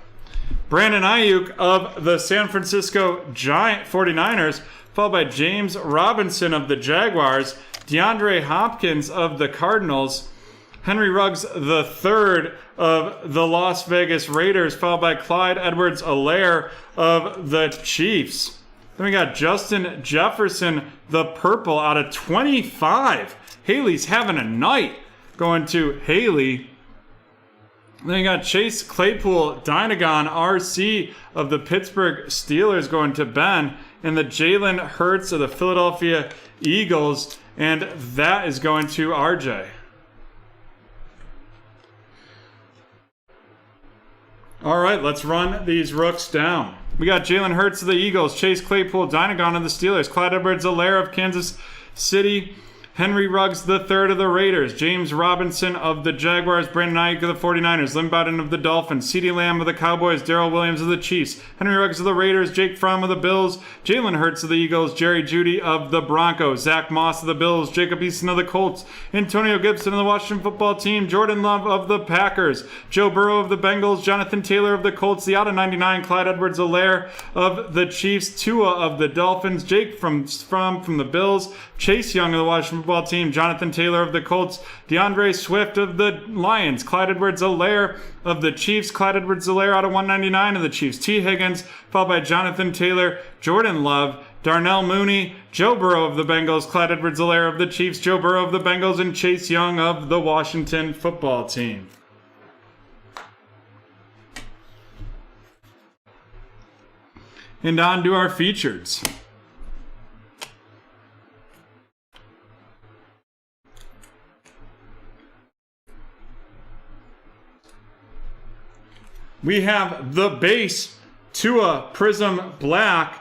Brandon Ayuk of the San Francisco 49ers, followed by James Robinson of the Jaguars, DeAndre Hopkins of the Cardinals, Henry Ruggs III of the Las Vegas Raiders, followed by Clyde Edwards-Helaire of the Chiefs. Then we got Justin Jefferson, the purple, out of 25. Haley's having a night, going to Haley. Then you got Chase Claypool, Dynagon RC of the Pittsburgh Steelers, going to Ben. And the Jalen Hurts of the Philadelphia Eagles, and that is going to RJ. All right, let's run these rooks down. We got Jalen Hurts of the Eagles, Chase Claypool, Dynagon of the Steelers, Clyde Edwards-Helaire of Kansas City, Henry Ruggs III of the Raiders, James Robinson of the Jaguars, Brandon Ayuk of the 49ers, Lynn Bowden of the Dolphins, CeeDee Lamb of the Cowboys, Darrell Williams of the Chiefs, Henry Ruggs of the Raiders, Jake Fromm of the Bills, Jalen Hurts of the Eagles, Jerry Jeudy of the Broncos, Zach Moss of the Bills, Jacob Eason of the Colts, Antonio Gibson of the Washington Football Team, Jordan Love of the Packers, Joe Burrow of the Bengals, Jonathan Taylor of the Colts, the out-of-99 Clyde Edwards-Helaire of the Chiefs, Tua of the Dolphins, Jake from the Bills, Chase Young of the Washington Football Team, Jonathan Taylor of the Colts, DeAndre Swift of the Lions, Clyde Edwards-Helaire of the Chiefs, Clyde Edwards-Helaire out of 199 of the Chiefs, T. Higgins, followed by Jonathan Taylor, Jordan Love, Darnell Mooney, Joe Burrow of the Bengals, Clyde Edwards-Helaire of the Chiefs, Joe Burrow of the Bengals, and Chase Young of the Washington Football Team. And on to our features. We have the base Tua Prism Black,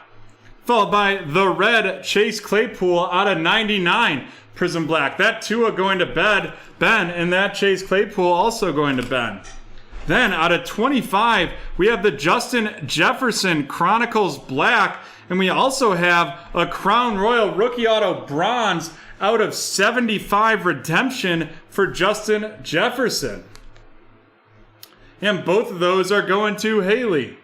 followed by the red Chase Claypool out of 99 Prism Black. That Tua going to Ben, and that Chase Claypool also going to Ben. Then out of 25, we have the Justin Jefferson Chronicles Black, and we also have a Crown Royal Rookie Auto Bronze out of 75 redemption for Justin Jefferson. And both of those are going to Haley.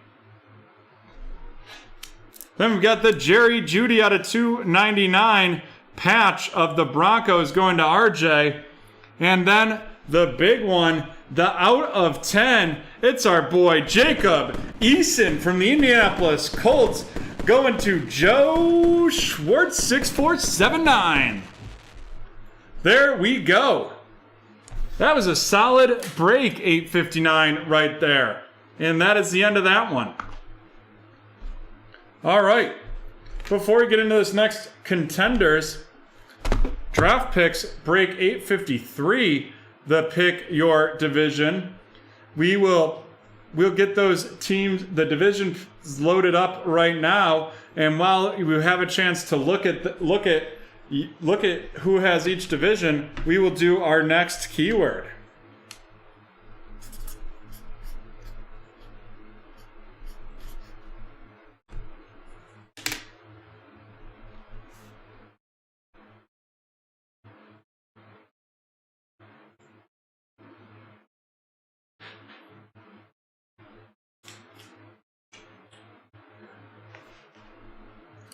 Then we've got the Jerry Jeudy out of 299 patch of the Broncos going to RJ. And then the big one, the out of 10, it's our boy Jacob Eason from the Indianapolis Colts going to Joe Schwartz 6479. There we go. That was a solid break, 859 right there. And that is the end of that one. All right. Before we get into this next contenders, draft picks break 853, the pick your division. We'll get those teams, the division loaded up right now. And while we have a chance to look at who has each division, we will do our next keyword.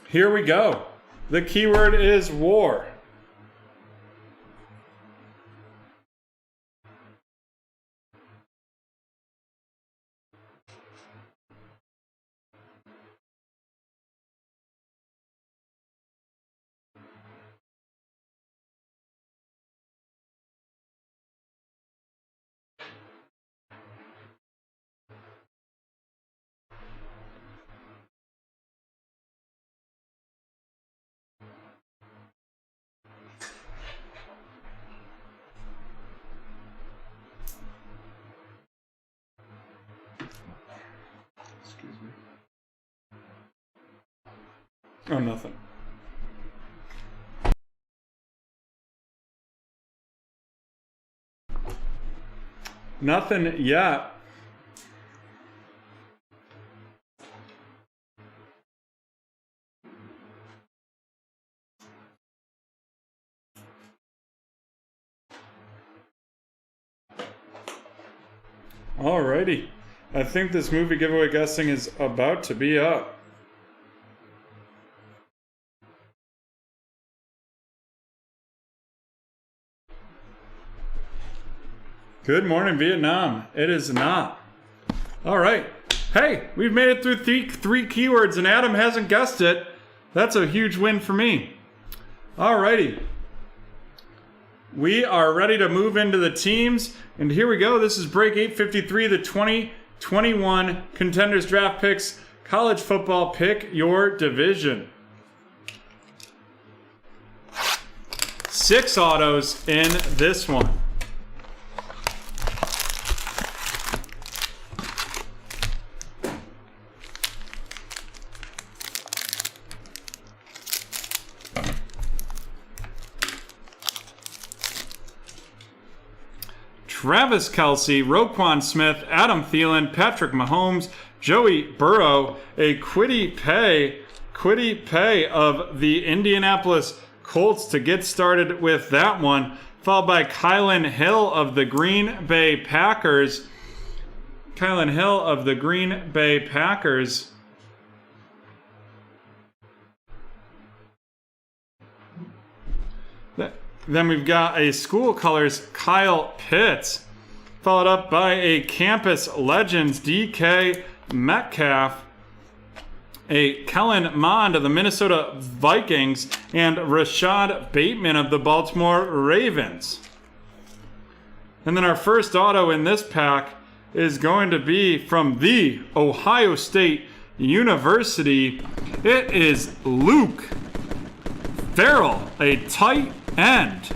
Here we go. The keyword is war. Excuse me. Oh, nothing. Nothing yet. Alrighty. I think this movie giveaway guessing is about to be up. Good morning, Vietnam. It is not. All right. Hey, we've made it through three keywords and Adam hasn't guessed it. That's a huge win for me. All righty. We are ready to move into the teams. And here we go. This is break 853, the 2021 Contenders Draft Picks College Football. Pick your division. 6 autos in this one. Travis Kelce, Roquan Smith, Adam Thielen, Patrick Mahomes, Joey Burrow, a Kwity Paye of the Indianapolis Colts to get started with that one, followed by Kylan Hill of the Green Bay Packers. Kylan Hill of the Green Bay Packers. Then we've got a school colors Kyle Pitts, followed up by a campus legends DK Metcalf, a Kellen Mond of the Minnesota Vikings, and Rashad Bateman of the Baltimore Ravens. And then our first auto in this pack is going to be from the Ohio State University. It is Luke Farrell, a tight end.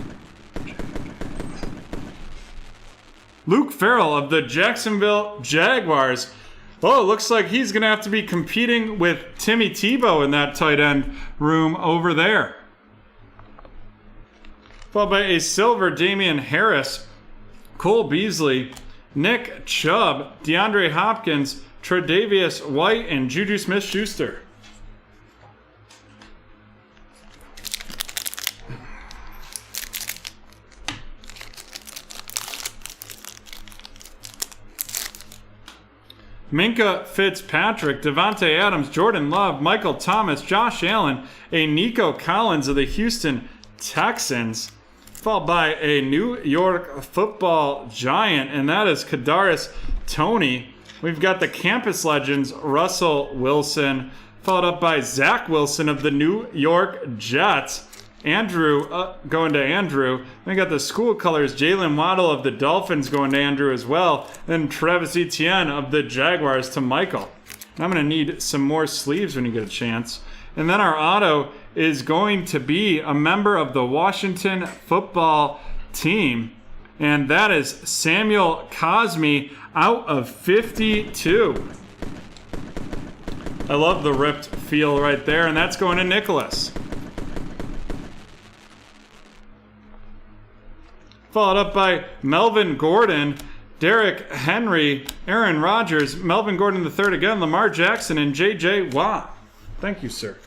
Luke Farrell of the Jacksonville Jaguars. Oh, it looks like he's going to have to be competing with Timmy Tebow in that tight end room over there. Followed by a silver Damian Harris, Cole Beasley, Nick Chubb, DeAndre Hopkins, Tre'Davious White, and Juju Smith-Schuster. Minka Fitzpatrick, Devontae Adams, Jordan Love, Michael Thomas, Josh Allen, a Nico Collins of the Houston Texans, followed by a New York football giant, and that is Kadarius Toney. We've got the campus legends, Russell Wilson, followed up by Zach Wilson of the New York Jets. Andrew going to Andrew. We got the school colors, Jalen Waddle of the Dolphins going to Andrew as well. Then Travis Etienne of the Jaguars to Michael. I'm going to need some more sleeves when you get a chance. And then our auto is going to be a member of the Washington football team. And that is Samuel Cosmi out of 52. I love the ripped feel right there. And that's going to Nicholas. Followed up by Melvin Gordon, Derrick Henry, Aaron Rodgers, Melvin Gordon III again, Lamar Jackson, and J.J. Watt. Thank you, sir.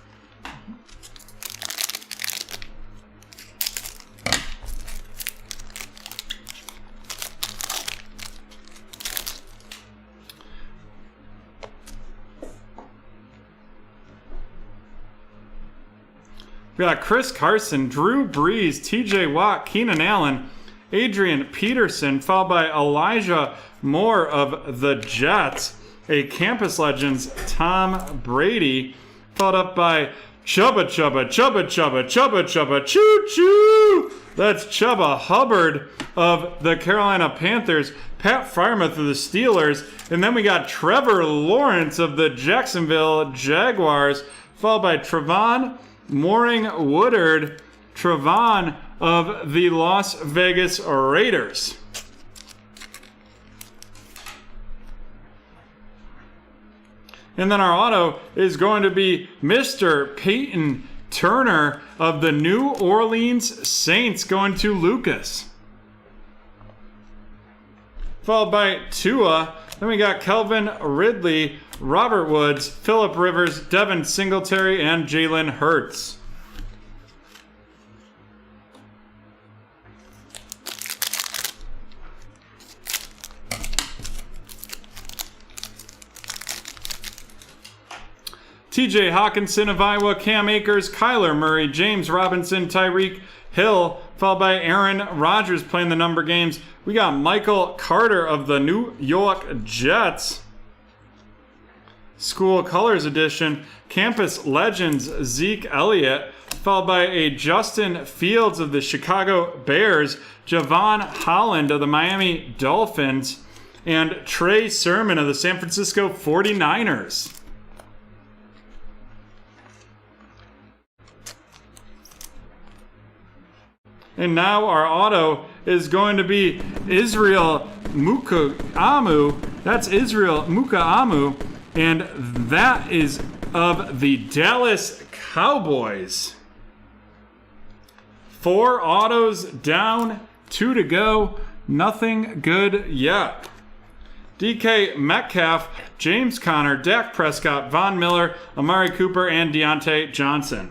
We got Chris Carson, Drew Brees, T.J. Watt, Keenan Allen, Adrian Peterson, followed by Elijah Moore of the Jets, a campus legends Tom Brady, followed up by Chubba Choo Choo. That's Chubba Hubbard of the Carolina Panthers, Pat Freiermuth of the Steelers, and then we got Trevor Lawrence of the Jacksonville Jaguars, followed by Trevon Mooring Woodard, Trevon of the Las Vegas Raiders. And then our auto is going to be Mr. Peyton Turner of the New Orleans Saints going to Lucas. Followed by Tua. Then we got Kelvin Ridley, Robert Woods, Phillip Rivers, Devin Singletary, and Jalen Hurts. TJ Hawkinson of Iowa, Cam Akers, Kyler Murray, James Robinson, Tyreek Hill, followed by Aaron Rodgers playing the number games. We got Michael Carter of the New York Jets. School Colors Edition. Campus Legends, Zeke Elliott, followed by a Justin Fields of the Chicago Bears, Javon Holland of the Miami Dolphins, and Trey Sermon of the San Francisco 49ers. And now our auto is going to be Israel Mukaamu. That's Israel Mukaamu. And that is of the Dallas Cowboys. 4 autos down, 2 to go. Nothing good yet. DK Metcalf, James Conner, Dak Prescott, Von Miller, Amari Cooper, and Deontay Johnson.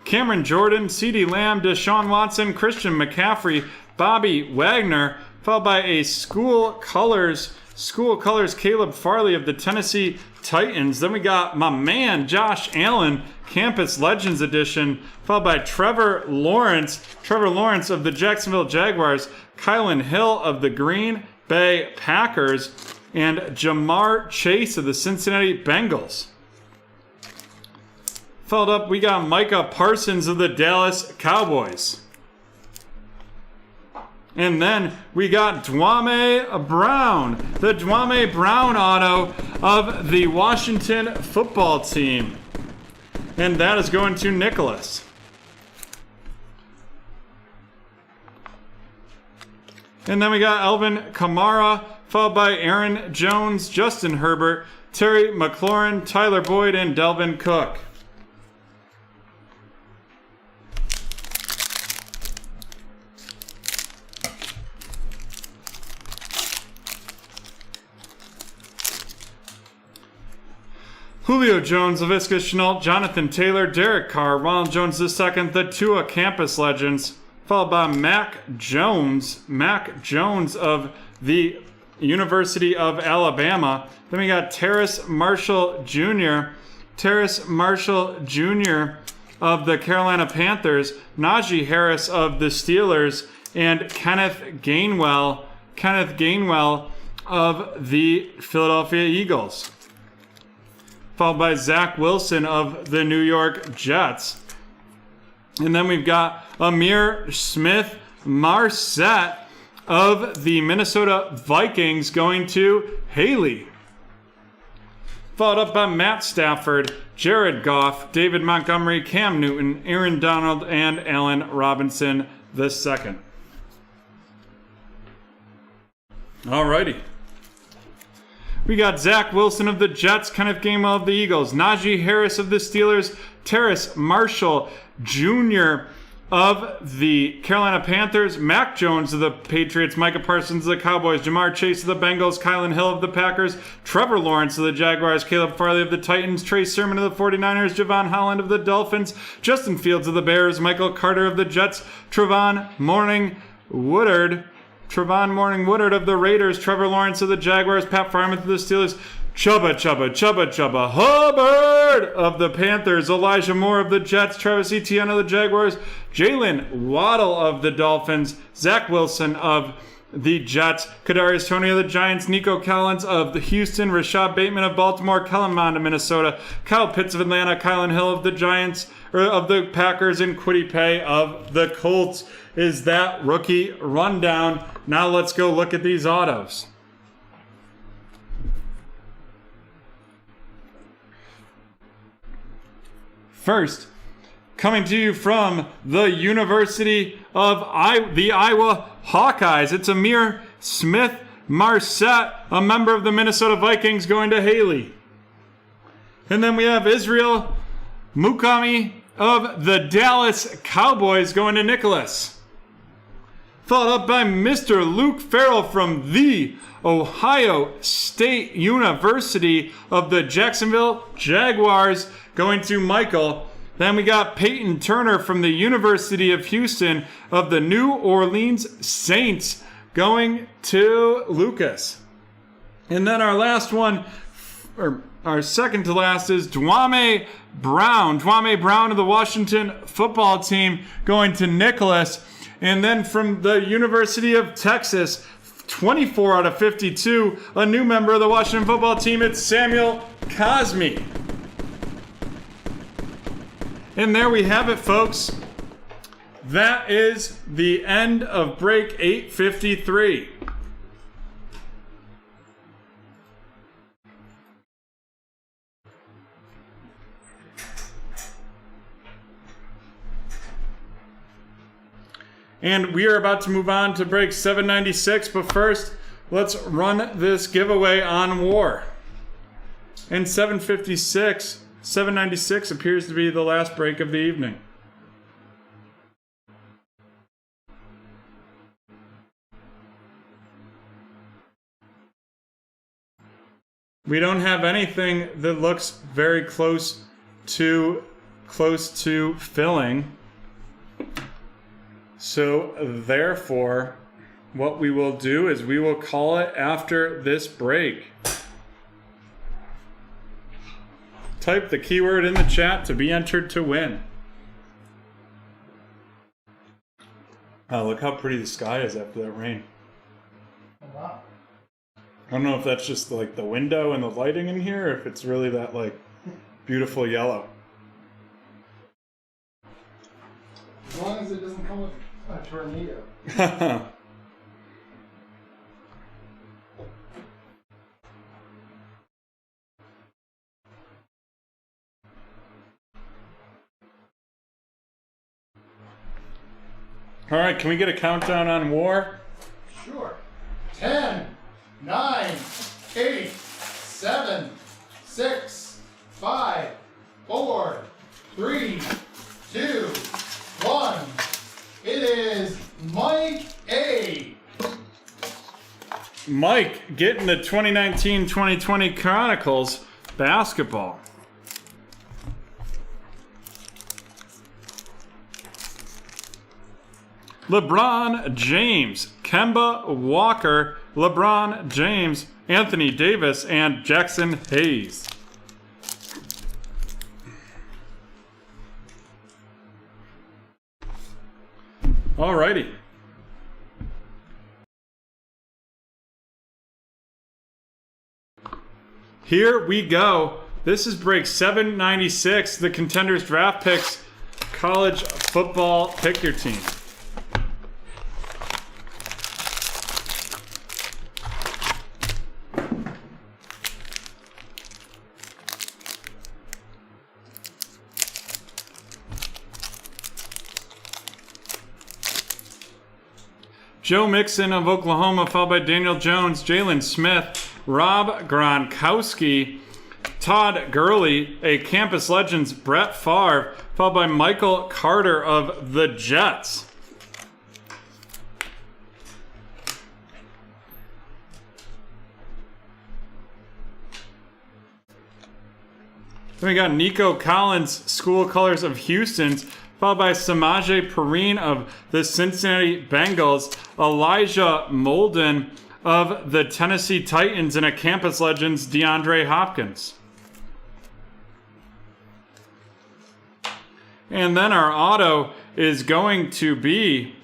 Cameron Jordan, CeeDee Lamb, Deshaun Watson, Christian McCaffrey, Bobby Wagner, followed by a School Colors Caleb Farley of the Tennessee Titans. Then we got my man Josh Allen, Campus Legends Edition, followed by Trevor Lawrence of the Jacksonville Jaguars, Kylan Hill of the Green Bay Packers, and Jamar Chase of the Cincinnati Bengals. Followed up, we got Micah Parsons of the Dallas Cowboys. And then we got Dwame Brown, the Dwame Brown auto of the Washington football team. And that is going to Nicholas. And then we got Alvin Kamara, followed by Aaron Jones, Justin Herbert, Terry McLaurin, Tyler Boyd, and Delvin Cook. Julio Jones, Laviska Shenault, Jonathan Taylor, Derek Carr, Ronald Jones II, the Tua Campus Legends, followed by Mac Jones of the University of Alabama. Then we got Terrace Marshall Jr. of the Carolina Panthers, Najee Harris of the Steelers, and Kenneth Gainwell of the Philadelphia Eagles. Followed by Zach Wilson of the New York Jets. And then we've got Amir Smith Marset of the Minnesota Vikings going to Haley. Followed up by Matt Stafford, Jared Goff, David Montgomery, Cam Newton, Aaron Donald, and Allen Robinson II. Alrighty. We got Zach Wilson of the Jets, Kenneth Gainwell of the Eagles, Najee Harris of the Steelers, Terrace Marshall Jr. of the Carolina Panthers, Mac Jones of the Patriots, Micah Parsons of the Cowboys, Jamar Chase of the Bengals, Kylan Hill of the Packers, Trevor Lawrence of the Jaguars, Caleb Farley of the Titans, Trey Sermon of the 49ers, Javon Holland of the Dolphins, Justin Fields of the Bears, Michael Carter of the Jets, Trevon Morning-Woodard of the Raiders, Trevor Lawrence of the Jaguars, Pat Freiermuth of the Steelers, Chubba Hubbard of the Panthers, Elijah Moore of the Jets, Travis Etienne of the Jaguars, Jalen Waddle of the Dolphins, Zach Wilson of the Jets, Kadarius Toney of the Giants, Nico Collins of the Houston, Rashad Bateman of Baltimore, Kellen Mond of Minnesota, Kyle Pitts of Atlanta, Kylan Hill of the Giants, or of the Packers, and Kwity Paye of the Colts. Is that rookie rundown. Now let's go look at these autos. First, coming to you from the University of the Iowa Hawkeyes, it's Amir Smith Marset, a member of the Minnesota Vikings, going to Haley. And then we have Israel Mukami of the Dallas Cowboys going to Nicholas. Followed up by Mr. Luke Farrell from the Ohio State University of the Jacksonville Jaguars going to Michael. Then we got Peyton Turner from the University of Houston of the New Orleans Saints going to Lucas. And then our last one, or our second to last, is Dwame Brown. Dwame Brown of the Washington football team going to Nicholas. And then from the University of Texas, 24 out of 52, a new member of the Washington football team, it's Samuel Cosme. And there we have it, folks. That is the end of break 853. And we are about to move on to break 796, but first, let's run this giveaway on War. And 796 appears to be the last break of the evening. We don't have anything that looks very close to filling. So therefore, what we will do is we will call it after this break. Type the keyword in the chat to be entered to win. Oh, look how pretty the sky is after that rain. Oh, wow. I don't know if that's just like the window and the lighting in here, or if it's really that like beautiful yellow. As long as it doesn't come with a tornado. All right, can we get a countdown on War? Sure. 10, 9, 8, 7, 6, 5, 4, 3, 2, 1. It is Mike A. Mike getting the 2019-2020 Chronicles basketball. LeBron James, Kemba Walker, LeBron James, Anthony Davis, and Jackson Hayes. Alrighty. Here we go. This is break 796, the Contenders Draft Picks College Football Pick Your Team. Joe Mixon of Oklahoma, followed by Daniel Jones, Jalen Smith, Rob Gronkowski, Todd Gurley, a Campus Legends, Brett Favre, followed by Michael Carter of the Jets. Then we got Nico Collins, School Colors of Houston's, followed by Samaje Perine of the Cincinnati Bengals, Elijah Molden of the Tennessee Titans, and a Campus Legends, DeAndre Hopkins. And then our auto is going to be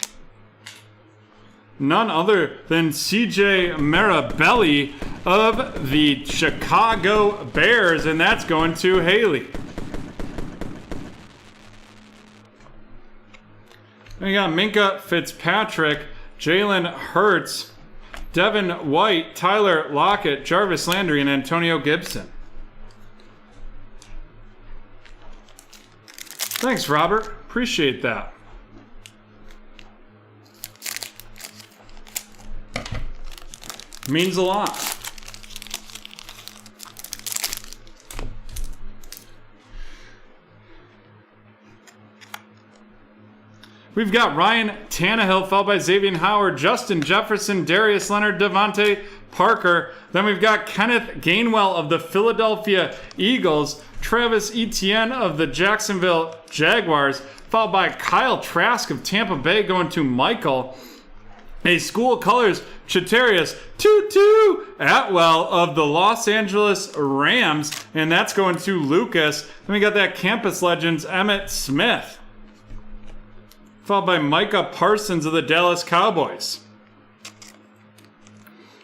none other than CJ Marabelli of the Chicago Bears, and that's going to Haley. We got Minka Fitzpatrick, Jalen Hurts, Devin White, Tyler Lockett, Jarvis Landry, and Antonio Gibson. Thanks, Robert. Appreciate that. Means a lot. We've got Ryan Tannehill, followed by Xavier Howard, Justin Jefferson, Darius Leonard, Devontae Parker. Then we've got Kenneth Gainwell of the Philadelphia Eagles, Travis Etienne of the Jacksonville Jaguars, followed by Kyle Trask of Tampa Bay going to Michael. A school colors, Chatarius Tutu Atwell of the Los Angeles Rams, and that's going to Lucas. Then we got that Campus Legends, Emmett Smith, followed by Micah Parsons of the Dallas Cowboys.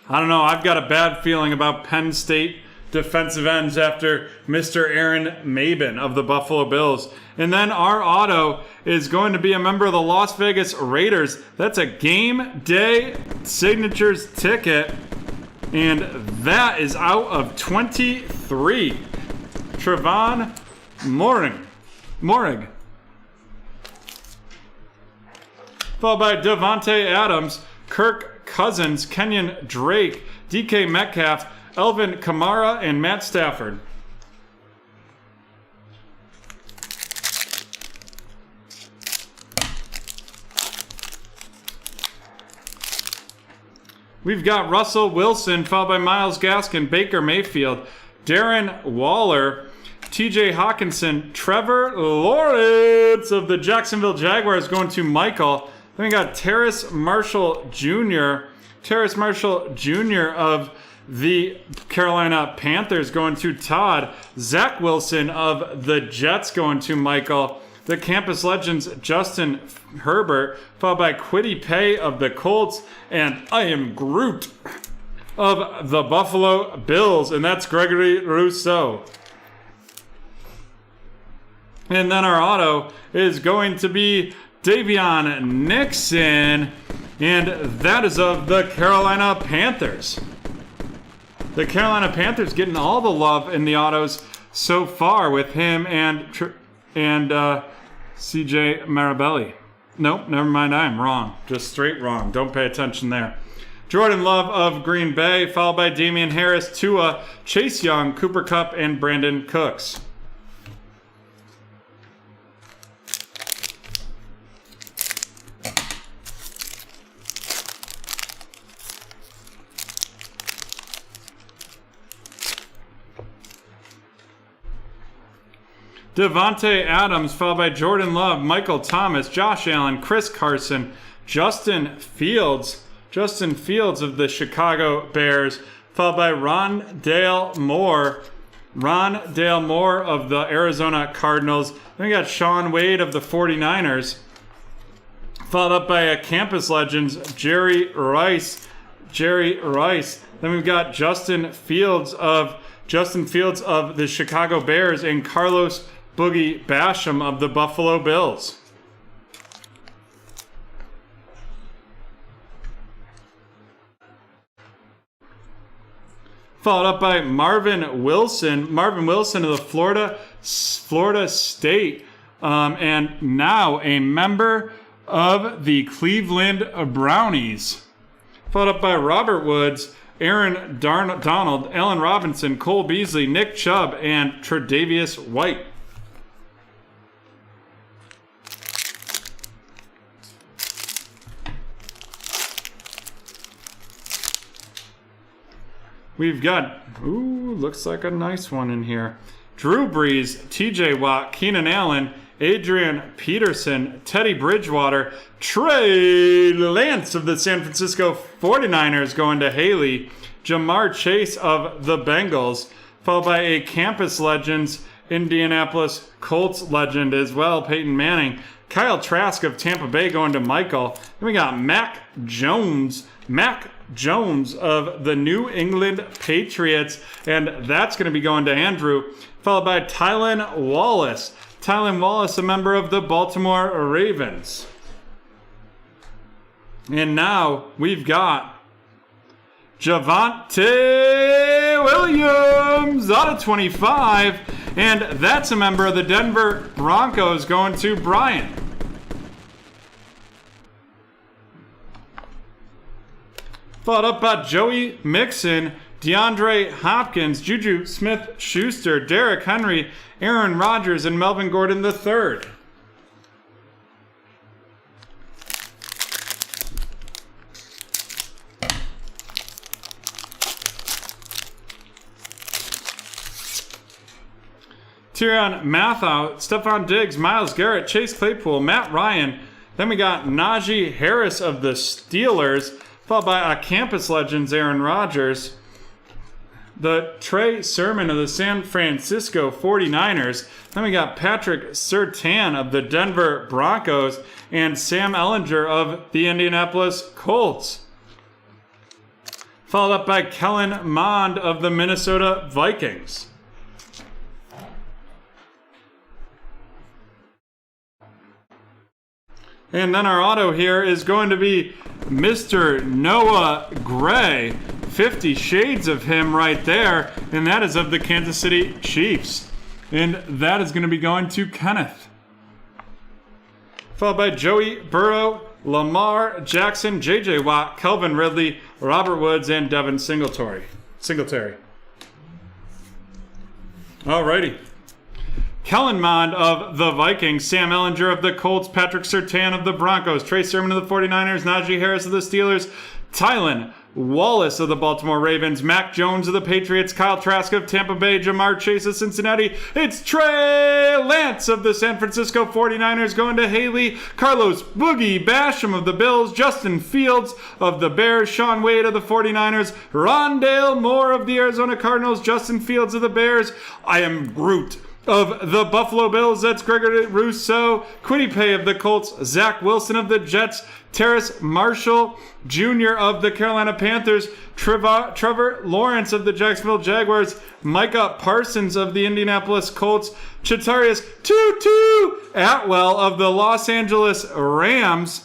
I don't know, I've got a bad feeling about Penn State defensive ends after Mr. Aaron Maben of the Buffalo Bills. And then our auto is going to be a member of the Las Vegas Raiders. That's a game day signatures ticket. And that is out of 23. Trevon Morig. Followed by Devontae Adams, Kirk Cousins, Kenyon Drake, DK Metcalf, Elvin Kamara, and Matt Stafford. We've got Russell Wilson, followed by Myles Gaskin, Baker Mayfield, Darren Waller, TJ Hawkinson, Trevor Lawrence of the Jacksonville Jaguars going to Michael. Then we got Terrace Marshall Jr. Of the Carolina Panthers going to Todd. Zach Wilson of the Jets going to Michael. The Campus Legends, Justin Herbert, followed by Kwity Paye of the Colts, and I am Groot of the Buffalo Bills, and that's Gregory Rousseau. And then our auto is going to be Davion Nixon, and that is of the Carolina Panthers. The Carolina Panthers getting all the love in the autos so far with him and CJ Marabelli. Nope, never mind, I am wrong. Just straight wrong. Don't pay attention there. Jordan Love of Green Bay, followed by Damian Harris, Tua, Chase Young, Cooper Kupp, and Brandon Cooks. Devontae Adams, followed by Jordan Love, Michael Thomas, Josh Allen, Chris Carson, Justin Fields of the Chicago Bears, followed by Rondale Moore of the Arizona Cardinals. Then we got Sean Wade of the 49ers, followed up by a Campus Legends, Jerry Rice. Then we've got Justin Fields of the Chicago Bears and Carlos Boogie Basham of the Buffalo Bills. Followed up by Marvin Wilson of the Florida State, and now a member of the Cleveland Brownies. Followed up by Robert Woods, Aaron Donald, Allen Robinson, Cole Beasley, Nick Chubb, and Tre'Davious White. We've got, looks like a nice one in here. Drew Brees, TJ Watt, Keenan Allen, Adrian Peterson, Teddy Bridgewater, Trey Lance of the San Francisco 49ers going to Haley, Jamar Chase of the Bengals, followed by a Campus Legends, Indianapolis Colts legend as well, Peyton Manning, Kyle Trask of Tampa Bay going to Michael. Then we got Mac Jones of the New England Patriots, and that's going to be going to Andrew, followed by Tylan Wallace, a member of the Baltimore Ravens. And now we've got Javonte Williams out of 25, and that's a member of the Denver Broncos going to Brian. Followed up by Joey Mixon, DeAndre Hopkins, Juju Smith-Schuster, Derrick Henry, Aaron Rodgers, and Melvin Gordon III. Tyrion Matthau, Stephon Diggs, Myles Garrett, Chase Claypool, Matt Ryan. Then we got Najee Harris of the Steelers, followed by Campus Legends Aaron Rodgers. The Trey Sermon of the San Francisco 49ers. Then we got Patrick Surtain of the Denver Broncos and Sam Ehlinger of the Indianapolis Colts. Followed up by Kellen Mond of the Minnesota Vikings. And then our auto here is going to be Mr. Noah Gray. 50 shades of him right there. And that is of the Kansas City Chiefs. And that is going to be going to Kenneth. Followed by Joey Burrow, Lamar Jackson, J.J. Watt, Kelvin Ridley, Robert Woods, and Devin Singletary. Alrighty. Kellen Mond of the Vikings, Sam Ehlinger of the Colts, Patrick Surtain of the Broncos, Trey Sermon of the 49ers, Najee Harris of the Steelers, Tylan Wallace of the Baltimore Ravens, Mac Jones of the Patriots, Kyle Trask of Tampa Bay, Jamar Chase of Cincinnati. It's Trey Lance of the San Francisco 49ers going to Haley, Carlos Boogie Basham of the Bills, Justin Fields of the Bears, Sean Wade of the 49ers, Rondale Moore of the Arizona Cardinals, Justin Fields of the Bears. I am Groot of the Buffalo Bills, that's Gregory Rousseau. Quiddy Pay of the Colts, Zach Wilson of the Jets, Terrace Marshall Jr. of the Carolina Panthers, Trevor Lawrence of the Jacksonville Jaguars, Micah Parsons of the Indianapolis Colts, Chatarius Tutu Atwell of the Los Angeles Rams,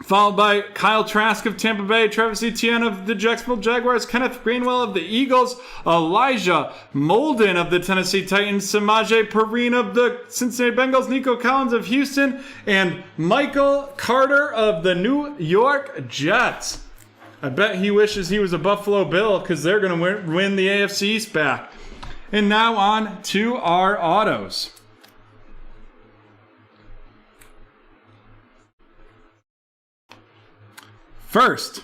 followed by Kyle Trask of Tampa Bay, Travis Etienne of the Jacksonville Jaguars, Kenneth Greenwell of the Eagles, Elijah Molden of the Tennessee Titans, Samaje Perine of the Cincinnati Bengals, Nico Collins of Houston, and Michael Carter of the New York Jets. I bet he wishes he was a Buffalo Bill because they're going to win the AFC East back. And now on to our autos. First,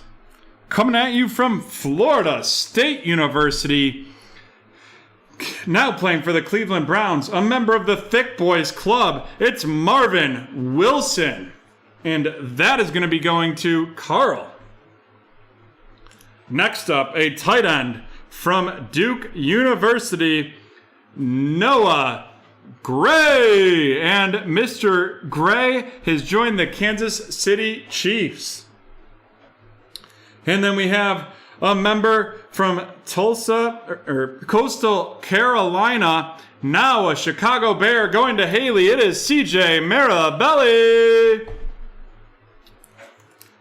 coming at you from Florida State University, now playing for the Cleveland Browns, a member of the Thick Boys Club, it's Marvin Wilson. And that is going to be going to Carl. Next up, a tight end from Duke University, Noah Gray. And Mr. Gray has joined the Kansas City Chiefs. And then we have a member from Tulsa, or Coastal Carolina, now a Chicago Bear going to Haley. It is CJ Marabelli.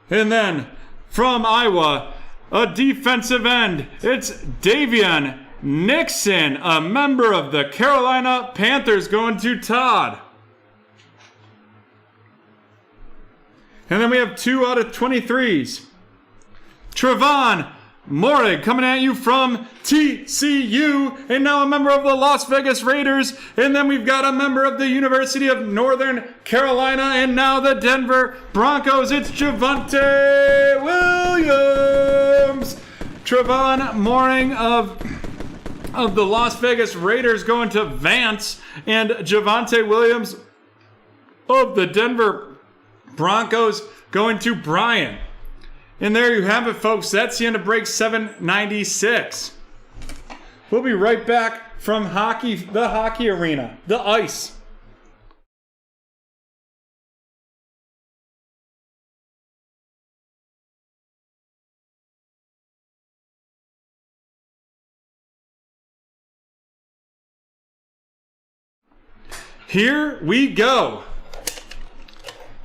And then from Iowa, a defensive end. It's Davian Nixon, a member of the Carolina Panthers, going to Todd. And then we have 2 out of 23s. Trevon Morig coming at you from TCU, and now a member of the Las Vegas Raiders. And then we've got a member of the University of Northern Carolina, and now the Denver Broncos. It's Javonte Williams. Trevon Moring of the Las Vegas Raiders going to Vance, and Javonte Williams of the Denver Broncos going to Brian. And there you have it, folks. That's the end of break 796. We'll be right back from the hockey arena, the ice. Here we go.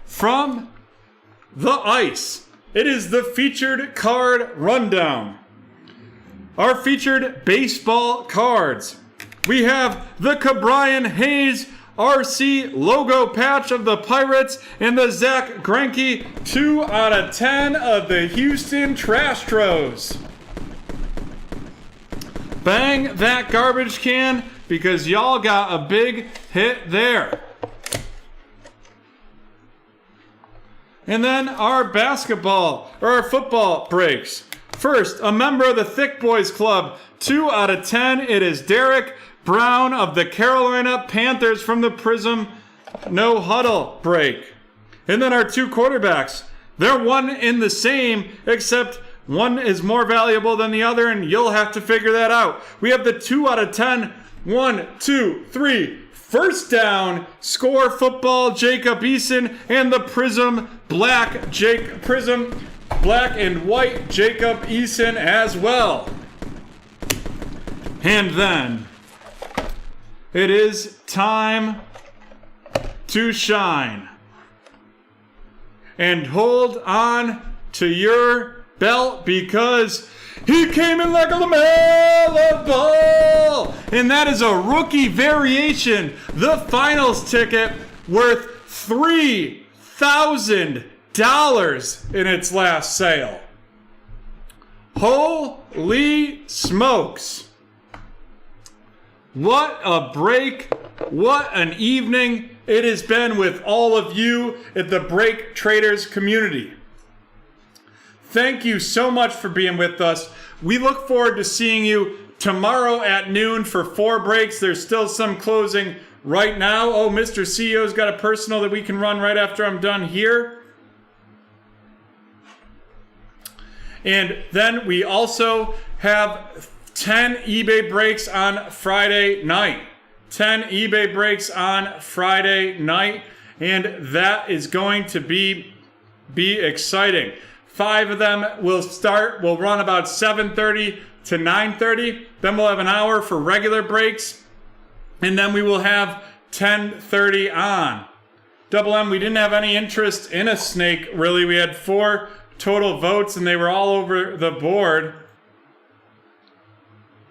From the ice. It is the featured card rundown. Our featured baseball cards. We have the Cabrian Hayes RC logo patch of the Pirates and the Zach Greinke 2 out of 10 of the Houston Trastros. Bang that garbage can because y'all got a big hit there. And then our football breaks. First, a member of the Thick Boys Club, 2 out of 10. It is Derek Brown of the Carolina Panthers from the Prism No Huddle break. And then our 2 quarterbacks. They're one in the same, except one is more valuable than the other, and you'll have to figure that out. We have the 2 out of 10. 1, 2, 3. First down, score football, Jacob Eason, and the Prism Black and white Jacob Eason as well. And then it is time to shine. And hold on to your belt because he came in like a LaMelo Ball. And that is a rookie variation. The finals ticket worth $3,000 in its last sale. Holy smokes. What a break. What an evening it has been with all of you at the BreakTraders community. Thank you so much for being with us. We look forward to seeing you tomorrow at noon for 4 breaks. There's still some closing right now. Oh, Mr. CEO's got a personal that we can run right after I'm done here. And then we also have 10 eBay breaks on Friday night. 10 eBay breaks on Friday night. And that is going to be exciting. 5 of them will run about 7:30 to 9:30. Then we'll have an hour for regular breaks. And then we will have 10:30 on. Double M, we didn't have any interest in a snake, really. We had 4 total votes, and they were all over the board.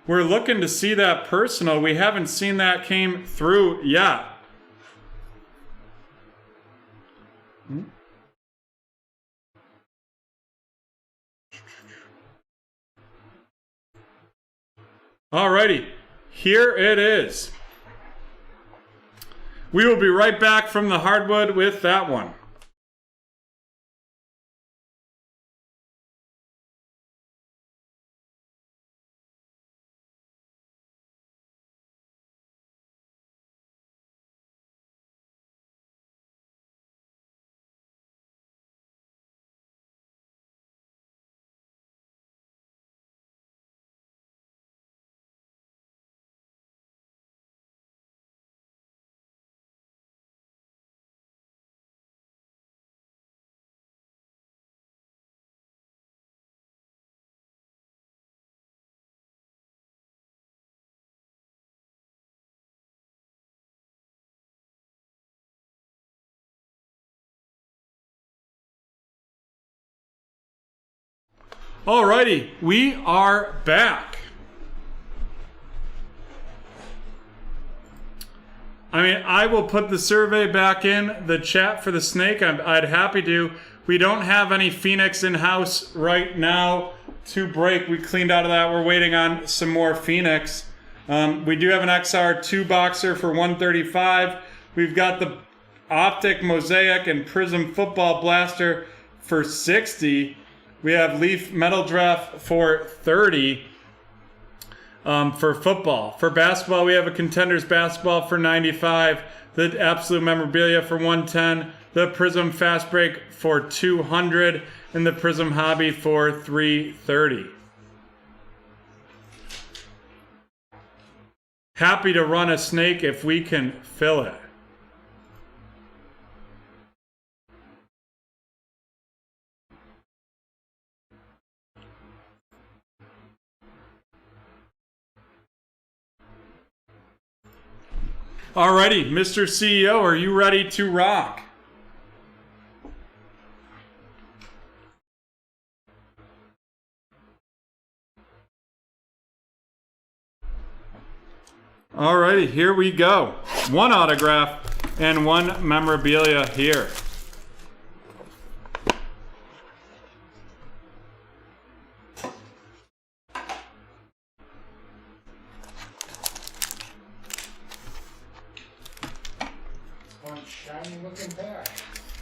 We're looking to see that personal. We haven't seen that came through yet. Alrighty, here it is. We will be right back from the hardwood with that one. Alrighty, we are back. I will put the survey back in the chat for the snake. I'd happy to. We don't have any Phoenix in-house right now to break. We cleaned out of that. We're waiting on some more Phoenix. We do have an XR2 boxer for $135. We've got the Optic Mosaic and Prism Football Blaster for $60. We have Leaf Metal Draft for $30 for football. For basketball, we have a Contenders Basketball for $95, the Absolute Memorabilia for $110, the Prism Fast Break for $200, and the Prism Hobby for $330. Happy to run a snake if we can fill it. Alrighty, Mr. CEO, are you ready to rock? Alrighty, here we go. 1 autograph and 1 memorabilia here. Shiny looking pack.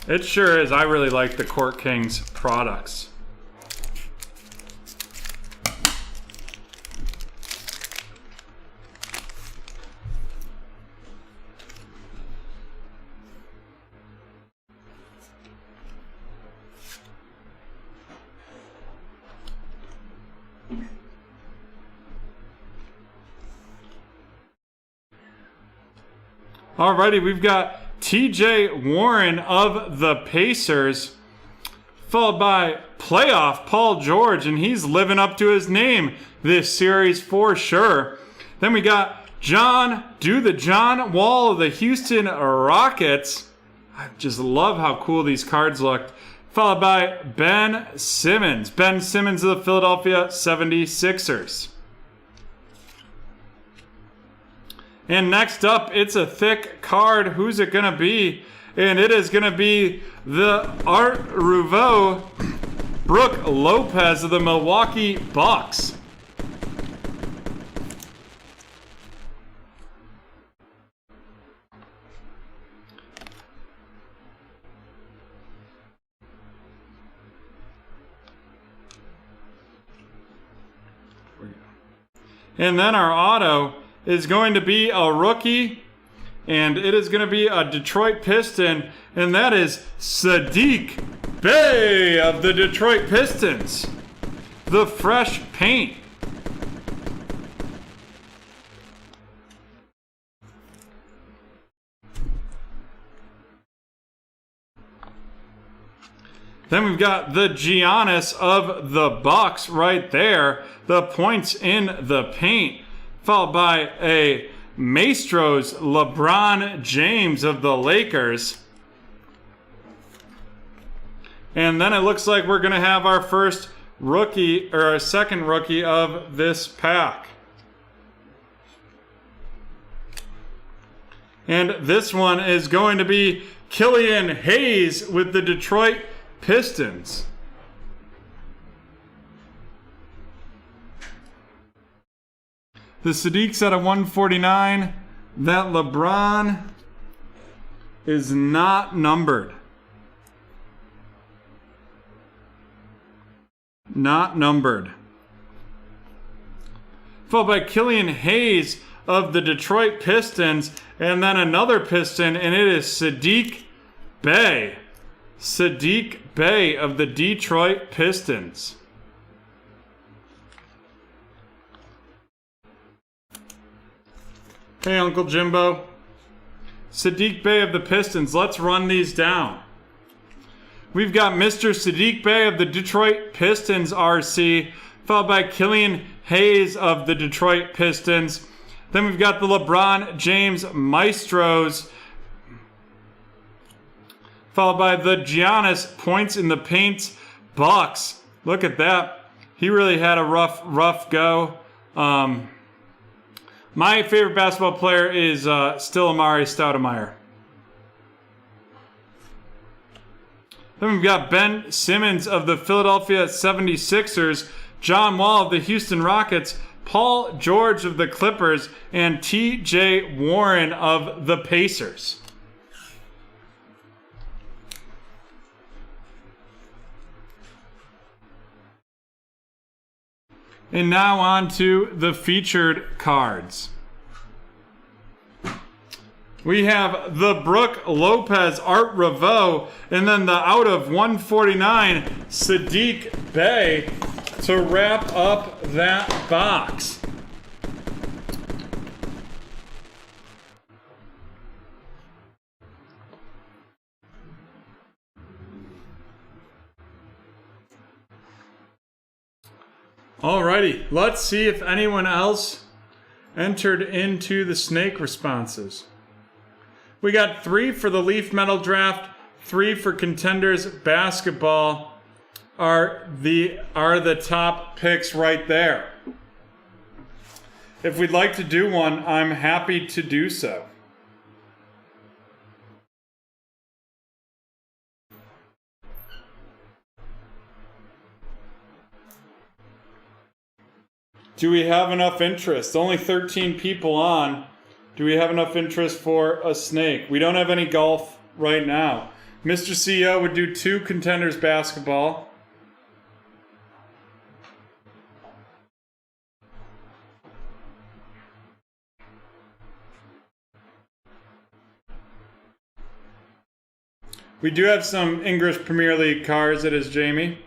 It sure is. I really like the Court Kings products. Alrighty, we've got TJ Warren of the Pacers, followed by playoff Paul George, and he's living up to his name this series for sure. Then we got John Wall of the Houston Rockets. I just love how cool these cards looked. Followed by Ben Simmons. Ben Simmons of the Philadelphia 76ers. And next up, it's a thick card. Who's it going to be? And it is going to be the Art Rouveau, Brook Lopez of the Milwaukee Bucks. And then our auto is going to be a rookie, and it is going to be a Detroit Piston, and that is Saddiq Bey of the Detroit Pistons. The fresh paint. Then we've got the Giannis of the Bucks right there. The points in the paint. Followed by a Maestro's LeBron James of the Lakers. And then it looks like we're going to have our first rookie, or our second rookie of this pack. And this one is going to be Killian Hayes with the Detroit Pistons. The Sadiq's at a 149. That LeBron is not numbered. Not numbered. Followed by Killian Hayes of the Detroit Pistons. And then another Piston, and it is Saddiq Bey. Saddiq Bey of the Detroit Pistons. Hey, Uncle Jimbo. Saddiq Bey of the Pistons. Let's run these down. We've got Mr. Saddiq Bey of the Detroit Pistons RC, followed by Killian Hayes of the Detroit Pistons. Then we've got the LeBron James Maestros, followed by the Giannis Points in the Paint Bucks. Look at that. He really had a rough go. My favorite basketball player is still Amari Stoudemire. Then we've got Ben Simmons of the Philadelphia 76ers, John Wall of the Houston Rockets, Paul George of the Clippers, and TJ Warren of the Pacers. And now on to the featured cards. We have the Brook Lopez Art Rouveau, and then the out of 149 Saddiq Bey to wrap up that box. Alrighty, let's see if anyone else entered into the snake responses. We got 3 for the Leaf Metal Draft, 3 for Contenders Basketball are the top picks right there. If we'd like to do one, I'm happy to do so. Do we have enough interest? Only 13 people on. Do we have enough interest for a snake? We don't have any golf right now. Mr. CEO would do 2 Contenders Basketball. We do have some English Premier League cards. It is Jamie.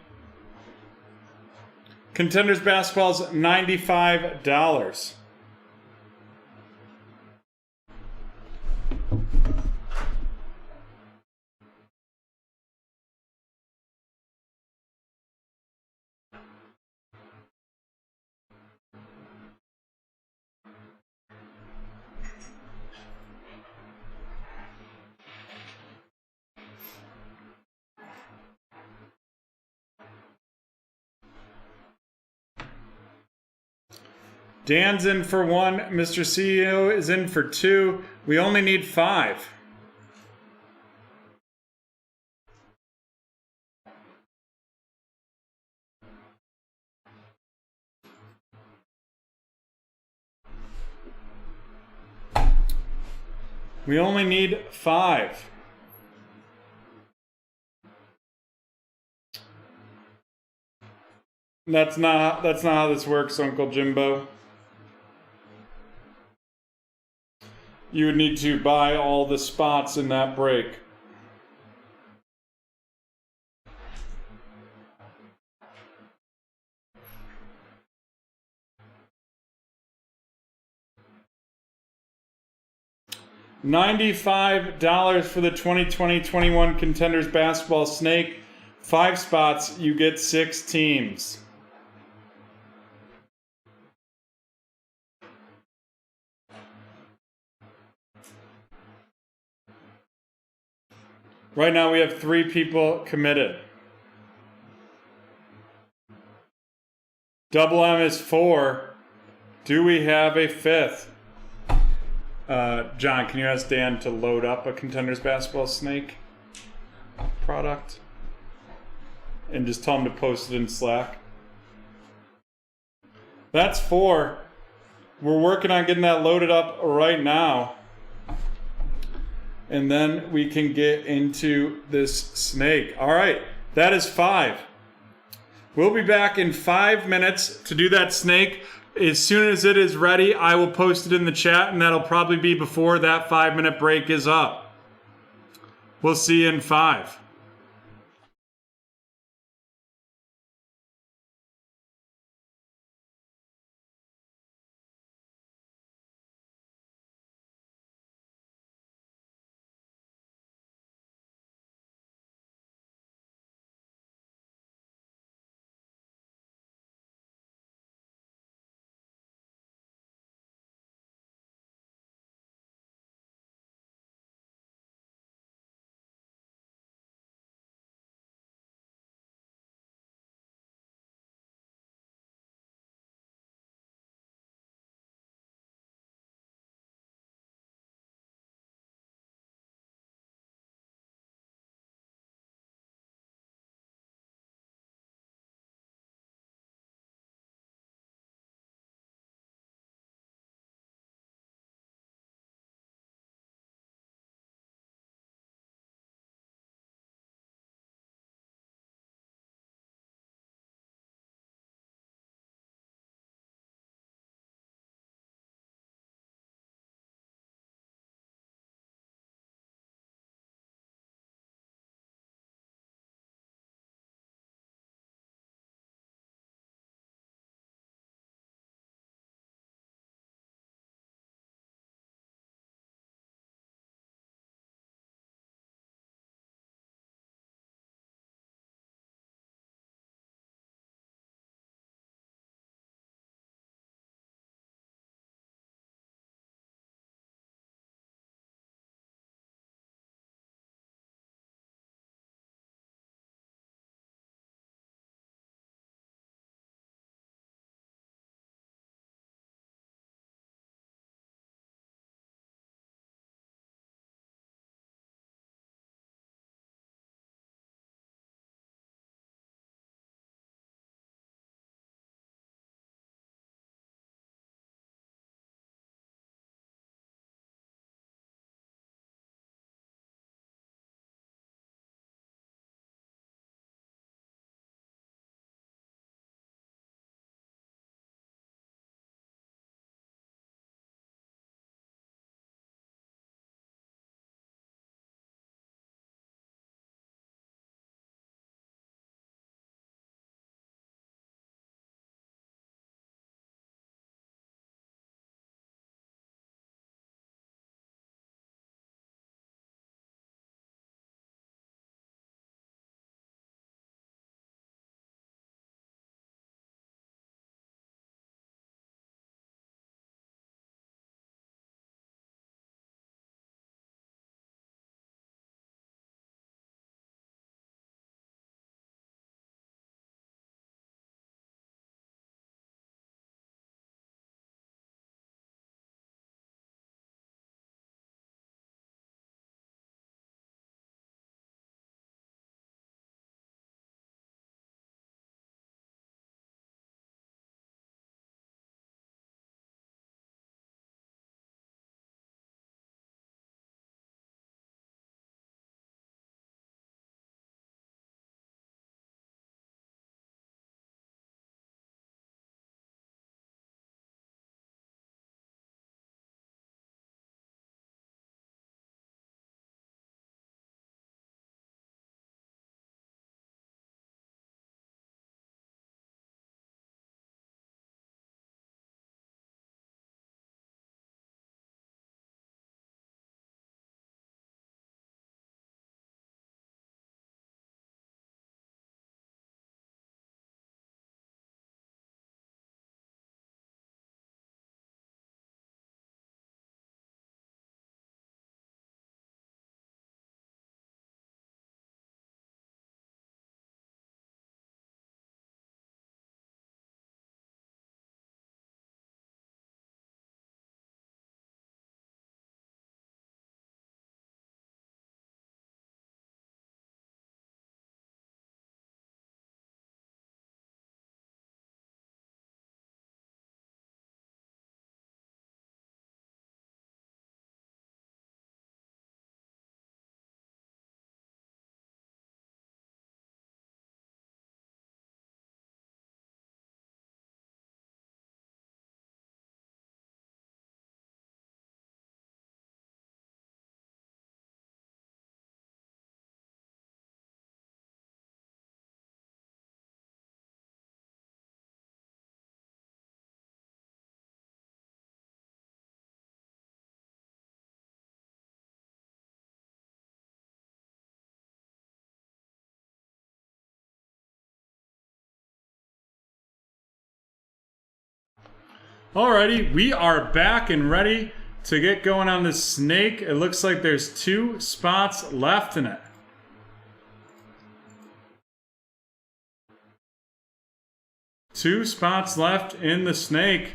Contenders basketball's $95. Dan's in for 1. Mr. CEO is in for 2. We only need 5. We only need 5. That's not how this works, Uncle Jimbo. You would need to buy all the spots in that break. $95 for the 2020-21 Contenders Basketball Snake. 5 spots, you get 6 teams. Right now we have 3 people committed. Double M is 4. Do we have a 5th? John, can you ask Dan to load up a Contenders Basketball Snake product? And just tell him to post it in Slack. That's 4. We're working on getting that loaded up right now. And then we can get into this snake. All right, that is 5. We'll be back in 5 minutes to do that snake. As soon as it is ready, I will post it in the chat, and that'll probably be before that 5-minute break is up. We'll see you in 5. Alrighty, we are back and ready to get going on this snake. It looks like there's 2 spots left in it. Two spots left in the snake.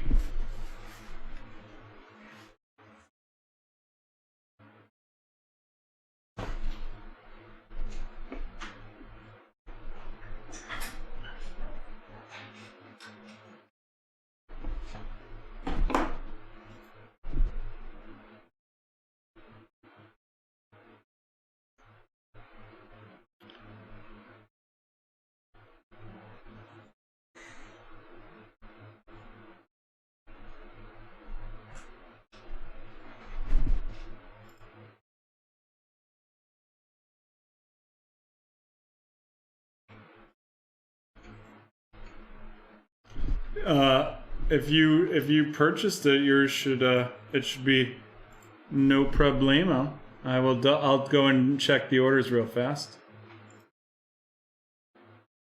If you purchased it, yours should it should be no problemo. I'll go and check the orders real fast.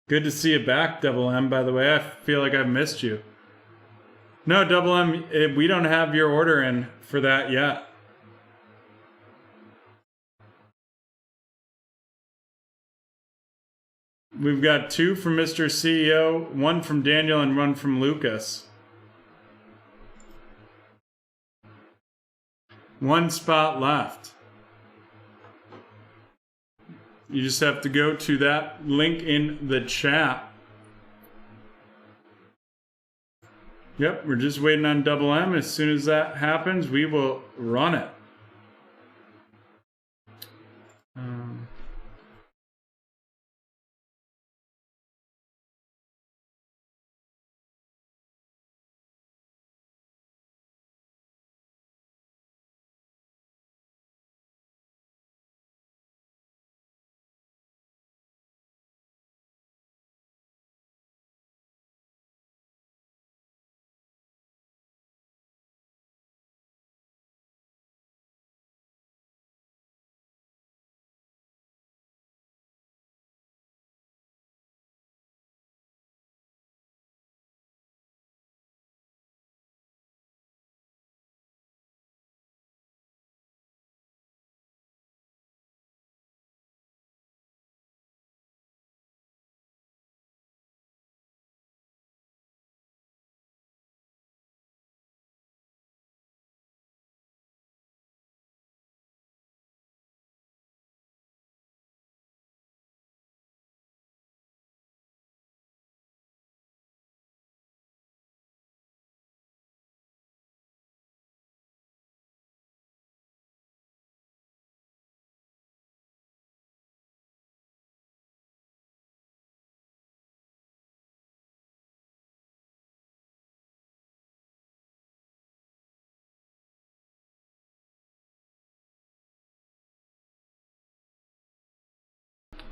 Good to see you back, Double M. By the way, I feel like I've missed you. No, Double M, we don't have your order in for that yet. We've got 2 from Mr. CEO, 1 from Daniel, and 1 from Lucas. 1 spot left. You just have to go to that link in the chat. Yep, we're just waiting on Double M. As soon as that happens, we will run it.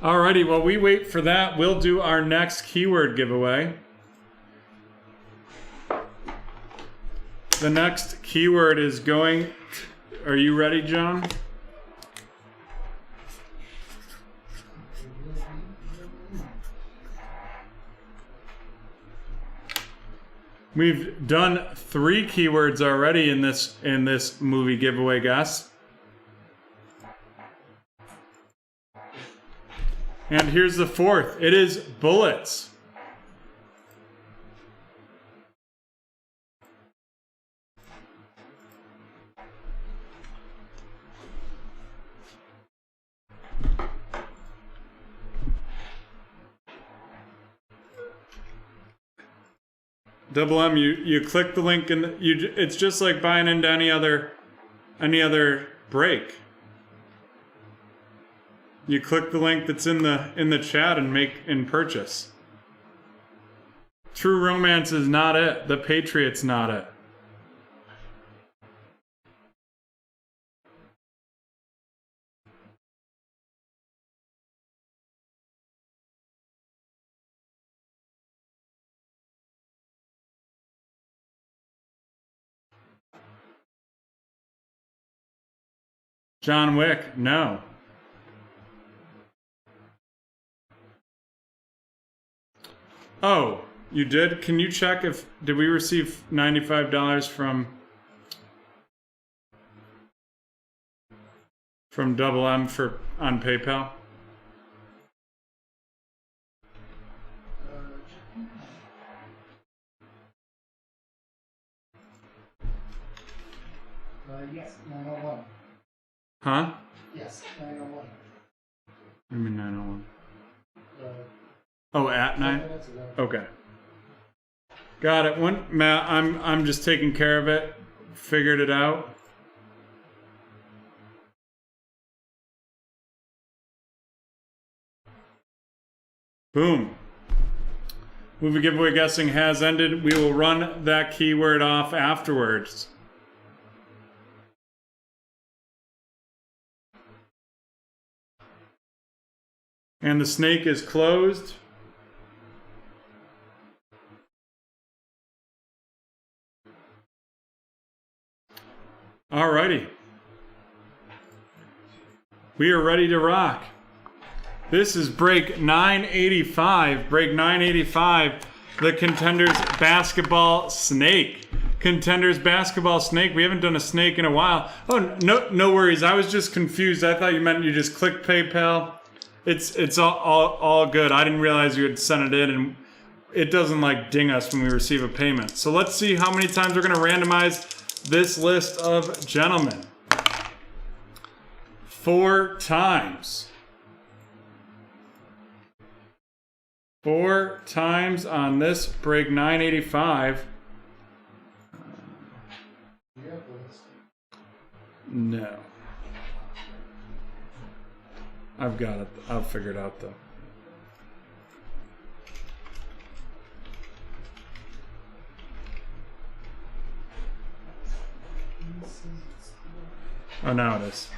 Alrighty, while we wait for that, we'll do our next keyword giveaway. The next keyword is going... Are you ready, John? We've done 3 keywords already in this movie giveaway, guys. And here's the 4th. It is bullets. Double M, you click the link and it's just like buying into any other break. You click the link that's in the chat and purchase. True Romance is not it. The Patriot's not it. John Wick, no. Oh, You did? Can you check if did we receive $95 from Double M for on PayPal? Yes, 901. Huh? Yes, 901. I mean 901. Uh, Oh, at 9? 10 minutes ago. Okay. Got it. Matt, I'm just taking care of it. Figured it out. Boom. Movie giveaway guessing has ended. We will run that keyword off afterwards. And the snake is closed. Alrighty. We are ready to rock. This is break 985. Break 985, the Contenders Basketball Snake. Contenders Basketball Snake. We haven't done a snake in a while. Oh, no worries. I was just confused. I thought you meant you just click PayPal. It's all good. I didn't realize you had sent it in, and it doesn't like ding us when we receive a payment. So let's see how many times we're going to randomize this list of gentlemen. 4 times. 4 times on this break 985. No. I've got it. I'll figure it out though. Oh, now it is.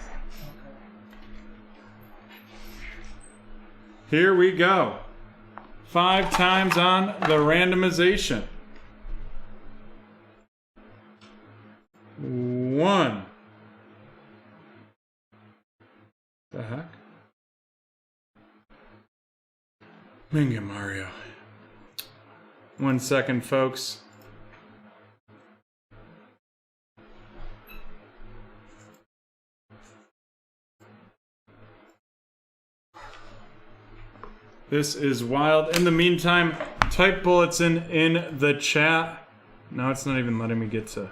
Here we go. 5 times on the randomization. 1. The heck? Minga Mario. 1 second, folks. This is wild. In the meantime, type bullets in the chat. Now it's not even letting me get to...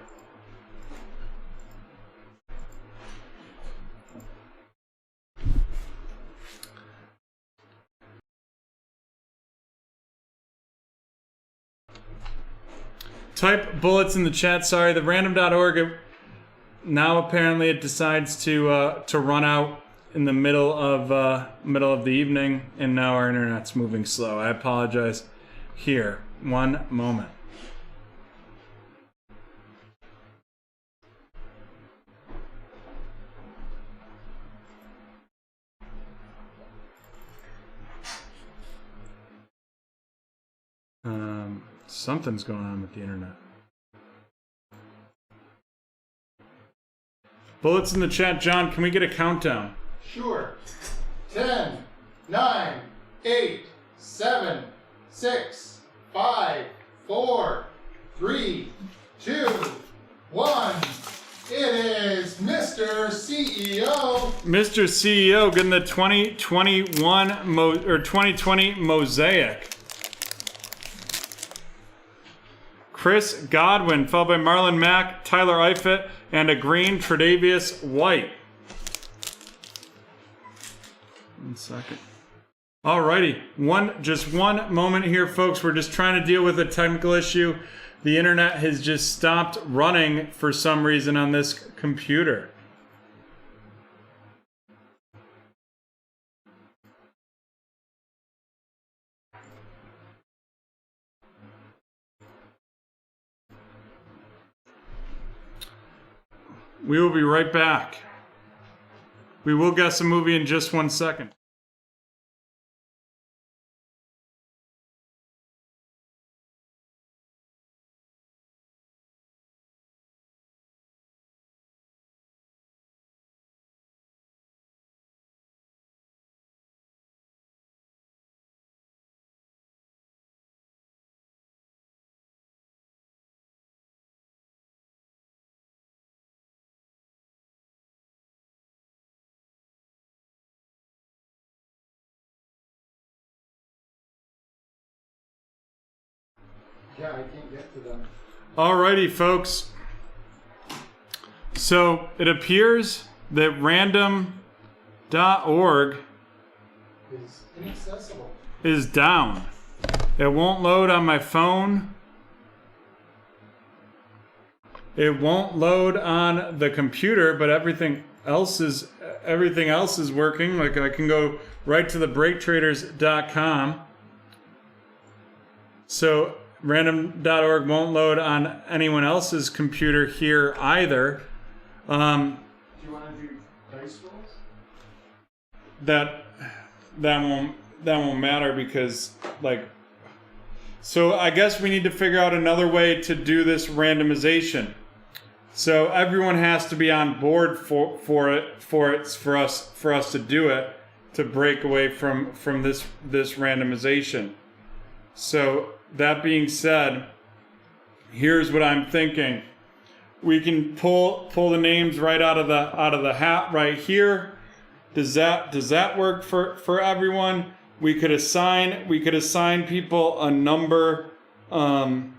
Type bullets in the chat. Sorry, the random.org, now apparently it decides to run out in the middle of the evening, and now our internet's moving slow. I apologize. Here, 1 moment. Something's going on with the internet. Bullets in the chat, John. Can we get a countdown? Sure. 10, 9, 8, 7, 6, 5, 4, 3, 2, 1. It is Mr. CEO. Mr. CEO getting the 2021 or 2020 Mosaic. Chris Godwin, followed by Marlon Mack, Tyler Eifert, and a green Tre'Davious White. 1 second. Alrighty, just one moment here, folks. We're just trying to deal with a technical issue. The internet has just stopped running for some reason on this computer. We will be right back. We will guess a movie in just 1 second. Yeah, I can't get to them. Alrighty, folks. So it appears that random.org It's inaccessible. is down. It won't load on my phone. It won't load on the computer, but everything else is working. Like I can go right to the BreakTraders.com. So random.org won't load on anyone else's computer here either. Do you want to do dice rolls? That won't matter because like. So I guess we need to figure out another way to do this randomization. So everyone has to be on board for us to do it, to break away from this randomization. So that being said, here's what I'm thinking. We can pull the names right out of the hat right here. Does that work for everyone? We could assign people a number 1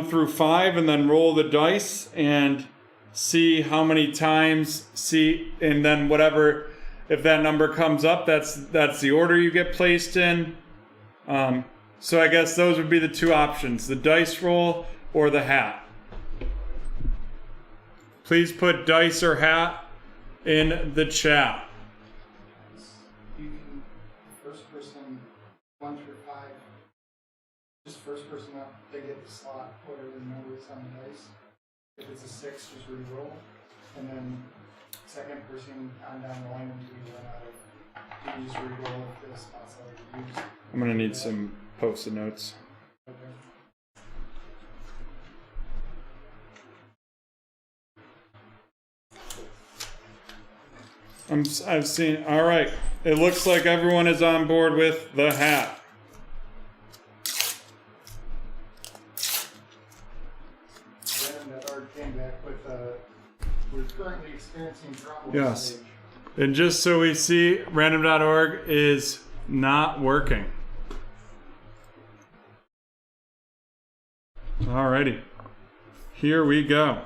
through 5 and then roll the dice and see how many times and then whatever, if that number comes up, that's the order you get placed in. So I guess those would be the two options, the dice roll or the hat. Please put dice or hat in the chat. You can first person 1 through 5. Just first person up, they get the slot, whatever the number is on the dice. If it's a 6, just re-roll. And then second person on down the line until you run out of, you just re-roll if the spot's already used. I'm gonna need some post-it notes. Okay. I've seen. All right. It looks like everyone is on board with the hat. Random.org came back with we're currently experiencing problems. Yes. And just so we see, random.org is not working. Alrighty. Here we go.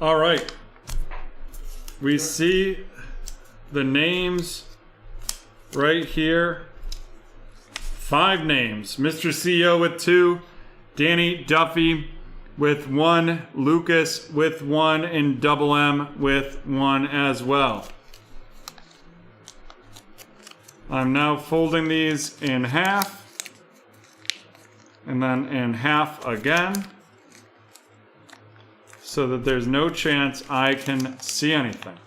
All right. We see the names right here. 5 names. Mr. CEO with 2, Danny Duffy with 1, Lucas with 1, and Double M with 1 as well. I'm now folding these in half and then in half again, so that there's no chance I can see anything.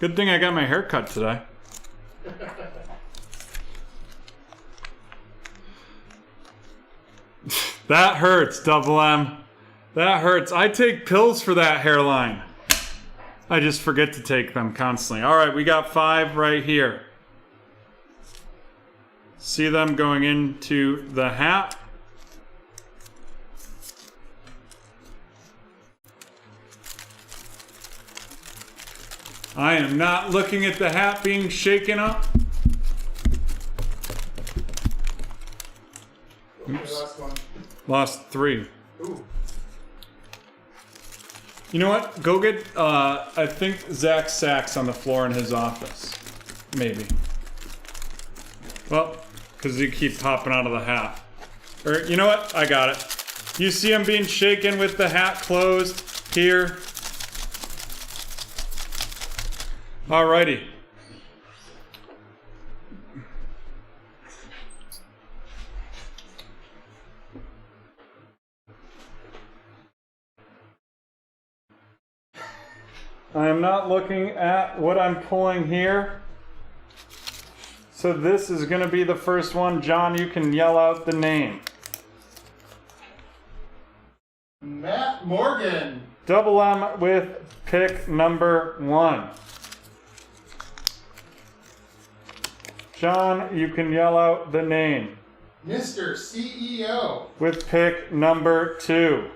Good thing I got my hair cut today. That hurts, Double M. That hurts. I take pills for that hairline. I just forget to take them constantly. All right, we got 5 right here. See them going into the hat. I am not looking at the hat being shaken up. Oops. Last one. Lost 3. Ooh. You know what? Go get, I think, Zach Sachs on the floor in his office. Maybe. Well, because you keep popping out of the hat. Or, you know what? I got it. You see him being shaken with the hat closed here. Alrighty. I am not looking at what I'm pulling here. So this is going to be the first one. John, you can yell out the name. Matt Morgan. Double M with pick number 1. John, you can yell out the name. Mr. CEO. With pick number 2.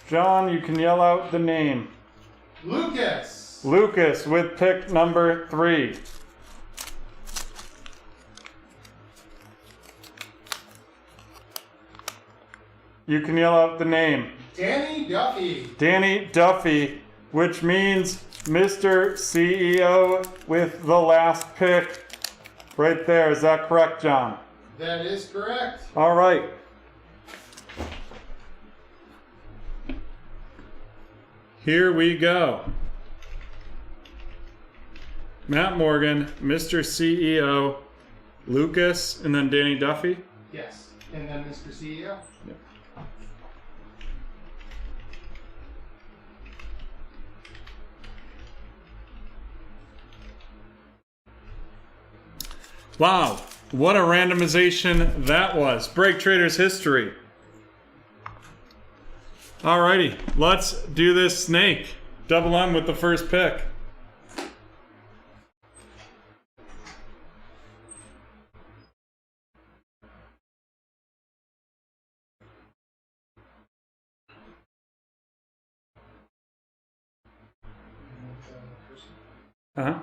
John, you can yell out the name. Lucas. Lucas with pick number 3. You can yell out the name. Danny Duffy. Danny Duffy, which means Mr. CEO with the last pick right there. Is that correct, John? That is correct. All right. Here we go. Matt Morgan, Mr. CEO, Lucas, and then Danny Duffy. Yes. And then Mr. CEO. Yep. Wow, what a randomization that was. BreakTraders history. Alrighty, let's do this snake. Double M with the first pick. Uh-huh.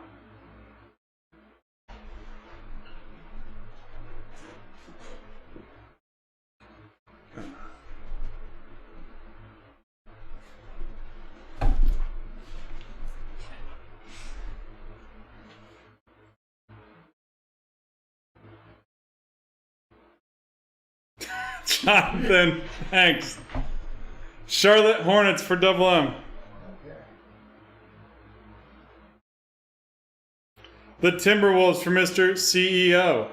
Jonathan, thanks. Charlotte Hornets for double M. The Timberwolves for Mr. CEO.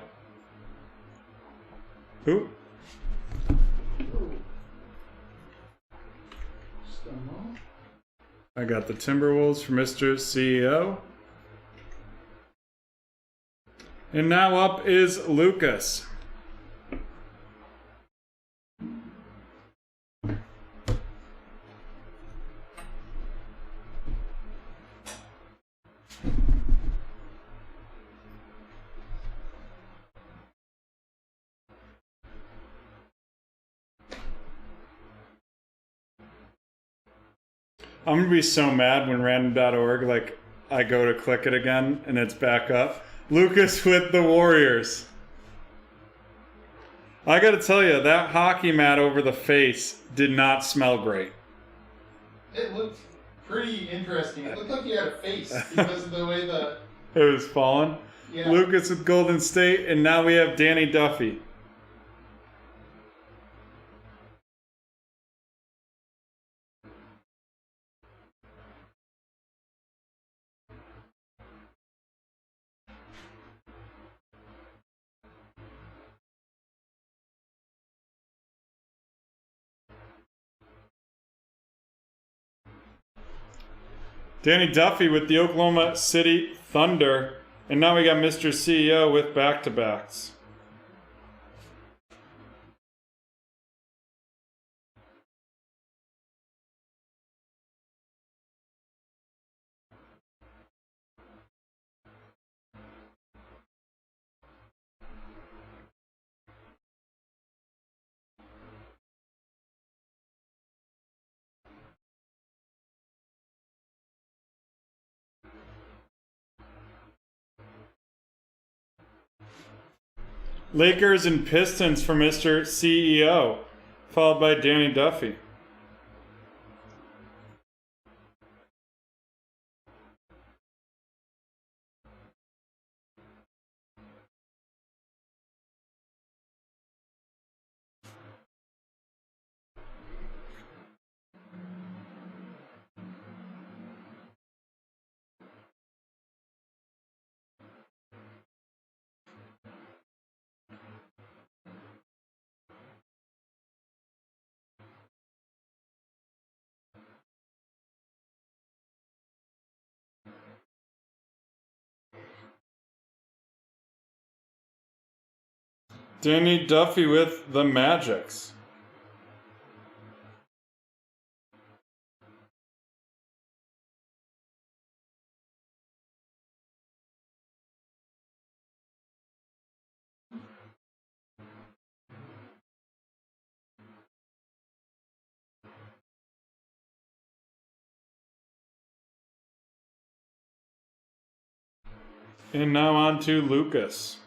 Who? I got the Timberwolves for Mr. CEO. And now up is Lucas. I'm gonna be so mad when random.org, like, I go to click it again and it's back up. Lucas with the Warriors. I gotta tell you, that hockey mat over the face did not smell great. It looked pretty interesting. It looked like you had a face because of the way the... It was falling. Yeah. Lucas with Golden State, and now we have Danny Duffy. Danny Duffy with the Oklahoma City Thunder. And now we got Mr. CEO with back-to-backs. Lakers and Pistons for Mr. CEO, followed by Danny Duffy. Danny Duffy with the Magics. And now on to Lucas.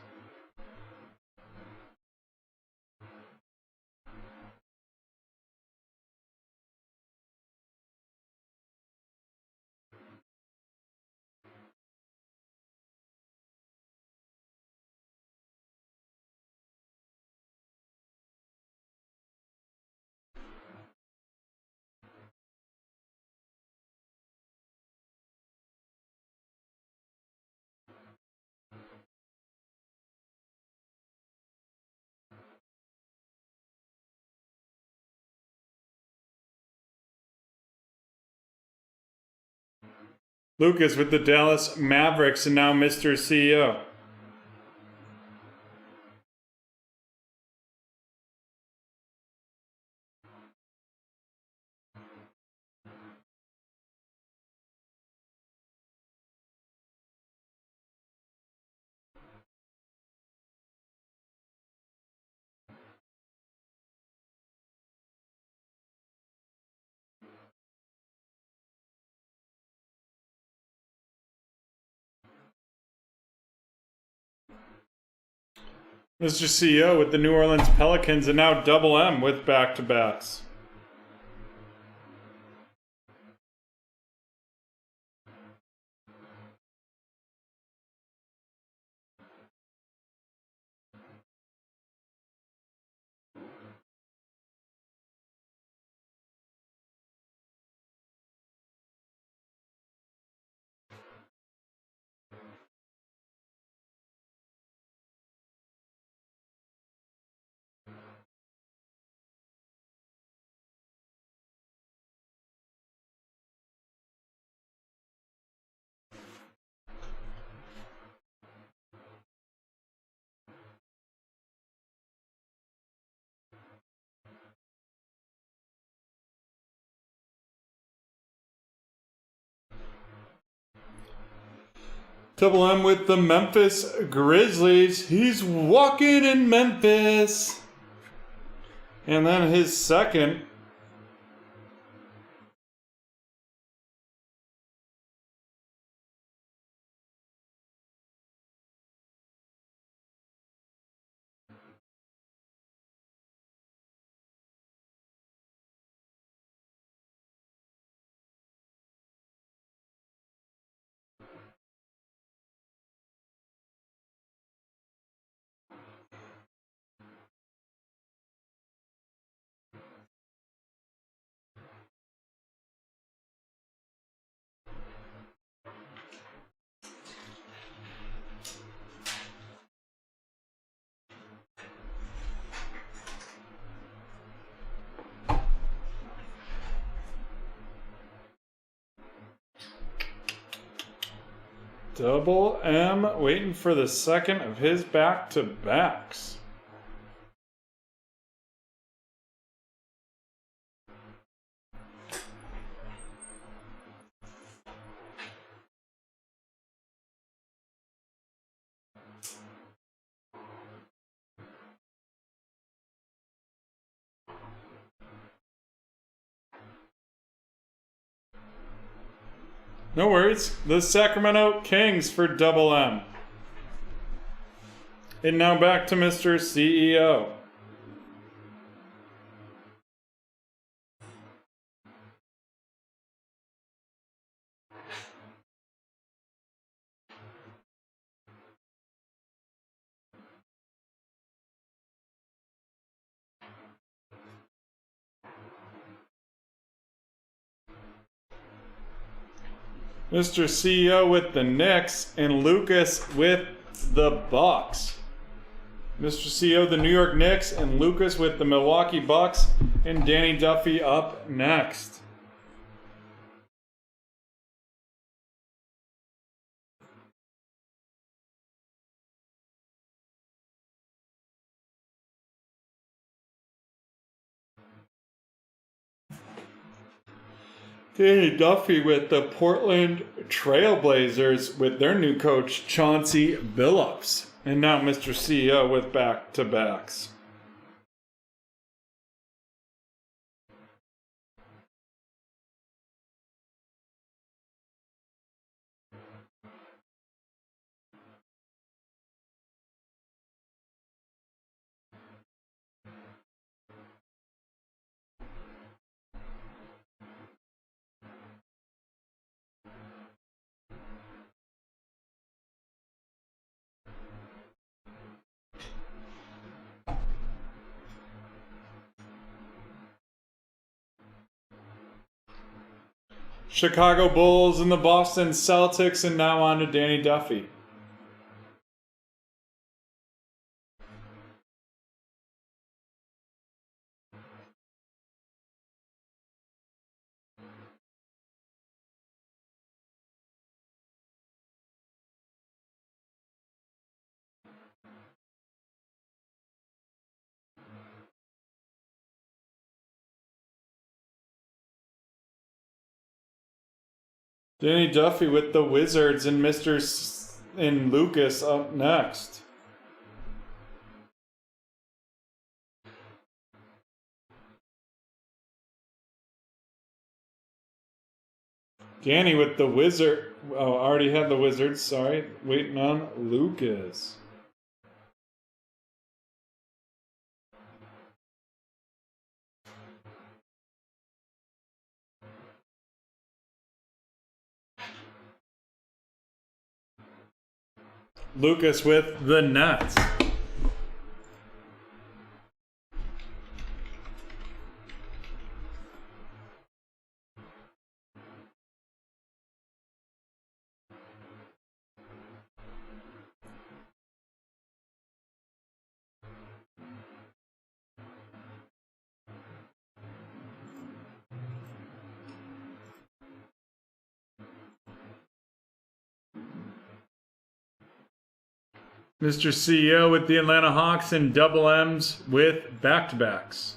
Lucas with the Dallas Mavericks and now Mr. CEO. Mr. CEO with the New Orleans Pelicans and now Double M with back-to-backs. Double M with the Memphis Grizzlies. He's walking in Memphis. And then his second. Double M waiting for the second of his back-to-backs. No worries. The Sacramento Kings for Double M. And now back to Mr. CEO. Mr. CEO with the Knicks and Lucas with the Bucks. Mr. CEO, the New York Knicks, and Lucas with the Milwaukee Bucks, and Danny Duffy up next. Danny Duffy with the Portland Trailblazers with their new coach, Chauncey Billups. And now Mr. CEO with back-to-backs. Chicago Bulls and the Boston Celtics, and now on to Danny Duffy. Danny Duffy with the Wizards and and Lucas up next. Danny with the Wizard. Oh, I already had the Wizards. Sorry. Waiting on Lucas. Lucas with the Nets. Mr. CEO with the Atlanta Hawks and double M's with back-to-backs.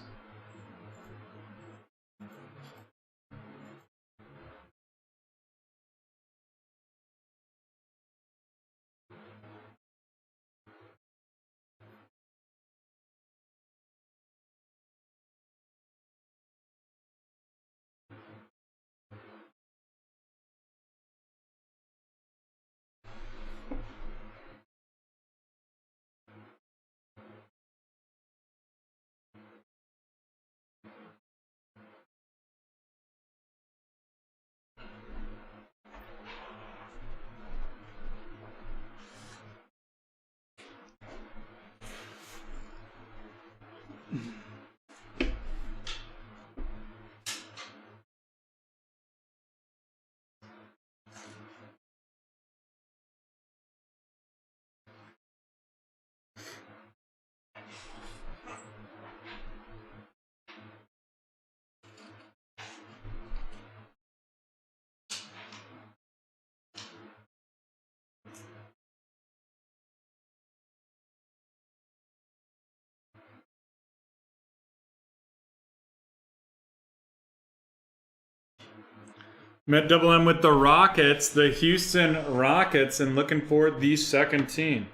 Met double M with the Rockets, the Houston Rockets, and looking for the second team.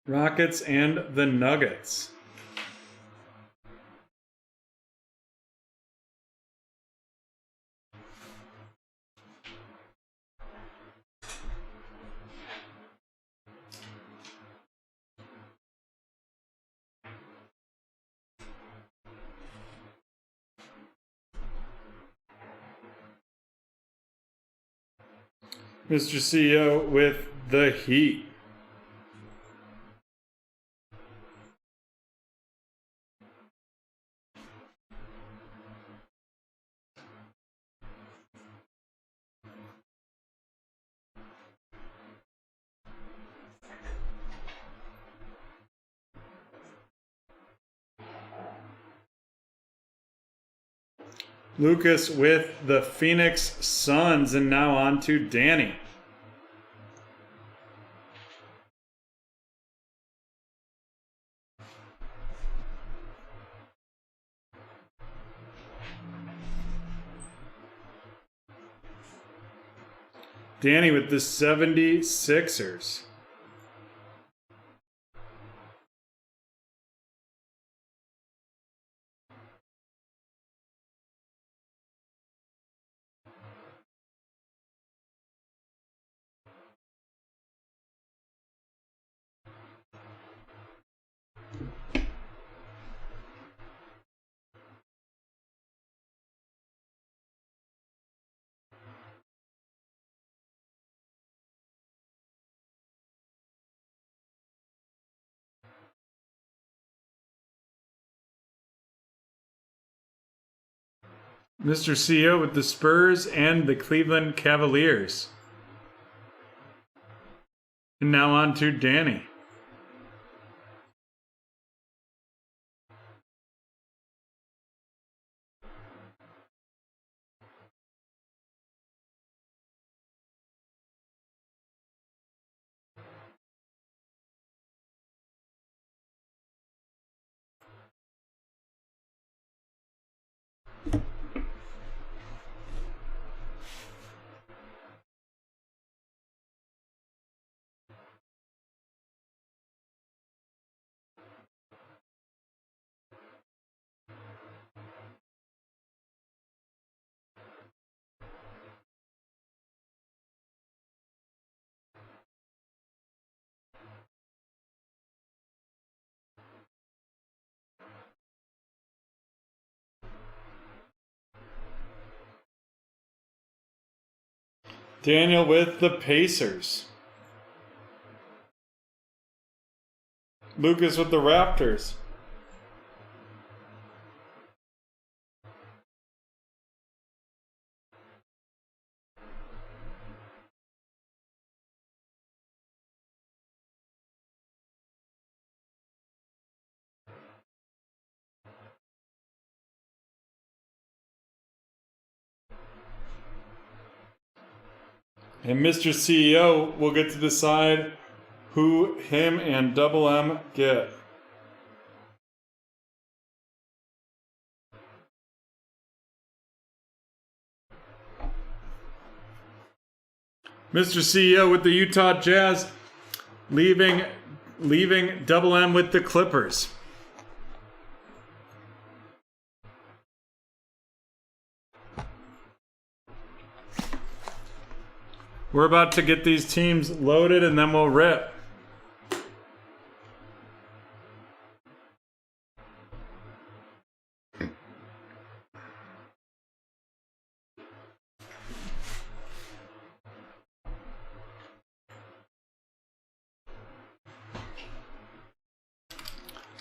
Rockets and the Nuggets. Mr. CEO with the Heat. Lucas with the Phoenix Suns, and now on to Danny. Danny with the 76ers. Mr. CEO with the Spurs and the Cleveland Cavaliers. And now on to Danny. Daniel with the Pacers. Lucas with the Raptors. And Mr. CEO will get to decide who him and Double M get. Mr. CEO with the Utah Jazz, leaving Double M with the Clippers. We're about to get these teams loaded and then we'll rip.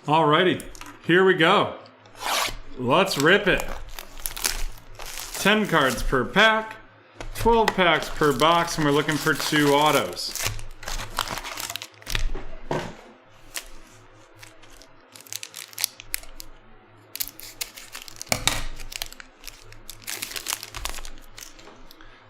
Alrighty, here we go. Let's rip it. 10 cards per pack. 12 packs per box, and we're looking for 2 autos.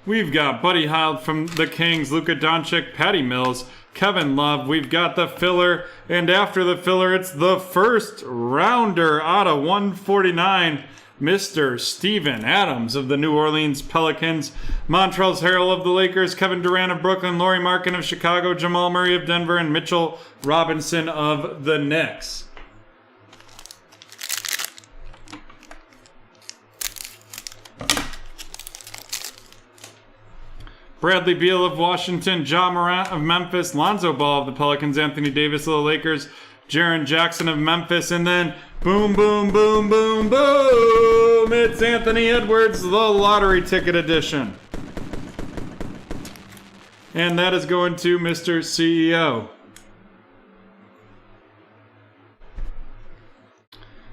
We've got Buddy Hield from the Kings, Luka Doncic, Patty Mills, Kevin Love. We've got the filler, and after the filler, it's the first rounder out of 149. Mr. Steven Adams of the New Orleans Pelicans, Montrezl Harrell of the Lakers, Kevin Durant of Brooklyn, Lauri Markkanen of Chicago, Jamal Murray of Denver, and Mitchell Robinson of the Knicks. Bradley Beal of Washington, Ja Morant of Memphis, Lonzo Ball of the Pelicans, Anthony Davis of the Lakers, Jaren Jackson of Memphis, and then boom, boom, boom, boom, boom! It's Anthony Edwards, the lottery ticket edition. And that is going to Mr. CEO.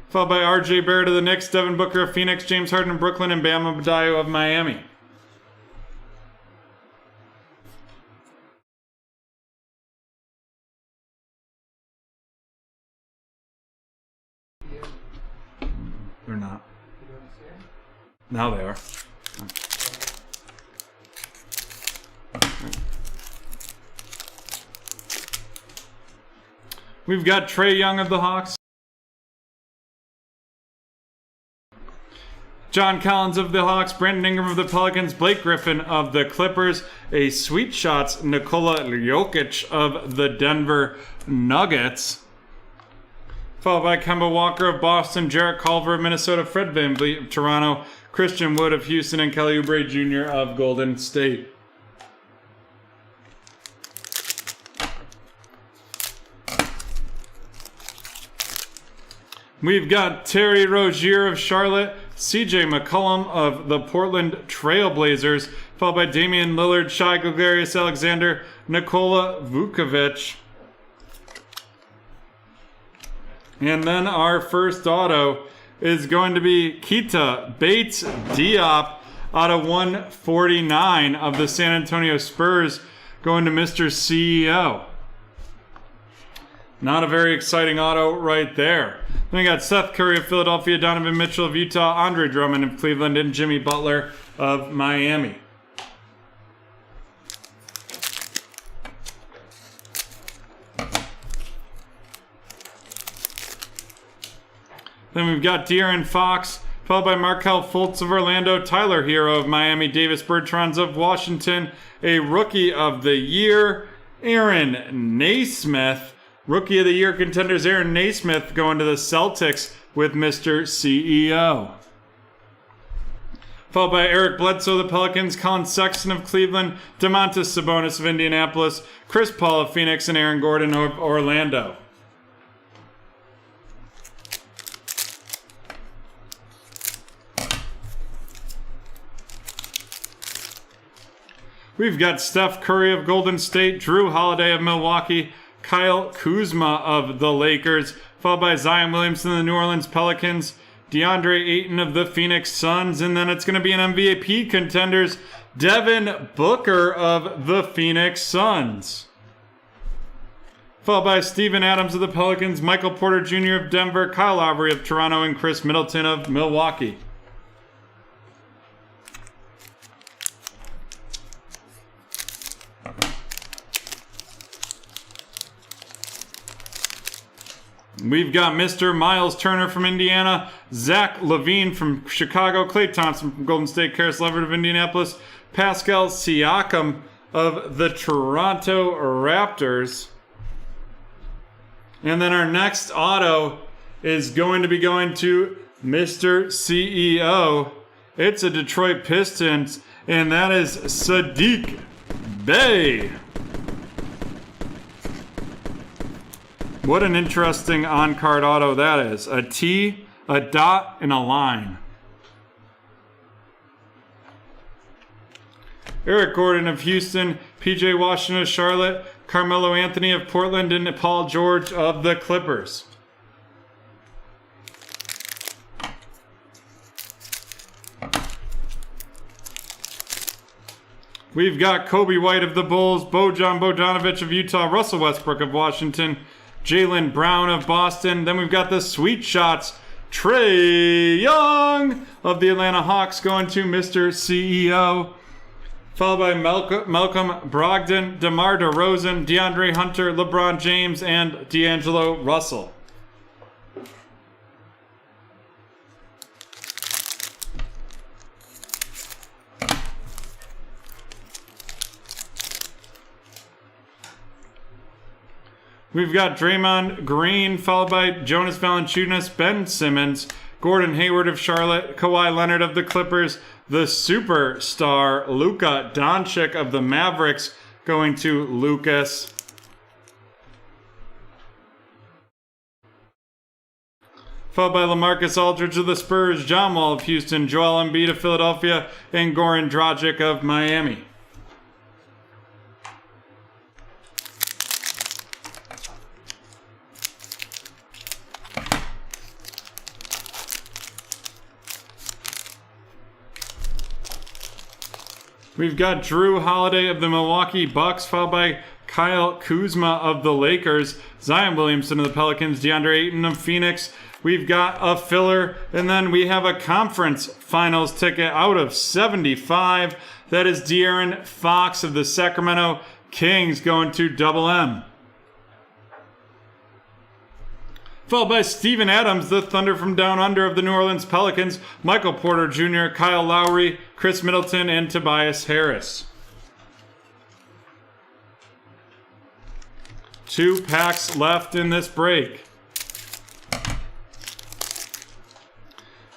Followed by RJ Barrett of the Knicks, Devin Booker of Phoenix, James Harden of Brooklyn, and Bam Adebayo of Miami. They're not. Now they are. We've got Trae Young of the Hawks. John Collins of the Hawks, Brandon Ingram of the Pelicans, Blake Griffin of the Clippers, a Sweet Shots Nikola Jokic of the Denver Nuggets, followed by Kemba Walker of Boston, Jarrett Culver of Minnesota, Fred VanVleet of Toronto, Christian Wood of Houston, and Kelly Oubre Jr. of Golden State. We've got Terry Rozier of Charlotte, CJ McCollum of the Portland Trailblazers, followed by Damian Lillard, Shai Gilgeous-Alexander, Nikola Vucevic. And then our first auto is going to be Keita Bates Diop out of 149 of the San Antonio Spurs, going to Mr. CEO. Not a very exciting auto right there. Then we got Seth Curry of Philadelphia, Donovan Mitchell of Utah, Andre Drummond of Cleveland, and Jimmy Butler of Miami. Then we've got De'Aaron Fox, followed by Markelle Fultz of Orlando, Tyler Hero of Miami, Davis Bertans of Washington, a Rookie of the Year, Aaron Naismith. Rookie of the Year contenders Aaron Naismith going to the Celtics with Mr. CEO. Followed by Eric Bledsoe of the Pelicans, Colin Sexton of Cleveland, Domantas Sabonis of Indianapolis, Chris Paul of Phoenix, and Aaron Gordon of Orlando. We've got Steph Curry of Golden State, Drew Holiday of Milwaukee, Kyle Kuzma of the Lakers, followed by Zion Williamson of the New Orleans Pelicans, DeAndre Ayton of the Phoenix Suns, and then it's going to be an MVP contenders, Devin Booker of the Phoenix Suns. Followed by Steven Adams of the Pelicans, Michael Porter Jr. of Denver, Kyle Lowry of Toronto, and Chris Middleton of Milwaukee. We've got Mr. Miles Turner from Indiana, Zach LaVine from Chicago, Klay Thompson from Golden State, Karis LeVert of Indianapolis, Pascal Siakam of the Toronto Raptors. And then our next auto is going to be going to Mr. CEO. It's a Detroit Pistons, and that is Sadiq Bey. What an interesting on-card auto that is. A T, a dot, and a line. Eric Gordon of Houston, PJ Washington of Charlotte, Carmelo Anthony of Portland, and Paul George of the Clippers. We've got Kobe White of the Bulls, Bojan Bogdanovic of Utah, Russell Westbrook of Washington, Jaylen Brown of Boston. Then we've got the Sweet Shots, Trae Young of the Atlanta Hawks going to Mr. CEO. Followed by Malcolm Brogdon, DeMar DeRozan, DeAndre Hunter, LeBron James, and D'Angelo Russell. We've got Draymond Green, followed by Jonas Valanciunas, Ben Simmons, Gordon Hayward of Charlotte, Kawhi Leonard of the Clippers, the superstar Luka Doncic of the Mavericks going to Lucas. Followed by LaMarcus Aldridge of the Spurs, John Wall of Houston, Joel Embiid of Philadelphia, and Goran Dragic of Miami. We've got Drew Holiday of the Milwaukee Bucks, followed by Kyle Kuzma of the Lakers, Zion Williamson of the Pelicans, DeAndre Ayton of Phoenix. We've got a filler, and then we have a conference finals ticket out of 75. That is De'Aaron Fox of the Sacramento Kings going to Double M. Followed by Steven Adams, the Thunder from Down Under of the New Orleans Pelicans, Michael Porter Jr., Kyle Lowry, Chris Middleton, and Tobias Harris. 2 packs left in this break.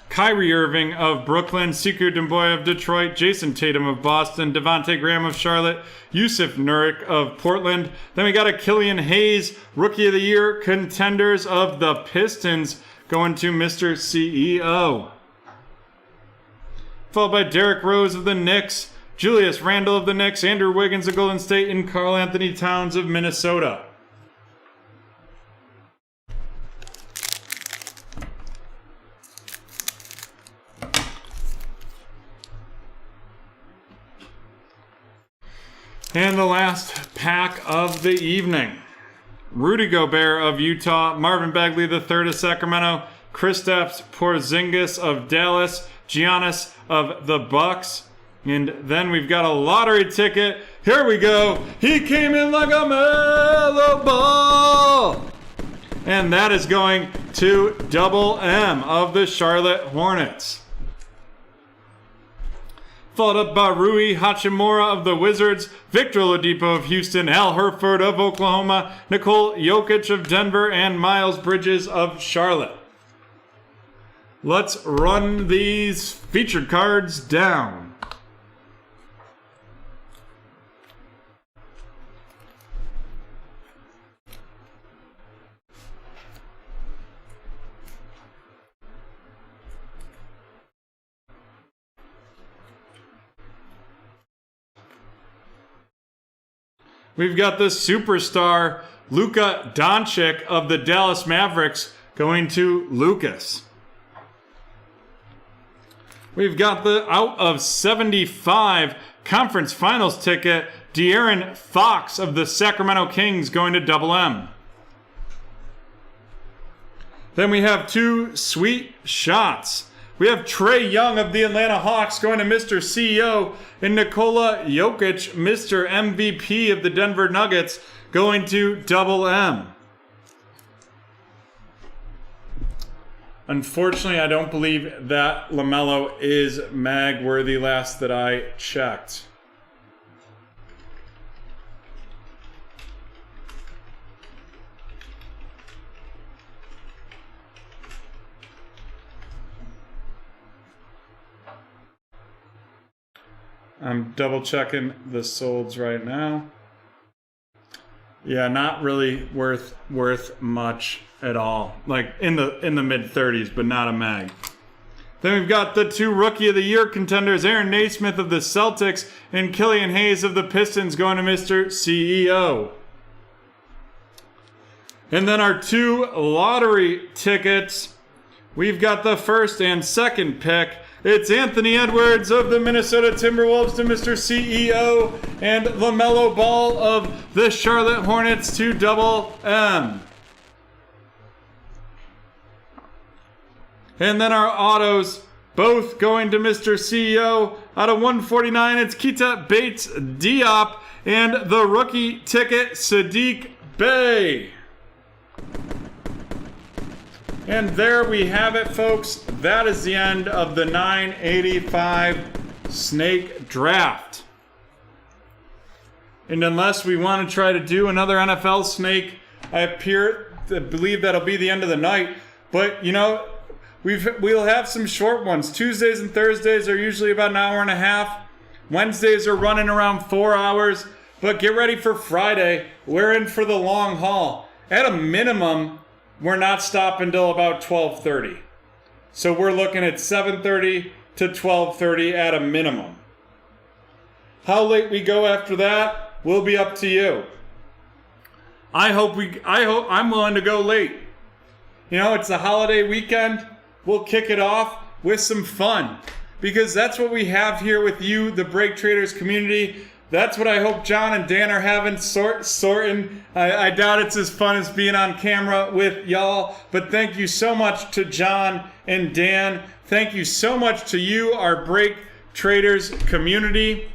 Kyrie Irving of Brooklyn, Sekou Doumbouya of Detroit, Jason Tatum of Boston, Devontae Graham of Charlotte, Yusuf Nurkic of Portland. Then we got a Killian Hayes, Rookie of the Year contenders of the Pistons, going to Mr. CEO. Followed by Derrick Rose of the Knicks, Julius Randle of the Knicks, Andrew Wiggins of Golden State, and Karl Anthony Towns of Minnesota. And the last pack of the evening. Rudy Gobert of Utah, Marvin Bagley III of Sacramento, Kristaps Porzingis of Dallas, Giannis of the Bucks. And then we've got a lottery ticket. Here we go. He came in like a mellow ball. And that is going to Double M of the Charlotte Hornets. Followed up by Rui Hachimura of the Wizards, Victor Oladipo of Houston, Al Horford of Oklahoma, Nikola Jokic of Denver, and Miles Bridges of Charlotte. Let's run these featured cards down. We've got the superstar Luka Doncic of the Dallas Mavericks going to Lucas. We've got the out of 75 conference finals ticket De'Aaron Fox of the Sacramento Kings going to Double M. Then we have 2 sweet shots. We have Trae Young of the Atlanta Hawks going to Mr. CEO, and Nikola Jokic, Mr. MVP of the Denver Nuggets, going to Double M. Unfortunately, I don't believe that LaMelo is mag worthy last that I checked. I'm double checking the solds right now. Yeah, not really worth much at all. Like in the mid 30s, but not a mag. Then we've got the 2 Rookie of the Year contenders, Aaron Naismith of the Celtics and Killian Hayes of the Pistons going to Mr. CEO. And then our 2 lottery tickets. We've got the first and second pick. It's Anthony Edwards of the Minnesota Timberwolves to Mr. CEO and LaMelo Ball of the Charlotte Hornets to Double M. And then our autos, both going to Mr. CEO. Out of 149, it's Keita Bates Diop and the rookie ticket, Sadiq Bey. And there we have it, folks. That is the end of the 985 Snake Draft. And unless we want to try to do another NFL Snake, I believe that'll be the end of the night. But, you know, we'll have some short ones. Tuesdays and Thursdays are usually about an hour and a half. Wednesdays are running around 4 hours. But get ready for Friday. We're in for the long haul. At a minimum, we're not stopping until about 12:30. So we're looking at 7:30 to 12:30 at a minimum. How late we go after that will be up to you. I'm willing to go late. You know, it's the holiday weekend. We'll kick it off with some fun because that's what we have here with you, the BreakTraders community. That's what I hope John and Dan are having sorting. I doubt it's as fun as being on camera with y'all, but thank you so much to John and Dan. Thank you so much to you, our BreakTraders community,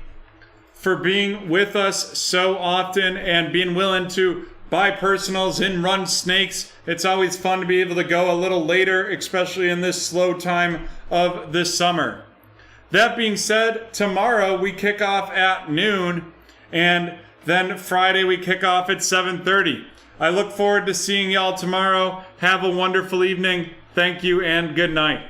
for being with us so often and being willing to buy personals and run snakes. It's always fun to be able to go a little later, especially in this slow time of the summer. That being said, tomorrow we kick off at noon, and then Friday we kick off at 7:30. I look forward to seeing y'all tomorrow. Have a wonderful evening. Thank you and good night.